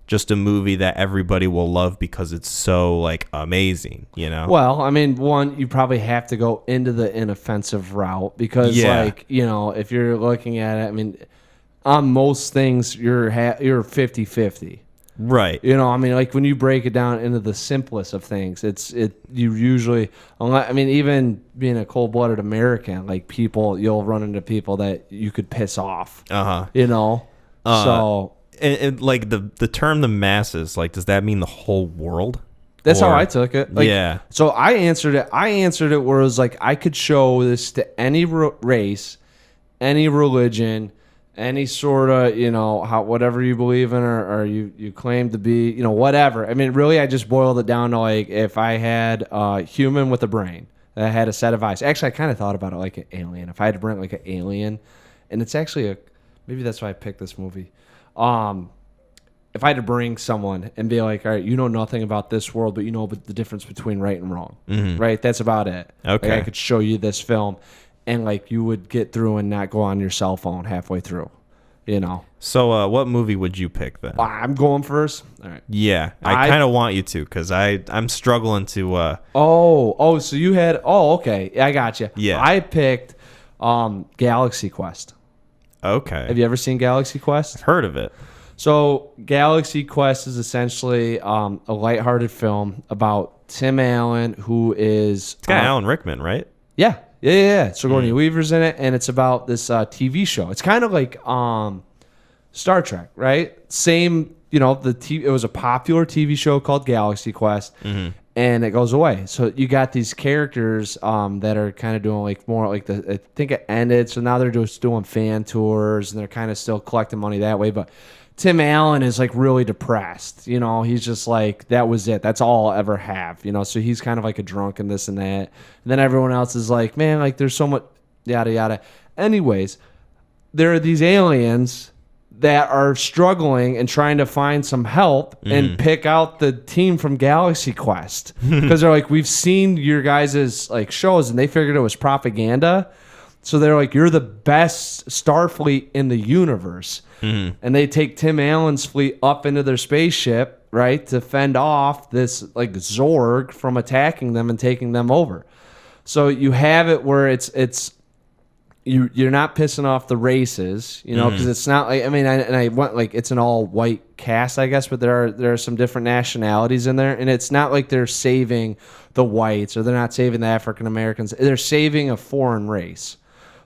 B: just a movie that everybody will love because it's so like amazing, Well,
A: I mean, one, you probably have to go into the inoffensive route because like, if you're looking at it, I mean, on most things you're 50-50.
B: Right.
A: You know, I mean, like when you break it down into the simplest of things, you usually, I mean, even being a cold-blooded American, like you'll run into people that you could piss off. You know, so
B: and like the term the masses, like, does that mean the whole world?
A: That's how I took it. Like,
B: yeah.
A: So I answered it where it was like I could show this to any race, any religion, any sort of, you know, whatever you believe in or you claim to be, you know, whatever. I mean, really, I just boiled it down to like if I had a human with a brain that had a set of eyes. Actually, I kind of thought about it like an alien. If I had to bring like an alien, and it's actually maybe that's why I picked this movie. If I had to bring someone and be like, all right, you know nothing about this world, but you know the difference between right and wrong, right? That's about it.
B: Okay.
A: Like I could show you this film, and like you would get through and not go on your cell phone halfway through, you know.
B: So what movie would you pick then?
A: I'm going first. All right.
B: Yeah, I kind of want you to because I'm struggling to.
A: So you had. Oh, okay. I got you.
B: Yeah.
A: I picked Galaxy Quest.
B: Okay.
A: Have you ever seen Galaxy Quest?
B: I've heard of it.
A: So Galaxy Quest is essentially a lighthearted film about Tim Allen, who is...
B: It's got Alan Rickman, right?
A: Yeah. Sigourney Weaver's in it, and it's about this TV show. It's kind of like Star Trek, right? Same, you know, it was a popular TV show called Galaxy Quest, and it goes away. So you got these characters that are kind of doing like more like I think it ended, so now they're just doing fan tours, and they're kind of still collecting money that way, but... Tim Allen is like really depressed. You know, he's just like, that was it. That's all I'll ever have. You know, so he's kind of like a drunk and this and that. And then everyone else is like, man, like there's so much yada yada. Anyways, there are these aliens that are struggling and trying to find some help and pick out the team from Galaxy Quest. Because they're like, we've seen your guys' like shows, and they figured it was propaganda. So they're like, you're the best Starfleet in the universe. And they take Tim Allen's fleet up into their spaceship, right, to fend off this like Zorg from attacking them and taking them over. So you have it where you're not pissing off the races, you know, because it's not like, I mean, I went like it's an all white cast, I guess, but there are some different nationalities in there, and it's not like they're saving the whites or they're not saving the African Americans. They're saving a foreign race.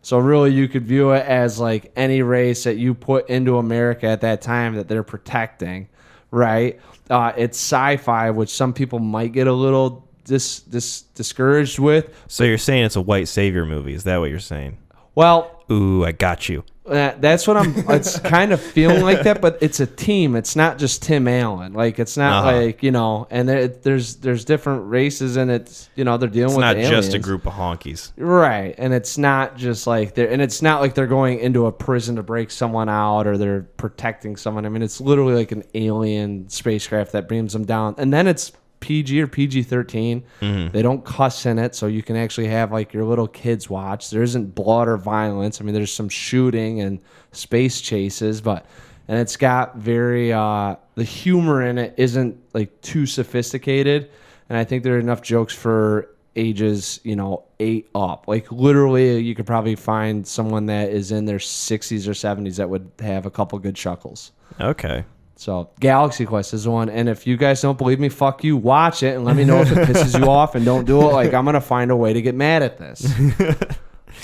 A: So really, you could view it as like any race that you put into America at that time that they're protecting, right? It's sci-fi, which some people might get a little discouraged with.
B: So you're saying it's a white savior movie? Is that what you're saying?
A: Well,
B: ooh, I got you.
A: That's what it's kind of feeling like that, but it's a team. It's not just Tim Allen. Like, it's not like, you know, and there's different races, and it's, you know, they're dealing with aliens.
B: It's not just a group of honkies.
A: Right. And it's not just like it's not like they're going into a prison to break someone out or they're protecting someone. I mean, it's literally like an alien spacecraft that brings them down. And then it's PG or PG-13. They don't cuss in it, so you can actually have like your little kids watch. There isn't blood or violence. I mean, there's some shooting and space chases, and it's got very the humor in it isn't like too sophisticated, and I think there are enough jokes for ages, you know, 8 up. Like literally, you could probably find someone that is in their 60s or 70s that would have a couple good chuckles.
B: Okay.
A: So Galaxy Quest is the one, and if you guys don't believe me, fuck you, watch it and let me know if it pisses you off, and don't do it. Like, I'm gonna find a way to get mad at this.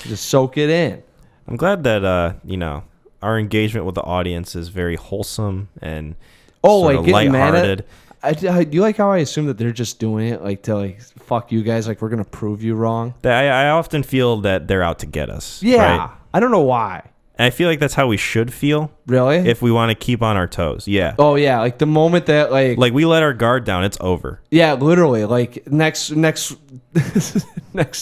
A: Just soak it in.
B: I'm glad that you know, our engagement with the audience is very wholesome and sort of
A: getting
B: lighthearted.
A: Mad at. Do you like how I assume that they're just doing it like to like fuck you guys, like we're gonna prove you wrong?
B: I often feel that they're out to get us.
A: Yeah,
B: right?
A: I don't know why.
B: And I feel like that's how we should feel.
A: Really?
B: If we want to keep on our toes. Yeah.
A: Oh, yeah. Like the moment that
B: like we let our guard down, it's over.
A: Yeah, literally. Like next next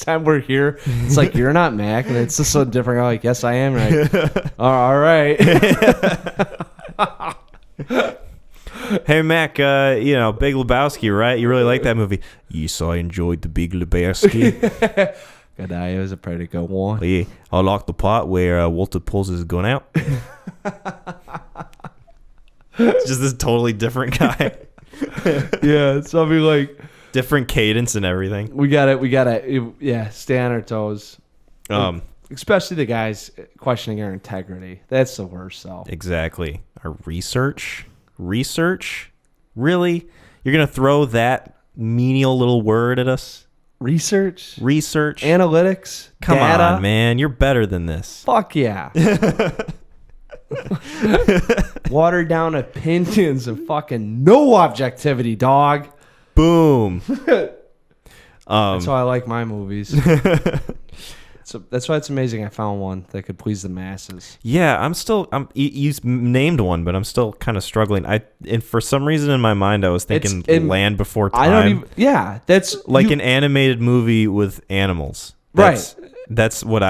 A: time we're here, it's like, you're not Mac. And it's just so different. I'm like, yes, I am. Right. All right.
B: Hey, Mac, you know, Big Lebowski, right? You really like that movie. Yes, I enjoyed the Big Lebowski.
A: Good eye. It was a pretty good one.
B: Yeah, I like the part where Walter pulls his gun out. It's just this totally different guy.
A: Yeah, so I mean, like,
B: different cadence and everything.
A: We gotta, yeah, stay on our toes. Especially the guys questioning our integrity. That's the worst, though.
B: Exactly. Our research? Really? You're going to throw that menial little word at us?
A: Research? Analytics?
B: Come
A: data?
B: on, man. You're better than this.
A: Fuck yeah. Watered down opinions and fucking no objectivity, dog.
B: Boom.
A: That's why I like my movies. So that's why it's amazing I found one that could please the masses.
B: Yeah, you named one, but I'm still kind of struggling. And for some reason in my mind, I was thinking Land Before Time.
A: I don't even. Yeah, that's
B: like an animated movie with animals.
A: Right.
B: That's what.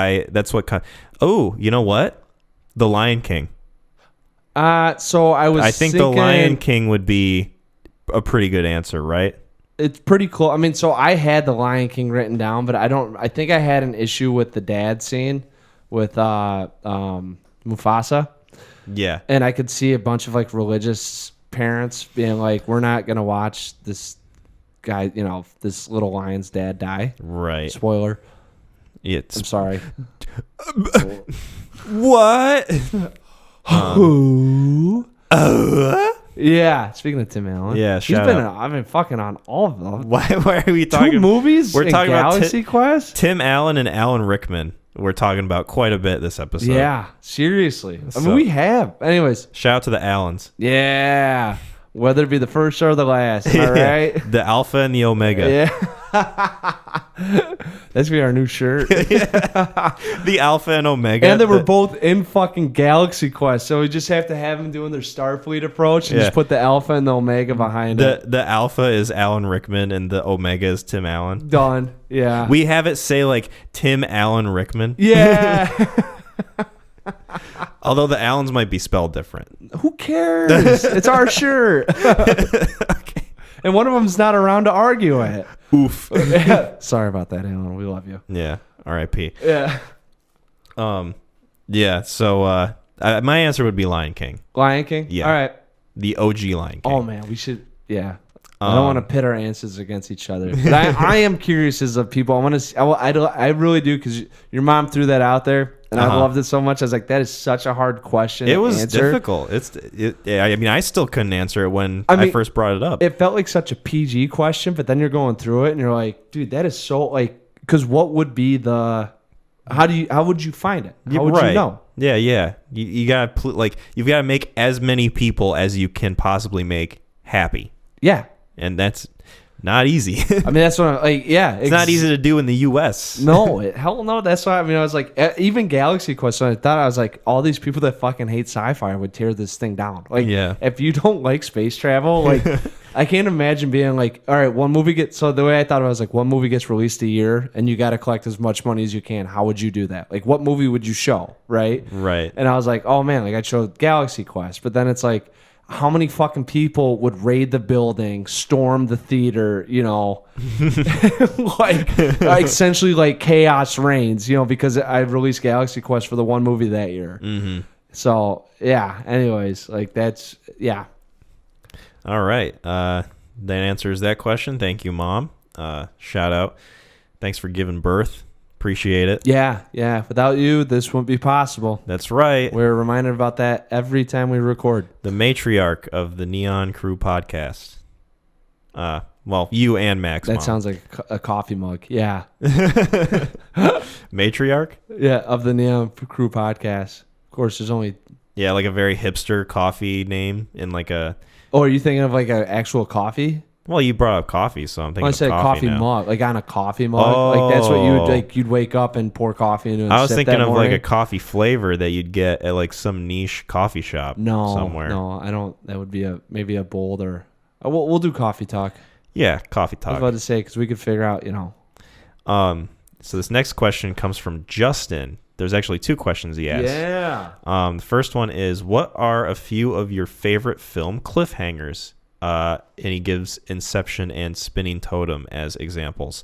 B: Oh, you know what? The Lion King.
A: So I
B: think The Lion King would be a pretty good answer, right?
A: It's pretty cool. I mean, so I had The Lion King written down, but I think I had an issue with the dad scene with Mufasa.
B: Yeah.
A: And I could see a bunch of like religious parents being like, we're not going to watch this guy, this little lion's dad die.
B: Right.
A: Spoiler. I'm sorry.
B: What?
A: Who? Yeah, speaking of Tim Allen.
B: Yeah,
A: I've been fucking on all of them.
B: Why are we talking?
A: 2 movies?
B: We're talking
A: Galaxy
B: about
A: Quest?
B: Tim Allen and Alan Rickman. We're talking about quite a bit this episode.
A: Yeah, seriously. I mean, we have. Anyways.
B: Shout out to the Allens.
A: Yeah. Whether it be the first or the last. Am I right?
B: The Alpha and the Omega.
A: Yeah. That's gonna be our new shirt.
B: The Alpha and Omega.
A: And they were both in fucking Galaxy Quest, so we just have to have them doing their Starfleet approach and just put the Alpha and the Omega behind it.
B: The Alpha is Alan Rickman and the Omega is Tim Allen.
A: Done. Yeah.
B: We have it say like Tim Allen Rickman.
A: Yeah.
B: Although the Allens might be spelled different.
A: Who cares? It's our shirt.
B: Okay.
A: And one of them's not around to argue it.
B: Oof.
A: Sorry about that, Alan. We love you.
B: Yeah. R.I.P.
A: Yeah.
B: Yeah. So my answer would be Lion King.
A: Lion King?
B: Yeah.
A: All right.
B: The OG Lion King.
A: Oh, man. We should. Yeah. I don't want to pit our answers against each other. But I am curious as of people. I want to see. I really do, because your mom threw that out there. And I loved it so much. I was like, that is such a hard question to answer. It was
B: difficult. I mean, I still couldn't answer it when I first brought it up.
A: It felt like such a PG question, but then you're going through it and you're like, dude, that is so like, because what would be how would you find it? How would you know?
B: Yeah. You gotta you've got to make as many people as you can possibly make happy.
A: Yeah.
B: And that's not easy.
A: I mean, that's what I'm like. Yeah,
B: it's not easy to do in the U.S.
A: No, hell no. That's why. I mean, I was like, even Galaxy Quest. So I thought, I was like, all these people that fucking hate sci-fi would tear this thing down. Like, if you don't like space travel, like, I can't imagine being like, all right, one movie gets. So the way I thought it was like, one movie gets released a year, and you got to collect as much money as you can. How would you do that? Like, what movie would you show? Right.
B: And
A: I was like, oh man, like I'd show Galaxy Quest, but then it's like, how many fucking people would raid the building, storm the theater, like essentially like chaos reigns, because I released Galaxy Quest for the one movie that year.
B: Mm-hmm.
A: So, yeah, anyways, like that's, yeah.
B: All right. That answers that question. Thank you, Mom. Shout out. Thanks for giving birth. Appreciate it.
A: Yeah. Without you, this wouldn't be possible.
B: That's right.
A: We're reminded about that every time we record.
B: The matriarch of the Neon Crew podcast. Well, you and Max.
A: That
B: Mom.
A: sounds like a coffee mug. Yeah.
B: Matriarch?
A: Yeah, of the Neon Crew podcast. Of course, there's only...
B: Yeah, like a very hipster coffee name in like a...
A: Oh, are you thinking of like an actual coffee?
B: Well, you brought up coffee, so I'm thinking
A: I said
B: of coffee now.
A: mug, like on a coffee mug. Like that's what you would like. You'd wake up and pour coffee into. And
B: I was thinking of
A: morning.
B: like a coffee flavor that you'd get at like some niche coffee shop. Somewhere.
A: No, I don't. That would be maybe a bold or. We'll do coffee talk.
B: Yeah, coffee talk.
A: I was about to say because we could figure out,
B: So this next question comes from Justin. There's actually 2 questions he asked.
A: Yeah.
B: The first one is, what are a few of your favorite film cliffhangers? And he gives Inception and Spinning Totem as examples.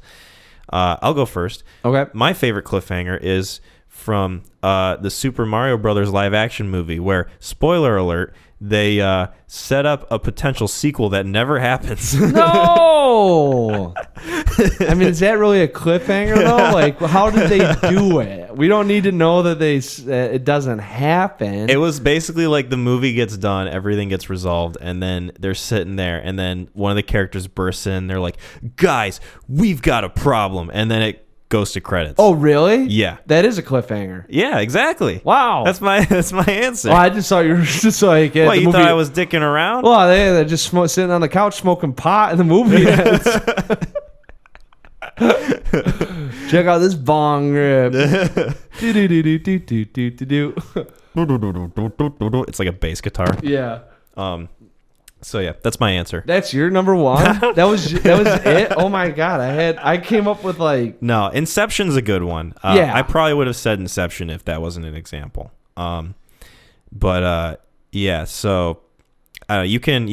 B: I'll go first.
A: Okay.
B: My favorite cliffhanger is from the Super Mario Brothers live action movie, where, spoiler alert, they set up a potential sequel that never happens.
A: No! Whoa. I mean, is that really a cliffhanger though? Like, how did they do it? We don't need to know that it doesn't happen.
B: It was basically like the movie gets done, everything gets resolved, and then they're sitting there, and then one of the characters bursts in. They're like, "Guys, we've got a problem," and then it goes to credits.
A: Oh, really?
B: Yeah.
A: That is a cliffhanger.
B: Yeah, exactly.
A: Wow.
B: That's my answer.
A: Well, I just thought you were just like...
B: What, you thought I was dicking around?
A: Well, they're just sitting on the couch smoking pot and the movie ends. Check out this bong rip. Do-do-do-do-do-do-do-do.
B: It's like a bass guitar.
A: Yeah.
B: So yeah, that's my answer.
A: That's your number one? That was it? Oh my God. I came up with like...
B: No, Inception's a good one.
A: Yeah.
B: I probably would have said Inception if that wasn't an example. Yeah, so you can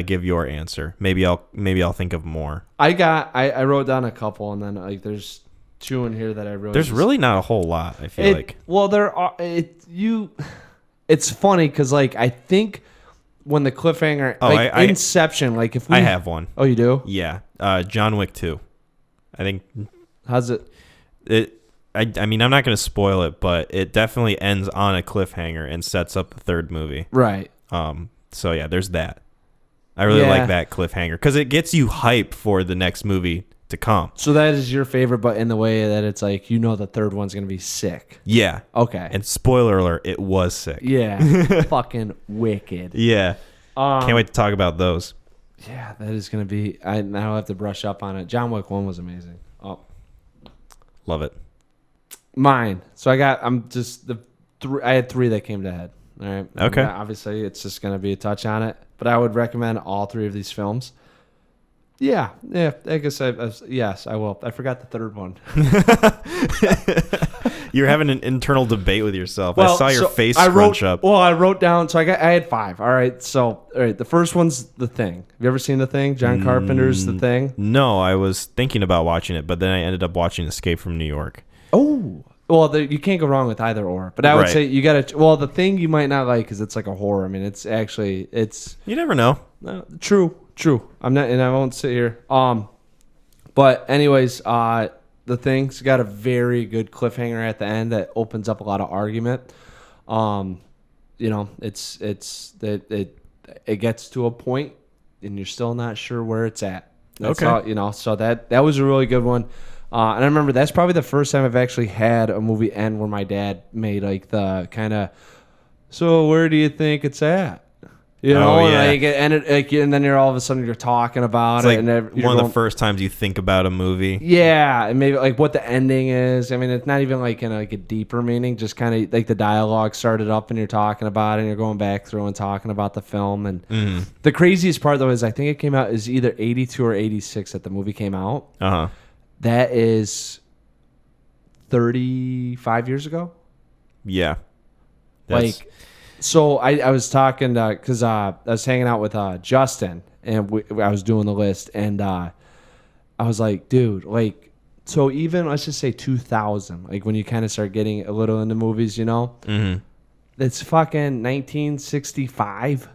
B: give your answer. Maybe I'll think of more.
A: I wrote down a couple, and then like there's two in here that I wrote.
B: There's really not a whole lot, I feel like.
A: Well, there are it's funny because like I think when the cliffhanger Inception, like if we
B: I have one.
A: Oh, you do?
B: Yeah. John Wick 2. I think
A: How's it?
B: I mean, I'm not going to spoil it, but it definitely ends on a cliffhanger and sets up the third movie.
A: Right.
B: So yeah, there's that. I really like that cliffhanger because it gets you hype for the next movie to come.
A: So that is your favorite, but in the way that it's like, the third one's going to be sick.
B: Yeah.
A: Okay.
B: And spoiler alert, it was sick.
A: Yeah. Fucking wicked.
B: Yeah. Can't wait to talk about those.
A: Yeah, that is going to be... I now have to brush up on it. John Wick 1 was amazing. Oh.
B: Love it.
A: Mine. So I had three that came to head. All right.
B: Okay.
A: Obviously, it's just going to be a touch on it, but I would recommend all three of these films. Yeah. I guess yes, I will. I forgot the third one.
B: You're having an internal debate with yourself. I saw your face scrunch up.
A: Well, I wrote down. So I had five. All right. So the first one's The Thing. Have you ever seen The Thing? John Carpenter's The Thing.
B: No, I was thinking about watching it, but then I ended up watching Escape from New York.
A: Oh. Well, you can't go wrong with either or. But I would say you got to... Well, The Thing you might not like because it's like a horror. I mean, it's...
B: You never know.
A: True. I'm not... And I won't sit here. But anyways, The Thing's got a very good cliffhanger at the end that opens up a lot of argument. It gets to a point and you're still not sure where it's at. That's all, so that was a really good one. And I remember that's probably the first time I've actually had a movie end where my dad made like the kind of, so where do you think it's at? And then you're all of a sudden you're talking about
B: it's
A: it.
B: Like
A: and
B: one of the first times you think about a movie.
A: Yeah, and maybe like what the ending is. I mean, it's not even like in like a deeper meaning. Just kind of like the dialogue started up and you're talking about it and you're going back through and talking about the film. And the craziest part though is I think it came out is either 82 or 86 that the movie came out.
B: Uh-huh.
A: That is 35 years ago.
B: Yeah.
A: So I was talking because I was hanging out with Justin and I was doing the list and I was like, dude, like, so even let's just say 2000, like when you kind of start getting a little into movies, it's fucking 1965.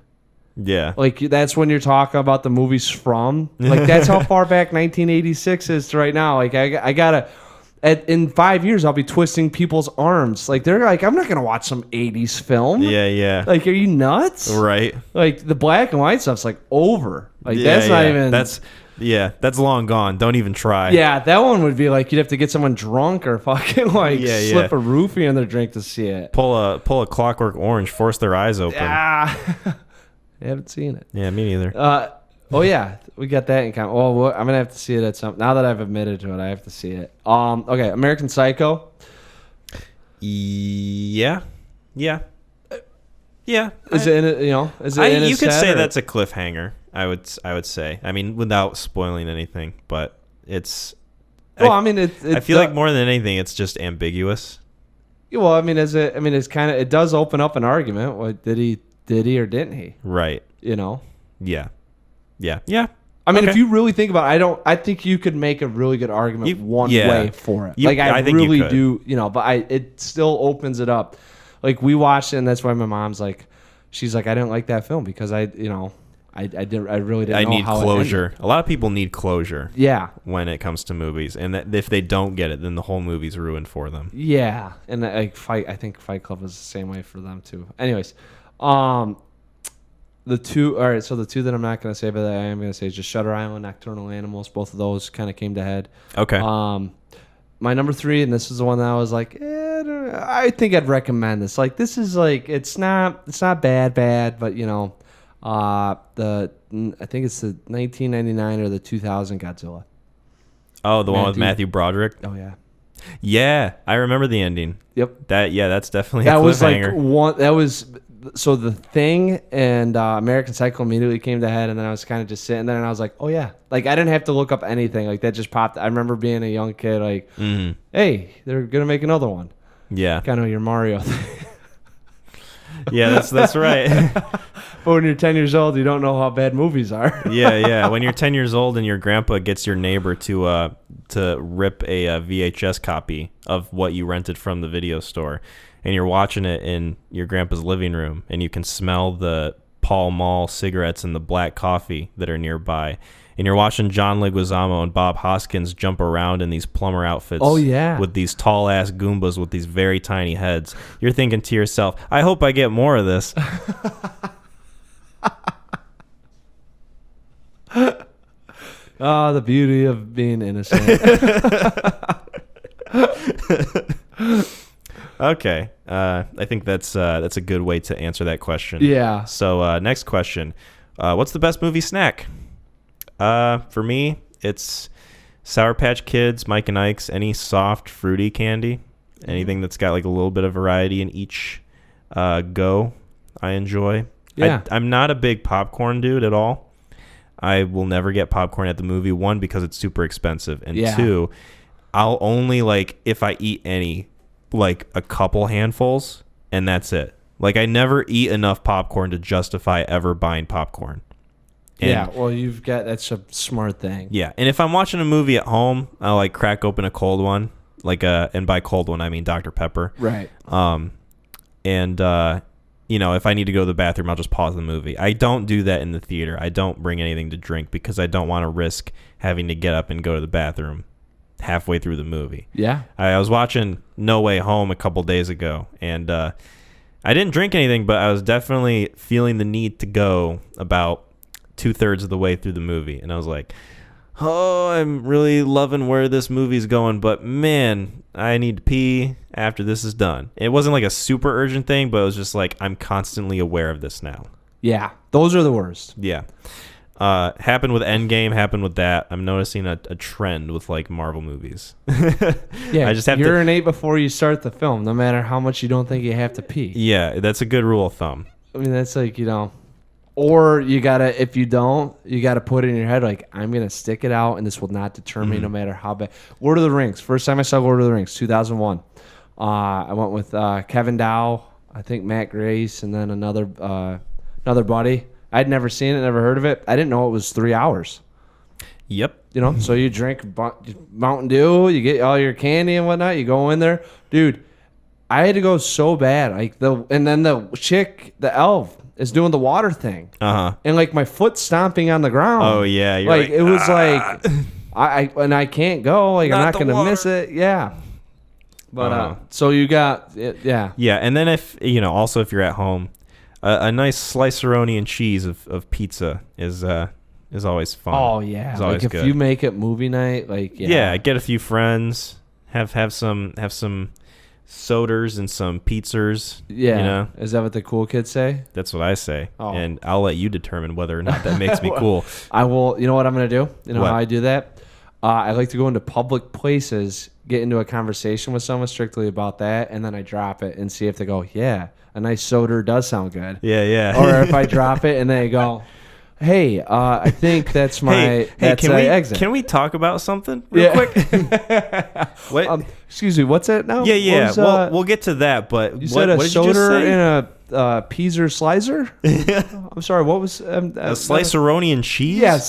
B: Yeah.
A: Like that's when you're talking about the movies from. Like that's how far back 1986 is to right now. Like I gotta. In 5 years, I'll be twisting people's arms. Like they're like, I'm not gonna watch some '80s film.
B: Yeah.
A: Like, are you nuts?
B: Right.
A: Like the black and white stuff's like over. Like that's not even.
B: That's long gone. Don't even try.
A: Yeah, that one would be like you'd have to get someone drunk or fucking like slip a roofie in their drink to see it.
B: Pull a Clockwork Orange, force their eyes open.
A: I haven't seen it.
B: Yeah, me neither.
A: Oh yeah, we got that in common. Well, I'm gonna have to see it at some. Now that I've admitted to it, I have to see it. Okay, American Psycho.
B: Yeah.
A: Is it in it? Is it in?
B: You could say that's a cliffhanger. I would say. I mean, without spoiling anything, but it's.
A: Well, I mean,
B: I feel like more than anything, it's just ambiguous.
A: Well, I mean, it's kind of. It does open up an argument. What did he or didn't he?
B: Right.
A: Yeah.
B: I
A: mean, if you really think about it, I think you could make a really good argument way for it. I think really do, but it still opens it up. Like we watched it and that's why my mom's like, she's like, I didn't like that film because I really didn't
B: I
A: know
B: need
A: how
B: closure. A lot of people need closure.
A: Yeah.
B: When it comes to movies, and that if they don't get it, then the whole movie's ruined for them.
A: Yeah, and I think Fight Club was the same way for them too. Anyways, the two that I'm not gonna say, but that I am gonna say is just Shutter Island, Nocturnal Animals. Both of those kind of came to head.
B: Okay.
A: My number 3, and this is the one that I was like, I think I'd recommend this. Like, this is like, it's not bad, but I think it's the 1999 or the 2000 Godzilla.
B: Oh, the one with Matthew Broderick.
A: Oh yeah.
B: Yeah, I remember the ending.
A: Yep.
B: That's definitely a
A: that was like
B: cliffhanger.
A: one. That was so The Thing and American Psycho immediately came to head, and then I was kind of just sitting there, and I was like, oh yeah, like I didn't have to look up anything, like that just popped. I remember being a young kid, like, hey, they're gonna make another one.
B: Yeah.
A: Kind of your Mario thing.
B: Yeah, that's right.
A: But when you're 10 years old, you don't know how bad movies are.
B: Yeah. When you're 10 years old and your grandpa gets your neighbor to rip a VHS copy of what you rented from the video store, and you're watching it in your grandpa's living room, and you can smell the Pall Mall cigarettes and the black coffee that are nearby, and you're watching John Leguizamo and Bob Hoskins jump around in these plumber outfits.
A: Oh, yeah.
B: With these tall ass Goombas with these very tiny heads. You're thinking to yourself, I hope I get more of this.
A: Oh, the beauty of being innocent.
B: Okay. I think that's a good way to answer that question.
A: Yeah.
B: So next question. What's the best movie snack? For me, it's Sour Patch Kids, Mike and Ike's, any soft, fruity candy. Anything that's got like a little bit of variety in each go, I enjoy.
A: Yeah.
B: I'm not a big popcorn dude at all. I will never get popcorn at the movie. 1, because it's super expensive. And 2, I'll only, like, if I eat any, like, a couple handfuls, and that's it. Like, I never eat enough popcorn to justify ever buying popcorn. And,
A: well, that's a smart thing.
B: Yeah, and if I'm watching a movie at home, I'll, like, crack open a cold one. And by cold one, I mean Dr. Pepper.
A: Right.
B: If I need to go to the bathroom, I'll just pause the movie. I don't do that in the theater. I don't bring anything to drink because I don't want to risk having to get up and go to the bathroom halfway through the movie.
A: Yeah.
B: I was watching No Way Home a couple days ago, and I didn't drink anything, but I was definitely feeling the need to go about 2/3 of the way through the movie. And I was like, oh, I'm really loving where this movie's going, but man, I need to pee after this is done. It wasn't like a super urgent thing, but it was just like, I'm constantly aware of this now.
A: Yeah, those are the worst.
B: Yeah. Happened with Endgame, happened with that. I'm noticing a trend with like Marvel movies.
A: Yeah,
B: I just have
A: urinate before you start the film, no matter how much you don't think you have to pee.
B: Yeah, that's a good rule of thumb.
A: I mean, that's like, or you gotta, if you don't, you gotta put it in your head, like, I'm gonna stick it out and this will not deter me no matter how bad. Lord of the Rings. First time I saw Lord of the Rings, 2001. I went with Kevin Dow, I think Matt Grace, and then another buddy. I'd never seen it, never heard of it. I didn't know it was 3 hours.
B: Yep.
A: So you drink Mountain Dew, you get all your candy and whatnot, you go in there. Dude, I had to go so bad. And then the chick, the elf, is doing the water thing. Uh-huh. And like my foot stomping on the ground.
B: Oh yeah. You're
A: like it was like I can't go. Like I'm not gonna miss it. Yeah. But so you got it, yeah.
B: Yeah, and then if you're at home, a nice sliceroni and cheese of pizza is always fun.
A: Oh yeah.
B: It's always
A: like if
B: good.
A: you make it movie night, like
B: yeah, get a few friends, have some sodas and some pizzas.
A: Yeah. Is that what the cool kids say?
B: That's what I say.
A: Oh.
B: And I'll let you determine whether or not that makes me cool.
A: I will. You know what I'm going to do? You know
B: What?
A: how I do that? I like to go into public places, get into a conversation with someone strictly about that, and then I drop it and see if they go, yeah, a nice soda does sound good.
B: Yeah.
A: Or if I drop it and they go, hey, I think that's my exit.
B: Can we talk about something real quick? What?
A: Excuse me, what's that now?
B: Yeah. We'll get to that, but
A: you said a
B: what did you just
A: soda
B: say?
A: and a peaser slicer? I'm sorry, what was...
B: a sliceroni and cheese?
A: Yeah,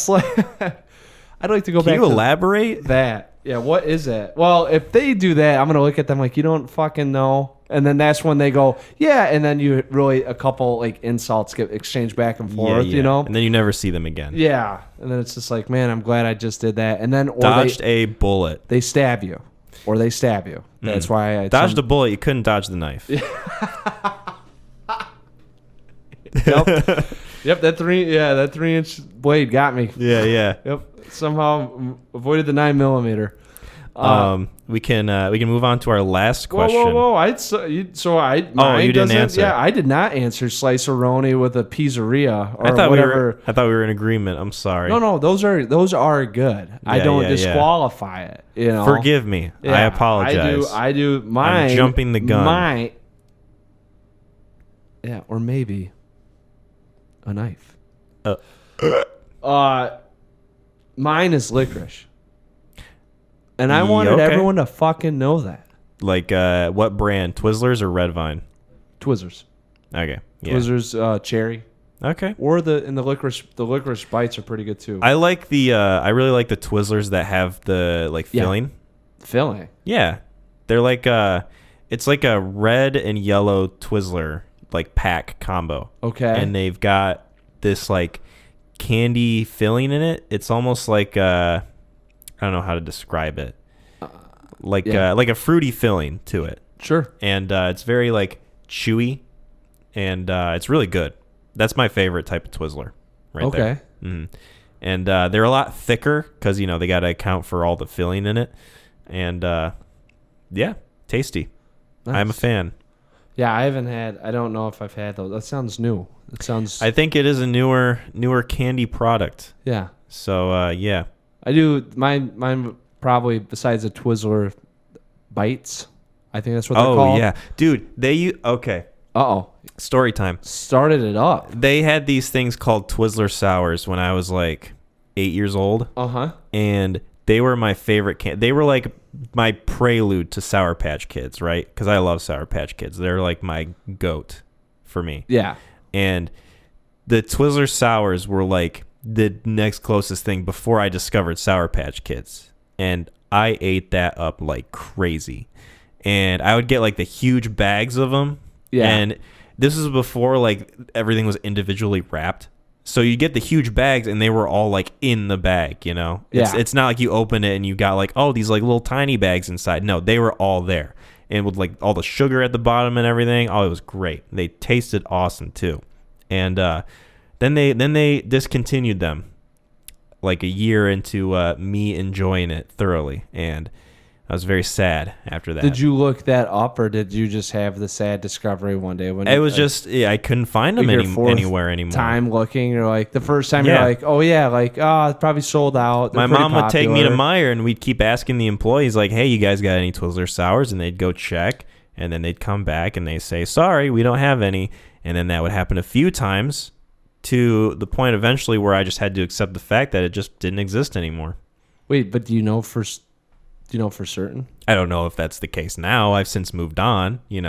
A: I'd like to go back
B: Can you elaborate?
A: that. Yeah, what is that? Well, if they do that, I'm going to look at them like, you don't fucking know. And then that's when they go, yeah. And then you really, a couple like insults get exchanged back and forth, you know?
B: And then you never see them again.
A: Yeah. And then it's just like, man, I'm glad I just did that. And then, or
B: Dodged a bullet.
A: they stab you. Or they stab you. That's why I
B: Dodged a bullet. You couldn't dodge the knife.
A: Yep, that 3-inch blade got me.
B: Yeah.
A: Yep, somehow avoided the 9mm.
B: We can move on to our last question.
A: Whoa! You
B: didn't answer.
A: Yeah, I did not answer sliceroni with a pizzeria or
B: I thought
A: whatever.
B: I thought we were in agreement. I'm sorry.
A: No, those are good. I don't disqualify it. You know,
B: forgive me.
A: Yeah,
B: I apologize.
A: I do. Mine.
B: I'm jumping the gun.
A: Yeah, or maybe a knife. Mine is licorice. And I wanted everyone to fucking know that.
B: Like what brand? Twizzlers or Red Vine?
A: Twizzlers.
B: Okay. Yeah.
A: Twizzlers, cherry.
B: Okay.
A: Or the licorice bites are pretty good too.
B: I like I really like the Twizzlers that have the filling.
A: Filling.
B: Yeah. They're like it's like a red and yellow Twizzler like pack combo.
A: Okay.
B: And they've got this like candy filling in it. It's almost like I don't know how to describe it. Like a fruity filling to it.
A: Sure.
B: And it's very like chewy, and it's really good. That's my favorite type of Twizzler, right there.
A: Okay.
B: Mm-hmm. And they're a lot thicker because they got to account for all the filling in it. And yeah, tasty.
A: Nice.
B: I'm a fan.
A: Yeah, I haven't had. I don't know if I've had those. That sounds new. That sounds.
B: I think it is a newer candy product.
A: Yeah.
B: So yeah.
A: I do. Mine probably besides the Twizzler bites. I think that's what they're called.
B: Oh yeah, dude. Okay. Story time.
A: Started it up.
B: They had these things called Twizzler Sours when I was like 8 years old. And they were my favorite They were like my prelude to Sour Patch Kids, right? Because I love Sour Patch Kids. They're like my goat for me.
A: Yeah.
B: And the Twizzler Sours were like the next closest thing before I discovered Sour Patch Kids. And I ate that up like crazy. And I would get like the huge bags of them.
A: Yeah.
B: And this was before like everything was individually wrapped. So you get the huge bags and they were all like in the bag, It's not like you open it and you got like, oh, these like little tiny bags inside. No, they were all there. And with like all the sugar at the bottom and everything. Oh, it was great. They tasted awesome too. And then they discontinued them like a year into me enjoying it thoroughly. And I was very sad after that.
A: Did you look that up, or did you just have the sad discovery one day when
B: it was I couldn't find them anywhere anymore.
A: Time looking, or like the first time you're like, oh yeah, like it's probably sold out.
B: My mom would take me to Meijer, and we'd keep asking the employees like, hey, you guys got any Twizzler Sours? And they'd go check, and then they'd come back and they say, sorry, we don't have any. And then that would happen a few times to the point eventually where I just had to accept the fact that it just didn't exist anymore.
A: Wait, but do you know for certain?
B: I don't know if that's the case now. I've since moved on,
A: You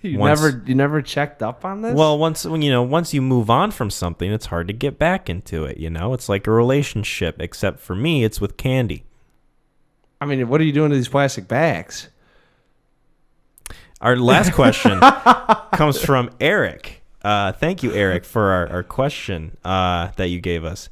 A: never checked up on this?
B: Well, once you move on from something, it's hard to get back into it, It's like a relationship, except for me, it's with candy.
A: I mean, what are you doing to these plastic bags?
B: Our last question comes from Eric. Thank you, Eric, for our question that you gave us.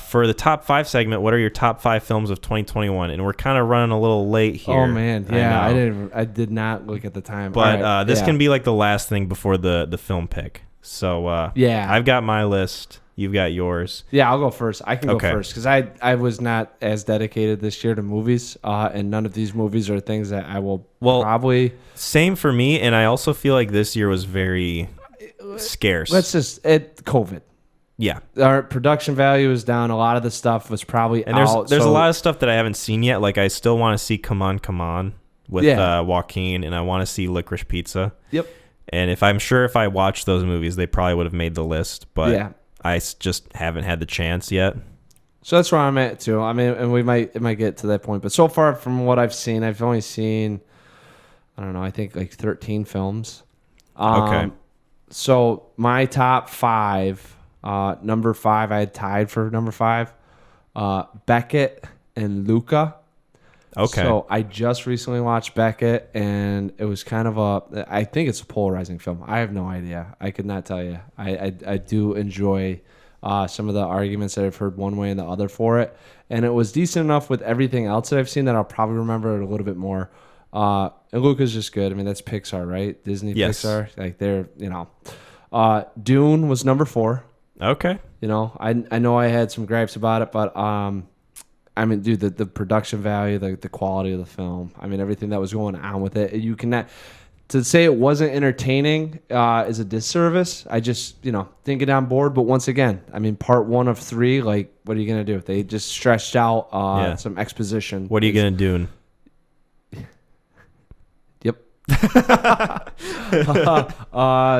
B: For the top 5 segment, what are your top 5 films of 2021? And we're kind of running a little late here.
A: Oh man, yeah, I did not look at the time.
B: But this can be like the last thing before the film pick. So I've got my list. You've got yours.
A: Yeah, I'll go first. I can go first because I was not as dedicated this year to movies, and none of these movies are things that I will probably.
B: Same for me, and I also feel like this year was very scarce.
A: COVID.
B: Yeah,
A: our production value is down. A lot of the stuff was probably
B: and there's a lot of stuff that I haven't seen yet. Like I still want to see Come On with Joaquin, and I want to see Licorice Pizza.
A: Yep.
B: And if I watched those movies, they probably would have made the list. But I just haven't had the chance yet.
A: So that's where I'm at too. I mean, and it might get to that point. But so far, from what I've seen, I've only seen, I don't know, I think like 13 films.
B: Okay.
A: So my top 5. Number 5, I had tied for number 5. Beckett and Luca.
B: Okay.
A: So I just recently watched Beckett, and it was kind of I think it's a polarizing film. I have no idea. I could not tell you. I do enjoy some of the arguments that I've heard one way and the other for it. And it was decent enough with everything else that I've seen that I'll probably remember it a little bit more. And Luca's just good. I mean, that's Pixar, right? Disney,
B: Yes.
A: Pixar. Like, they're, Dune was number 4.
B: Okay.
A: I know I had some gripes about it, but I mean, dude, the production value, the quality of the film, I mean, everything that was going on with it, you cannot... To say it wasn't entertaining is a disservice. I just, didn't get on board. But once again, I mean, part 1 of 3, like, what are you going to do? They just stretched out some exposition.
B: What are you going to do?
A: Yep.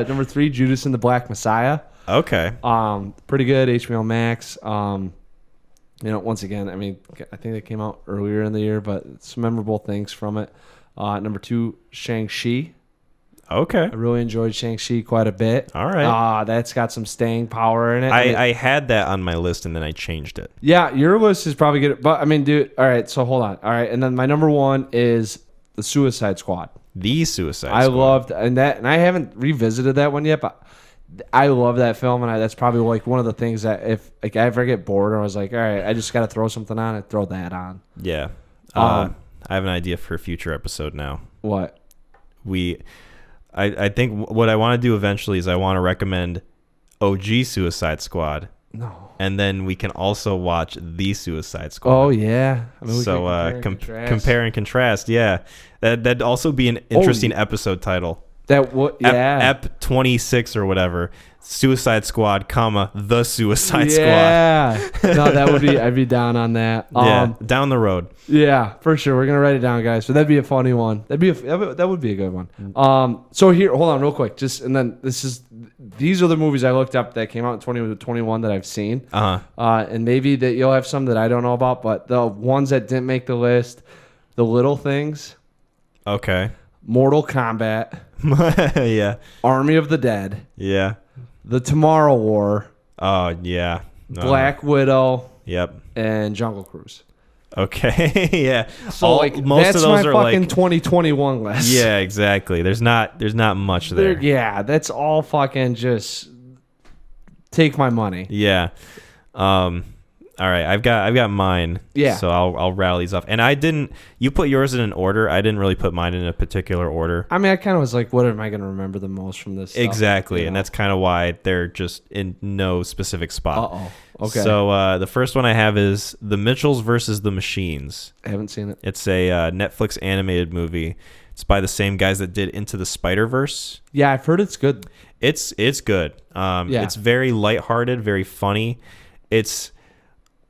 A: Number 3, Judas and the Black Messiah.
B: Okay.
A: Pretty good, HBO Max. Once again, I mean, I think it came out earlier in the year, but some memorable things from it. Number 2, Shang-Chi.
B: Okay.
A: I really enjoyed Shang-Chi quite a bit.
B: All right.
A: That's got some staying power in it.
B: I had that on my list, and then I changed it.
A: Yeah, your list is probably good. But, I mean, dude, all right, so hold on. All right, and then my number 1 is The Suicide Squad.
B: The Suicide Squad.
A: I loved, and I haven't revisited that one yet, but I love that film, and that's probably like one of the things that if like I ever get bored or I was like, all right, I just got to throw something on, I'd throw that on.
B: Yeah. I have an idea for a future episode now.
A: What?
B: I think what I want to do eventually is I want to recommend OG Suicide Squad.
A: No.
B: And then we can also watch The Suicide Squad.
A: Oh, yeah. I mean,
B: so compare and contrast. Yeah. That'd also be an interesting episode title. Ep 26 or whatever. Suicide Squad, The Suicide Squad.
A: Yeah. No, that would be, I'd be down on that.
B: Yeah, down the road.
A: Yeah, for sure. We're going to write it down, guys. But that'd be a funny one. That would be a good one. So here, hold on real quick. These are the movies I looked up that came out in 2021 that I've seen. And maybe that you'll have some that I don't know about, but the ones that didn't make the list, The Little Things.
B: Okay.
A: Mortal Kombat.
B: Yeah.
A: Army of the Dead.
B: Yeah.
A: The Tomorrow War.
B: Oh, yeah.
A: Black Widow.
B: Yep.
A: And Jungle Cruise.
B: Okay. Yeah.
A: So most
B: of those
A: my
B: are
A: fucking
B: like
A: 2021 list.
B: Yeah, exactly. There's not much there.
A: Yeah, that's all fucking just take my money.
B: Yeah. All right, I've got mine.
A: Yeah.
B: So I'll rattle these off. And you put yours in an order. I didn't really put mine in a particular order.
A: I mean, I kind of was like, what am I going to remember the most from this stuff?
B: Exactly. And that's kind of why they're just in no specific spot.
A: Uh-oh. Okay.
B: So the first one I have is The Mitchells versus the Machines.
A: I haven't seen it.
B: It's a Netflix animated movie. It's by the same guys that did Into the Spider-Verse.
A: Yeah, I've heard it's good.
B: It's good. It's very lighthearted, very funny. It's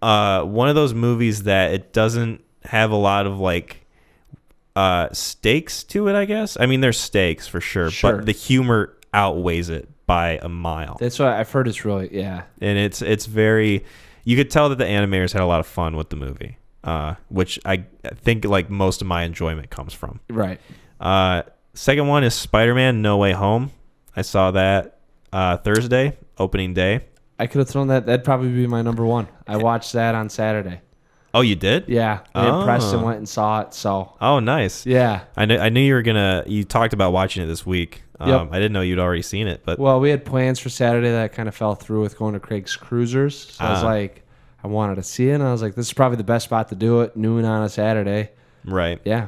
B: one of those movies that it doesn't have a lot of like stakes to it, I guess. I mean, there's stakes for sure, but the humor outweighs it by a mile.
A: That's why I've heard it's really, yeah.
B: And it's very, you could tell that the animators had a lot of fun with the movie, which I think like most of my enjoyment comes from.
A: Right.
B: Second one is Spider-Man No Way Home. I saw that Thursday, opening day.
A: I could have thrown that. That'd probably be my number 1. I watched that on Saturday.
B: Oh, you did?
A: Yeah. Me and Preston went and saw it. So.
B: Oh, nice.
A: Yeah.
B: I knew you were gonna. You talked about watching it this week.
A: Yep.
B: I didn't know you'd already seen it, but
A: well, we had plans for Saturday that kind of fell through with going to Craig's Cruisers. So I was like, I wanted to see it, and I was like, this is probably the best spot to do it. Noon on a Saturday.
B: Right.
A: Yeah.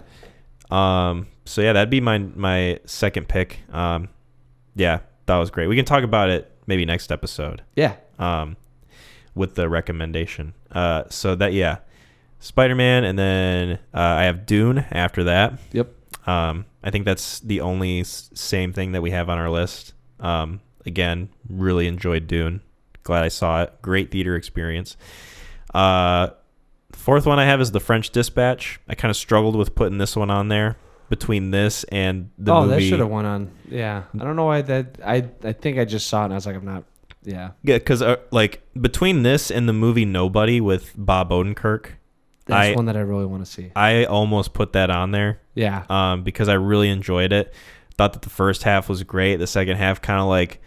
B: So yeah, that'd be my second pick. Yeah, that was great. We can talk about it maybe next episode.
A: Yeah.
B: With the recommendation. So that, yeah, Spider-Man, and then I have Dune after that.
A: Yep.
B: I think that's the only same thing that we have on our list. Again, really enjoyed Dune. Glad I saw it. Great theater experience. Fourth one I have is The French Dispatch. I kind of struggled with putting this one on there between this and the movie.
A: Oh, that should have went on. Yeah. I don't know why that. I think I just saw it and I was like, I'm not. Yeah.
B: Yeah, because like between this and the movie Nobody with Bob Odenkirk,
A: that's one that I really want to see.
B: I almost put that on there.
A: Yeah.
B: Because I really enjoyed it. Thought that the first half was great. The second half kind of like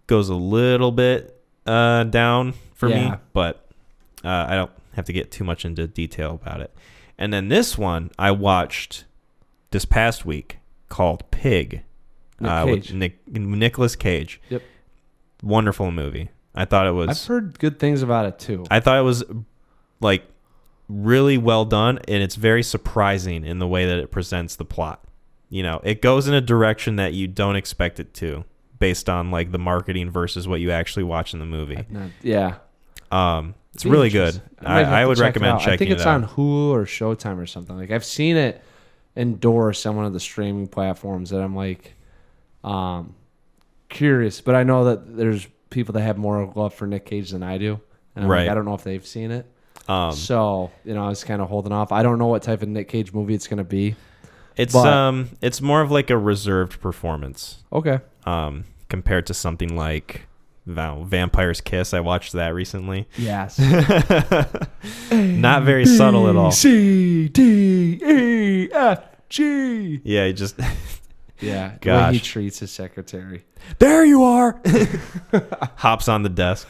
B: goes a little bit down for me, but I don't have to get too much into detail about it. And then this one I watched this past week called Pig. With Nicolas Cage.
A: Yep.
B: Wonderful movie. I thought it was.
A: I've heard good things about it too.
B: I thought it was like really well done, and it's very surprising in the way that it presents the plot. You know, it goes in a direction that you don't expect it to, based on like the marketing versus what you actually watch in the movie. It's really good. I would recommend checking it out.
A: I think it's on Hulu or Showtime or something. Like I've seen it endorsed on one of the streaming platforms that I'm like curious, but I know that there's people that have more love for Nick Cage than I do. And
B: right.
A: Like, I don't know if they've seen it. So, you know, I was kind of holding off. I don't know what type of Nick Cage movie it's going to be.
B: It's more of like a reserved performance.
A: Okay.
B: Compared to something like Vampire's Kiss. I watched that recently.
A: Yes.
B: Not very subtle at all.
A: C-D-E-F-G.
B: Yeah, he just...
A: Yeah, the
B: gosh.
A: way he treats his secretary.
B: There you are. Hops on the desk.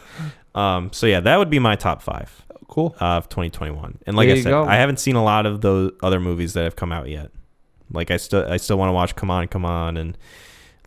B: So yeah, that would be my top 5.
A: Cool.
B: Of 2021. And like I said, I haven't seen a lot of those other movies that have come out yet. Like I still want to watch Come On and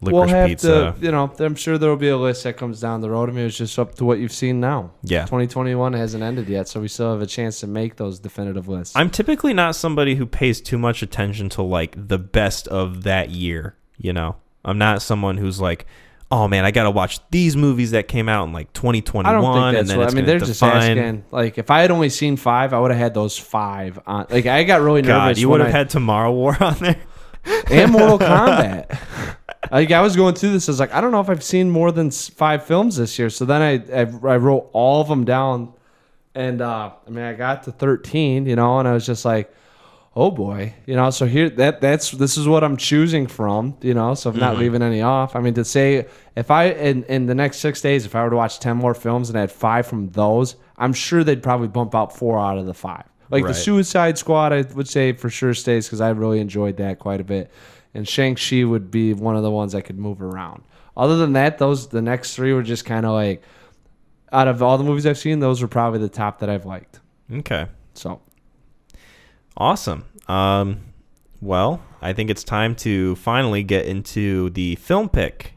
B: Licorice Pizza.
A: You know, I'm sure there will be a list that comes down the road. I mean, it's just up to what you've seen now.
B: Yeah.
A: 2021 hasn't ended yet, so we still have a chance to make those definitive lists.
B: I'm typically not somebody who pays too much attention to like the best of that year, you know. I'm not someone who's like, oh man, I got to watch these movies that came out in like 2021.
A: I don't think that's
B: and then
A: what,
B: it's
A: I mean, they're just asking. Like, if I had only seen 5, I would have had those 5 on. Like, I got really nervous.
B: God, you would have had Tomorrow War on there.
A: And Mortal Kombat. Like, I was going through this. I was like, I don't know if I've seen more than 5 films this year. So then I wrote all of them down. And, I mean, I got to 13, you know, and I was just like, oh boy, you know, so here this is what I'm choosing from, you know, so I'm not leaving any off. I mean, to say if I in the next 6 days, if I were to watch 10 more films and I had 5 from those, I'm sure they'd probably bump out 4 out of the 5. Like the Suicide Squad, I would say for sure stays because I really enjoyed that quite a bit. And Shang-Chi would be one of the ones I could move around. Other than that, the next 3 were just kind of like, out of all the movies I've seen, those were probably the top that I've liked.
B: Okay.
A: So.
B: Awesome. Well, I think it's time to finally get into the film pick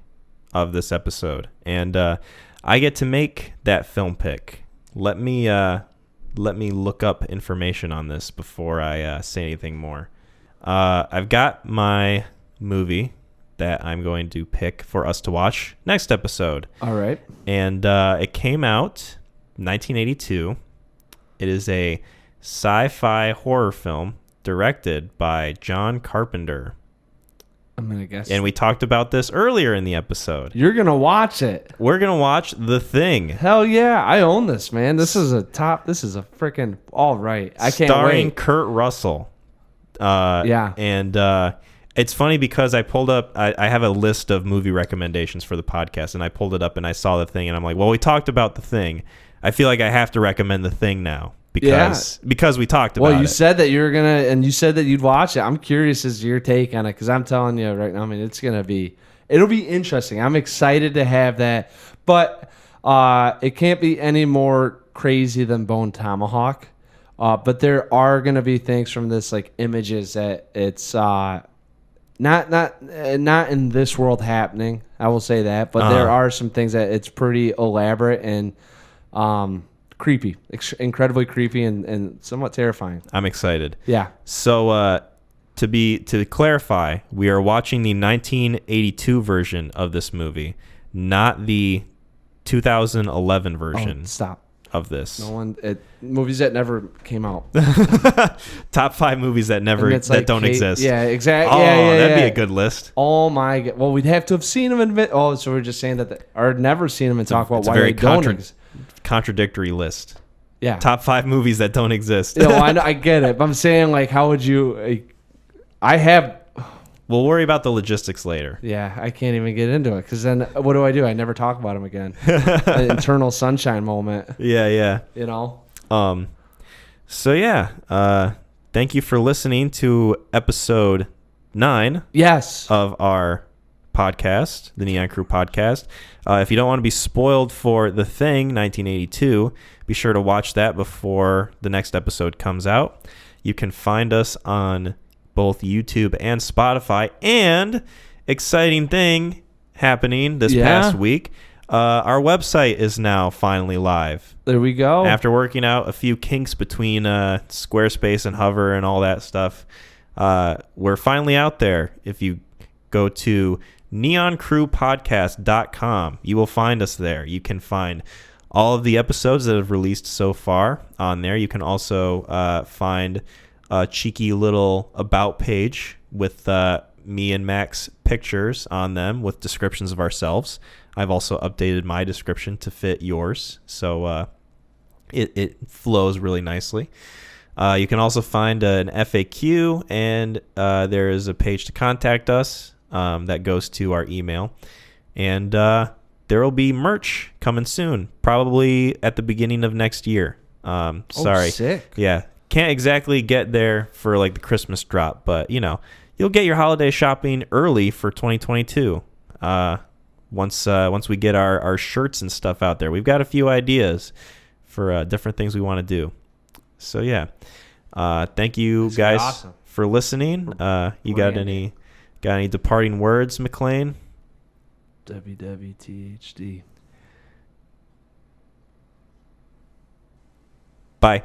B: of this episode. And I get to make that film pick. Let me look up information on this before I say anything more. I've got my movie that I'm going to pick for us to watch next episode.
A: All right.
B: And it came out 1982. It is a sci-fi horror film directed by John Carpenter.
A: I'm going to guess.
B: And we talked about this earlier in the episode.
A: You're going to watch it.
B: We're going to watch The Thing.
A: Hell yeah. I own this, man. This is a freaking all right. I can't
B: Starring
A: wait.
B: Kurt Russell.
A: Yeah.
B: And it's funny because I pulled up, I have a list of movie recommendations for the podcast, and I pulled it up and I saw The Thing, and I'm like, well, we talked about The Thing. I feel like I have to recommend The Thing now. Because we talked about it.
A: Well, you said that you were going to, and you said that you'd watch it. I'm curious as to your take on it, because I'm telling you right now, I mean, it'll be interesting. I'm excited to have that. But it can't be any more crazy than Bone Tomahawk. But there are going to be things from this, like images that it's not in this world happening. I will say that. But there are some things that it's pretty elaborate and creepy, incredibly creepy and somewhat terrifying.
B: I'm excited.
A: Yeah.
B: So to clarify, we are watching the 1982 version of this movie, not the 2011 version.
A: Stop.
B: Of this.
A: Movies that never came out.
B: Top 5 movies that don't exist.
A: Yeah, exactly.
B: Oh,
A: yeah,
B: that'd be a good list.
A: Oh my god. Well, we'd have to have seen them and so we're just saying that or never seen them and talk about why they don't exist.
B: Contradictory list.
A: Yeah.
B: Top 5 movies that don't exist.
A: I get it. But I'm saying, like, how would you?
B: We'll worry about the logistics later.
A: Yeah, I can't even get into it because then what do? I never talk about them again. An eternal sunshine moment.
B: Yeah.
A: You know.
B: So yeah. Thank you for listening to episode 9.
A: Yes.
B: Of our podcast, the Neon Crew podcast. If you don't want to be spoiled for The Thing 1982, be sure to watch that before the next episode comes out. You can find us on both YouTube and Spotify. And exciting thing happening this past week, our website is now finally live.
A: There we go.
B: After working out a few kinks between Squarespace and Hover and all that stuff, we're finally out there. If you go to neoncrewpodcast.com, you will find us there. You can find all of the episodes that have released so far on there. You can also find a cheeky little about page with me and Mac's pictures on them with descriptions of ourselves. I've also updated my description to fit yours, so it flows really nicely. You can also find an FAQ, and there is a page to contact us that goes to our email. And there will be merch coming soon, probably at the beginning of next year. Sorry.
A: Sick.
B: Yeah. Can't exactly get there for like the Christmas drop, but you'll get your holiday shopping early for 2022. Once we get our shirts and stuff out there. We've got a few ideas for different things we want to do. So yeah, thank you guys for listening. You got any departing words, McClain?
A: WWTHD.
B: Bye.